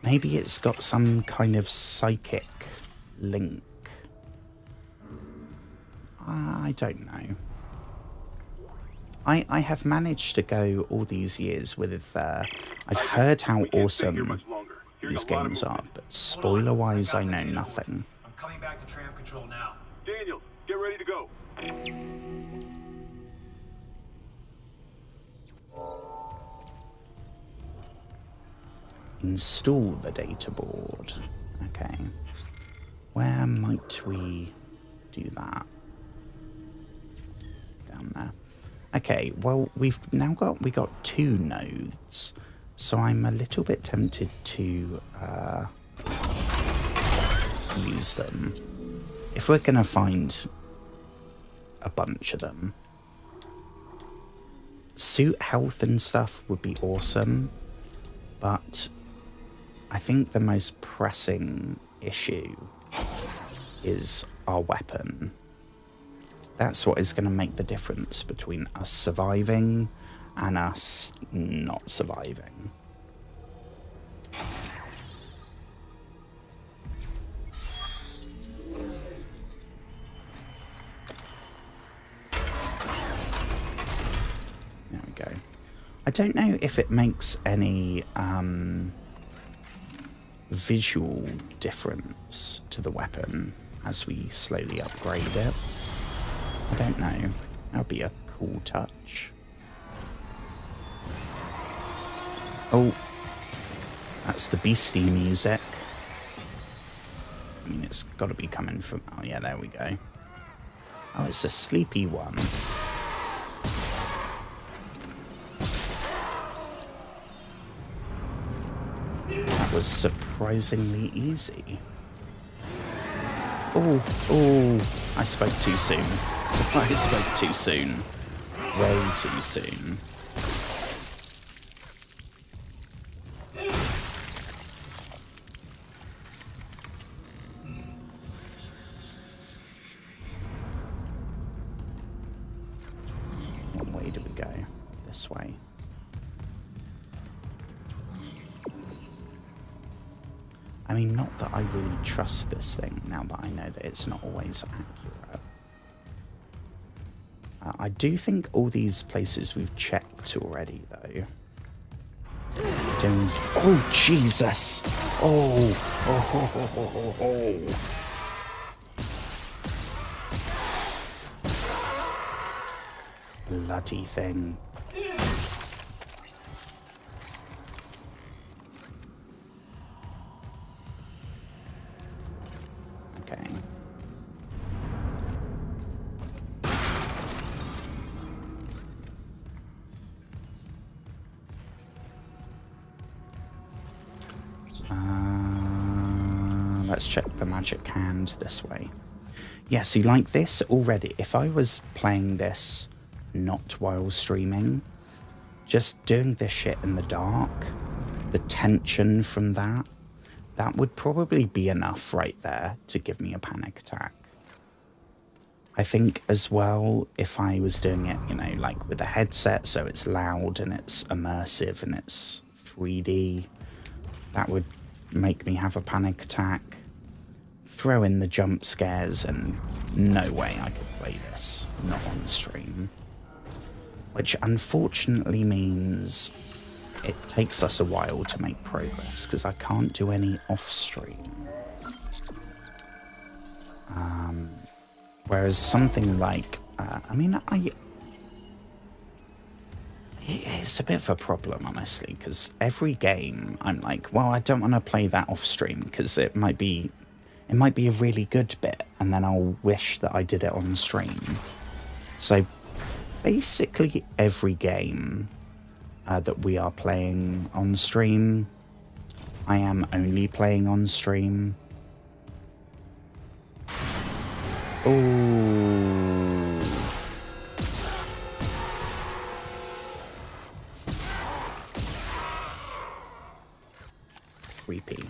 Maybe it's got some kind of psychic link. I don't know. I have managed to go all these years with, I've heard how awesome these games are, but spoiler-wise, I know nothing. I'm coming back to tram control now. Daniel, get ready to go. Install the data board. Okay. Where might we do that? Down there. Okay, well, we got 2 nodes, so I'm a little bit tempted to use them. If we're gonna find a bunch of them. Suit health and stuff would be awesome, but I think the most pressing issue is our weapon. That's what is going to make the difference between us surviving and us not surviving. There we go. I don't know if it makes any visual difference to the weapon as we slowly upgrade it. I don't know. That would be a cool touch. Oh, that's the beastie music. I mean, it's got to be coming from... Oh, yeah, there we go. Oh, it's a sleepy one. That was surprisingly easy. Oh, I spoke too soon. I spoke too soon. Way too soon. What way do we go? This way. I mean, not that I really trust this thing now that I know that it's not always accurate. I do think all these places we've checked already, though. Oh, Jesus! Oh. Bloody thing. Okay. Let's check the magic hand this way. Yeah, see, like this already, if I was playing this not while streaming, just doing this shit in the dark, the tension from that would probably be enough right there to give me a panic attack. I think as well, if I was doing it, you know, like with a headset, so it's loud and it's immersive and it's 3D, that would make me have a panic attack. throw in the jump scares, and no way I could play this not on stream. Which unfortunately means it takes us a while to make progress, because I can't do any off-stream. Whereas something like, it's a bit of a problem, honestly, because every game I'm like, well, I don't want to play that off-stream, because it might be a really good bit, and then I'll wish that I did it on stream. So basically every game that we are playing on stream, I am only playing on stream. Ooh. Creepy.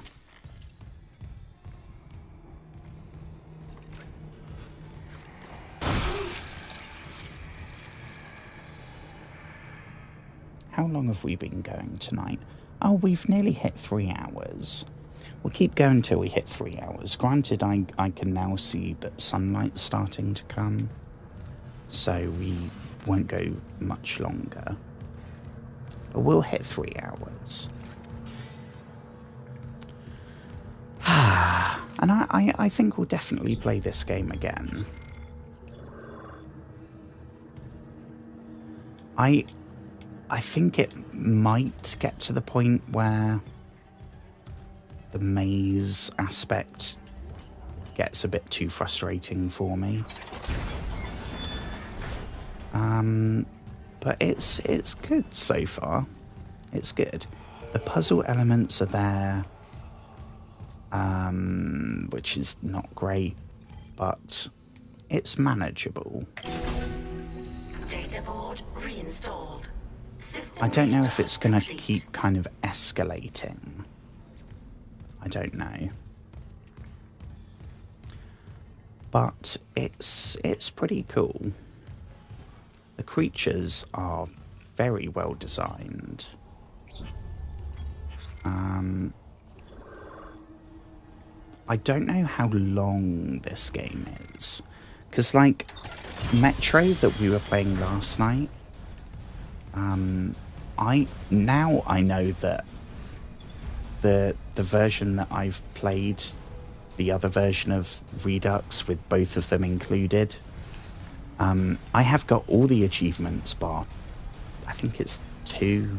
How long have we been going tonight? Oh, we've nearly hit 3 hours. We'll keep going till we hit 3 hours. Granted, I can now see that sunlight's starting to come, so we won't go much longer. But we'll hit 3 hours. And I think we'll definitely play this game again. I think it might get to the point where the maze aspect gets a bit too frustrating for me. But it's good so far. It's good. The puzzle elements are there, which is not great, but it's manageable. Data board reinstalled. I don't know if it's going to keep kind of escalating. I don't know. But it's pretty cool. The creatures are very well designed. I don't know how long this game is. Because, like, Metro that we were playing last night, I know that the version that I've played, the other version of Redux with both of them included, I have got all the achievements bar, I think it's two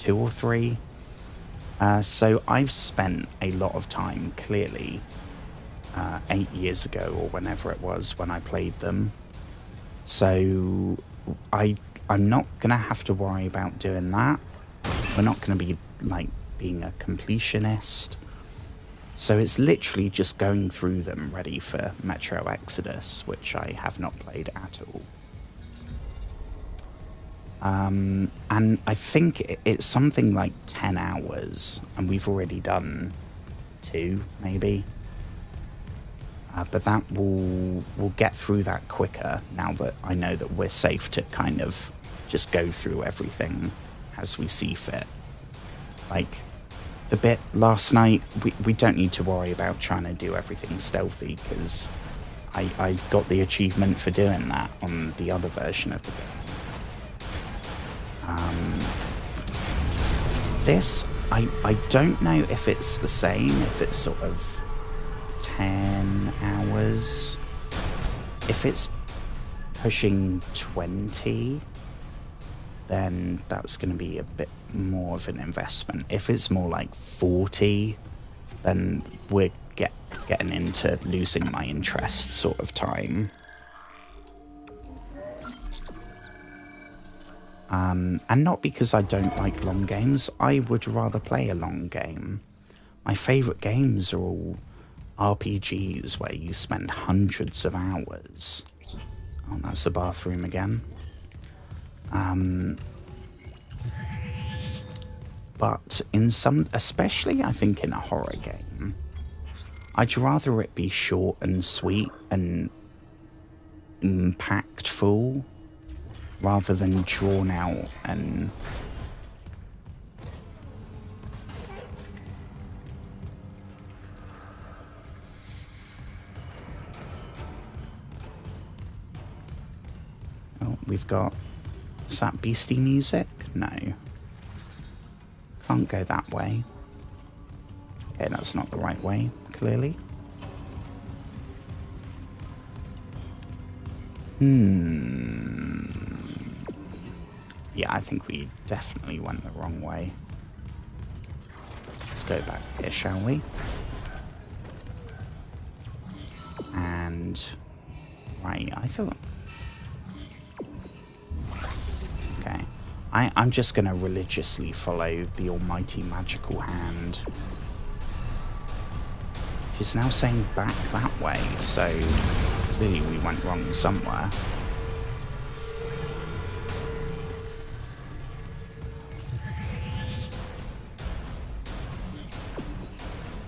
or three. So I've spent a lot of time, clearly, 8 years ago or whenever it was when I played them. So I'm not going to have to worry about doing that. We're not going to be, like, being a completionist. So it's literally just going through them ready for Metro Exodus, which I have not played at all. And I think it's something like 10 hours, and we've already done 2, maybe. But that we'll get through that quicker now that I know that we're safe to kind of just go through everything as we see fit. Like, the bit last night, we don't need to worry about trying to do everything stealthy, because I've got the achievement for doing that on the other version of the game. This, I don't know if it's the same, if it's sort of 10 hours. If it's pushing 20, then that's going to be a bit more of an investment. If it's more like 40, then we're getting into losing my interest sort of time. And not because I don't like long games. I would rather play a long game. My favourite games are all RPGs where you spend hundreds of hours. Oh, that's the bathroom again. But in some, especially I think in a horror game, I'd rather it be short and sweet and impactful rather than drawn out and we've got... Is that beastie music? No. Can't go that way. Okay, that's not the right way, clearly. Yeah, I think we definitely went the wrong way. Let's go back here, shall we? And... Right, I thought... Okay. I'm just going to religiously follow the almighty magical hand. She's now saying back that way, so clearly we went wrong somewhere.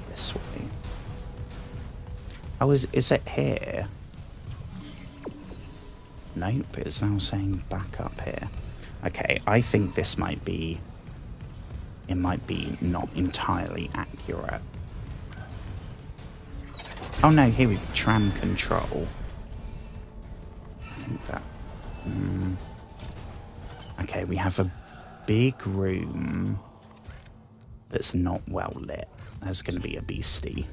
This way. Oh, is it here? Nope, it's now saying back up here. Okay, I think this might be... It might be not entirely accurate. Oh no, here we go. Tram control. I think that... Okay, we have a big room that's not well lit. There's going to be a beastie.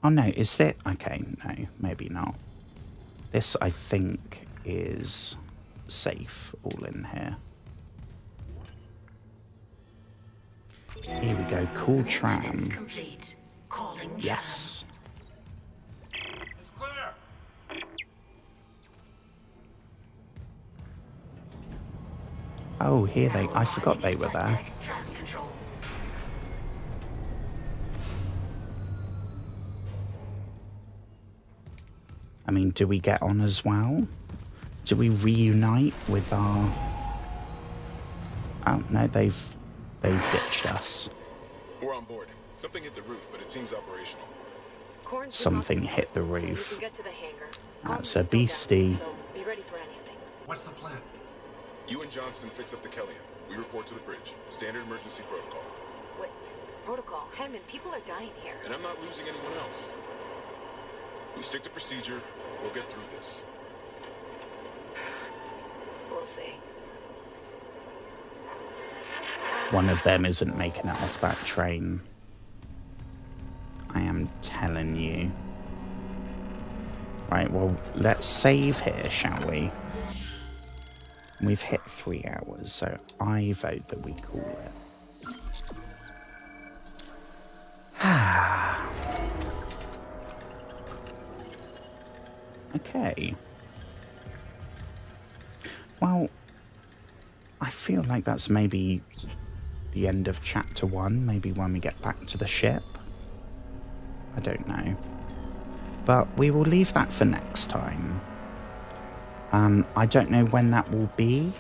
Oh no, is that... Okay, no, maybe not. This, I think, is safe all in here. Here we go, cool tram. Yes. It's clear. Oh, here they... I forgot they were there. I mean, do we get on as well? Do we reunite with our... Oh, no, they've ditched us. We're on board. Something hit the roof, but it seems operational. Something hit the roof. That's a beastie. What's the plan? You and Johnston fix up the Kellyan. We report to the bridge. Standard emergency protocol. What? Protocol? Hammond, people are dying here. And I'm not losing anyone else. We stick to procedure. We'll get through this. We'll see. One of them isn't making it off that train. I am telling you. Right, well, let's save here, shall we? We've hit 3 hours, so I vote that we call it. Okay. Well, I feel like that's maybe the end of chapter 1, maybe when we get back to the ship. I don't know. But we will leave that for next time. I don't know when that will be.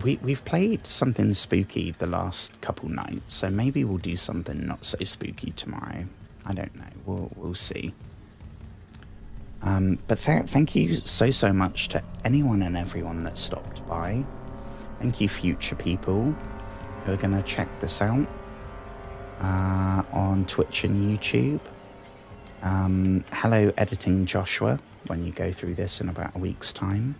We've played something spooky the last couple nights, so maybe we'll do something not so spooky tomorrow. I don't know. We'll see. But thank you so much to anyone and everyone that stopped by. Thank you, future people who are going to check this out on Twitch and YouTube. Hello, editing Joshua, when you go through this in about a week's time.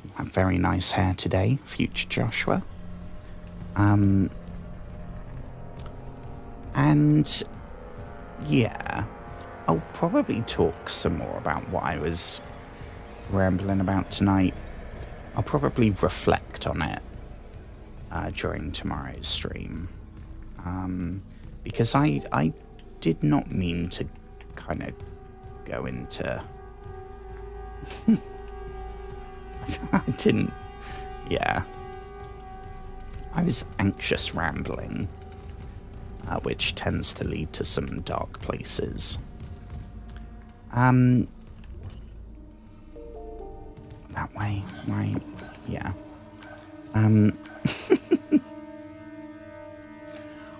You have very nice hair today, future Joshua. And yeah, I'll probably talk some more about what I was rambling about tonight. I'll probably reflect on it during tomorrow's stream. Because I did not mean to kind of go into... I didn't... Yeah. I was anxious rambling, which tends to lead to some dark places. That way, right? Yeah.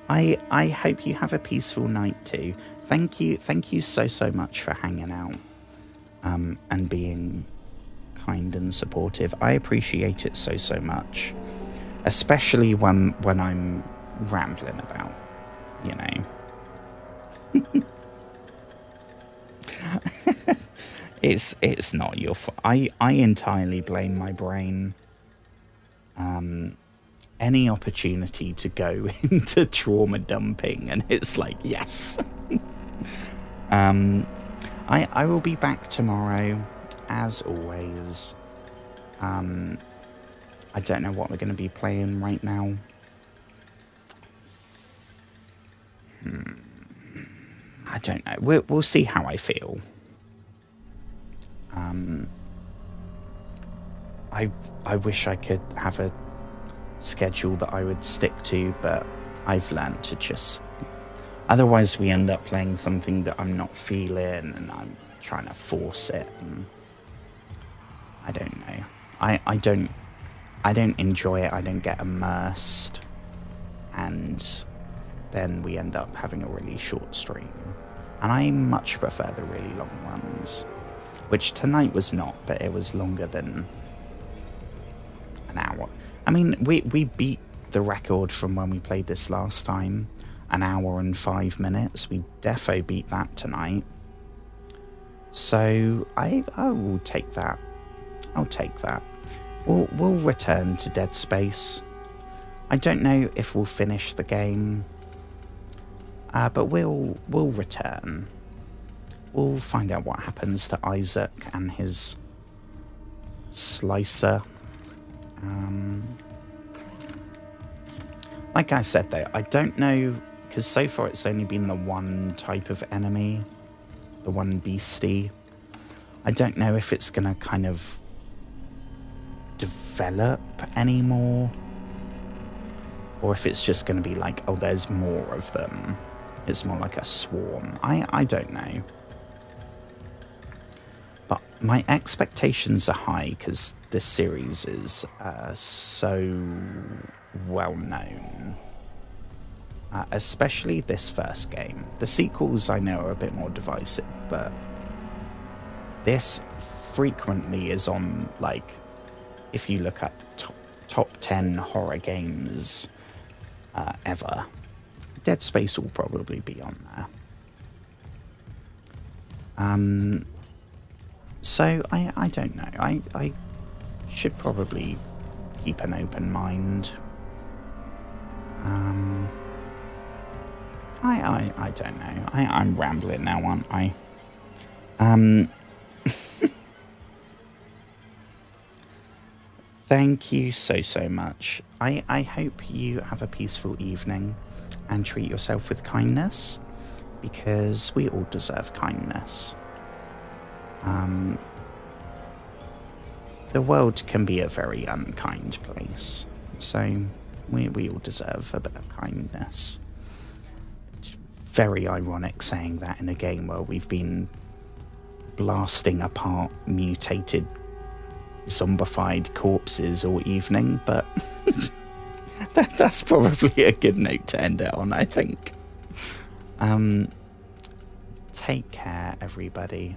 I hope you have a peaceful night too. Thank you so much for hanging out, and being kind and supportive. I appreciate it so much, especially when I'm rambling about you know. It's not your fault. I entirely blame my brain. Any opportunity to go into trauma dumping, and it's like, yes. I will be back tomorrow, as always. I don't know what we're going to be playing right now. I don't know. We'll see how I feel. I wish I could have a schedule that I would stick to, but I've learned to just... Otherwise we end up playing something that I'm not feeling, and I'm trying to force it, and I don't know. I don't enjoy it, I don't get immersed, and then we end up having a really short stream. And I much prefer the really long ones, which tonight was not, but it was longer than an hour. I mean, we beat the record from when we played this last time, 1 hour and 5 minutes. We defo beat that tonight. So I will take that. I'll take that. We'll return to Deadspace. I don't know if we'll finish the game, but we'll return. We'll find out what happens to Isaac and his slicer. Like I said though, I don't know, because so far it's only been the one type of enemy, the one beastie. I don't know if it's gonna kind of develop anymore, or if it's just gonna be like, oh, there's more of them. It's more like a swarm. I don't know. But my expectations are high because this series is so well known. Especially this first game. The sequels I know are a bit more divisive, but this frequently is on, like, if you look at top 10 horror games ever, Dead Space will probably be on there. So I don't know. I should probably keep an open mind. I don't know. I'm rambling now, aren't I? Thank you so much. I hope you have a peaceful evening and treat yourself with kindness, because we all deserve kindness. The world can be a very unkind place, so we all deserve a bit of kindness. It's very ironic saying that in a game where we've been blasting apart mutated, zombified corpses all evening, but that's probably a good note to end it on, I think. Take care, everybody.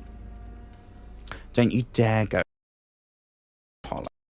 Don't you dare go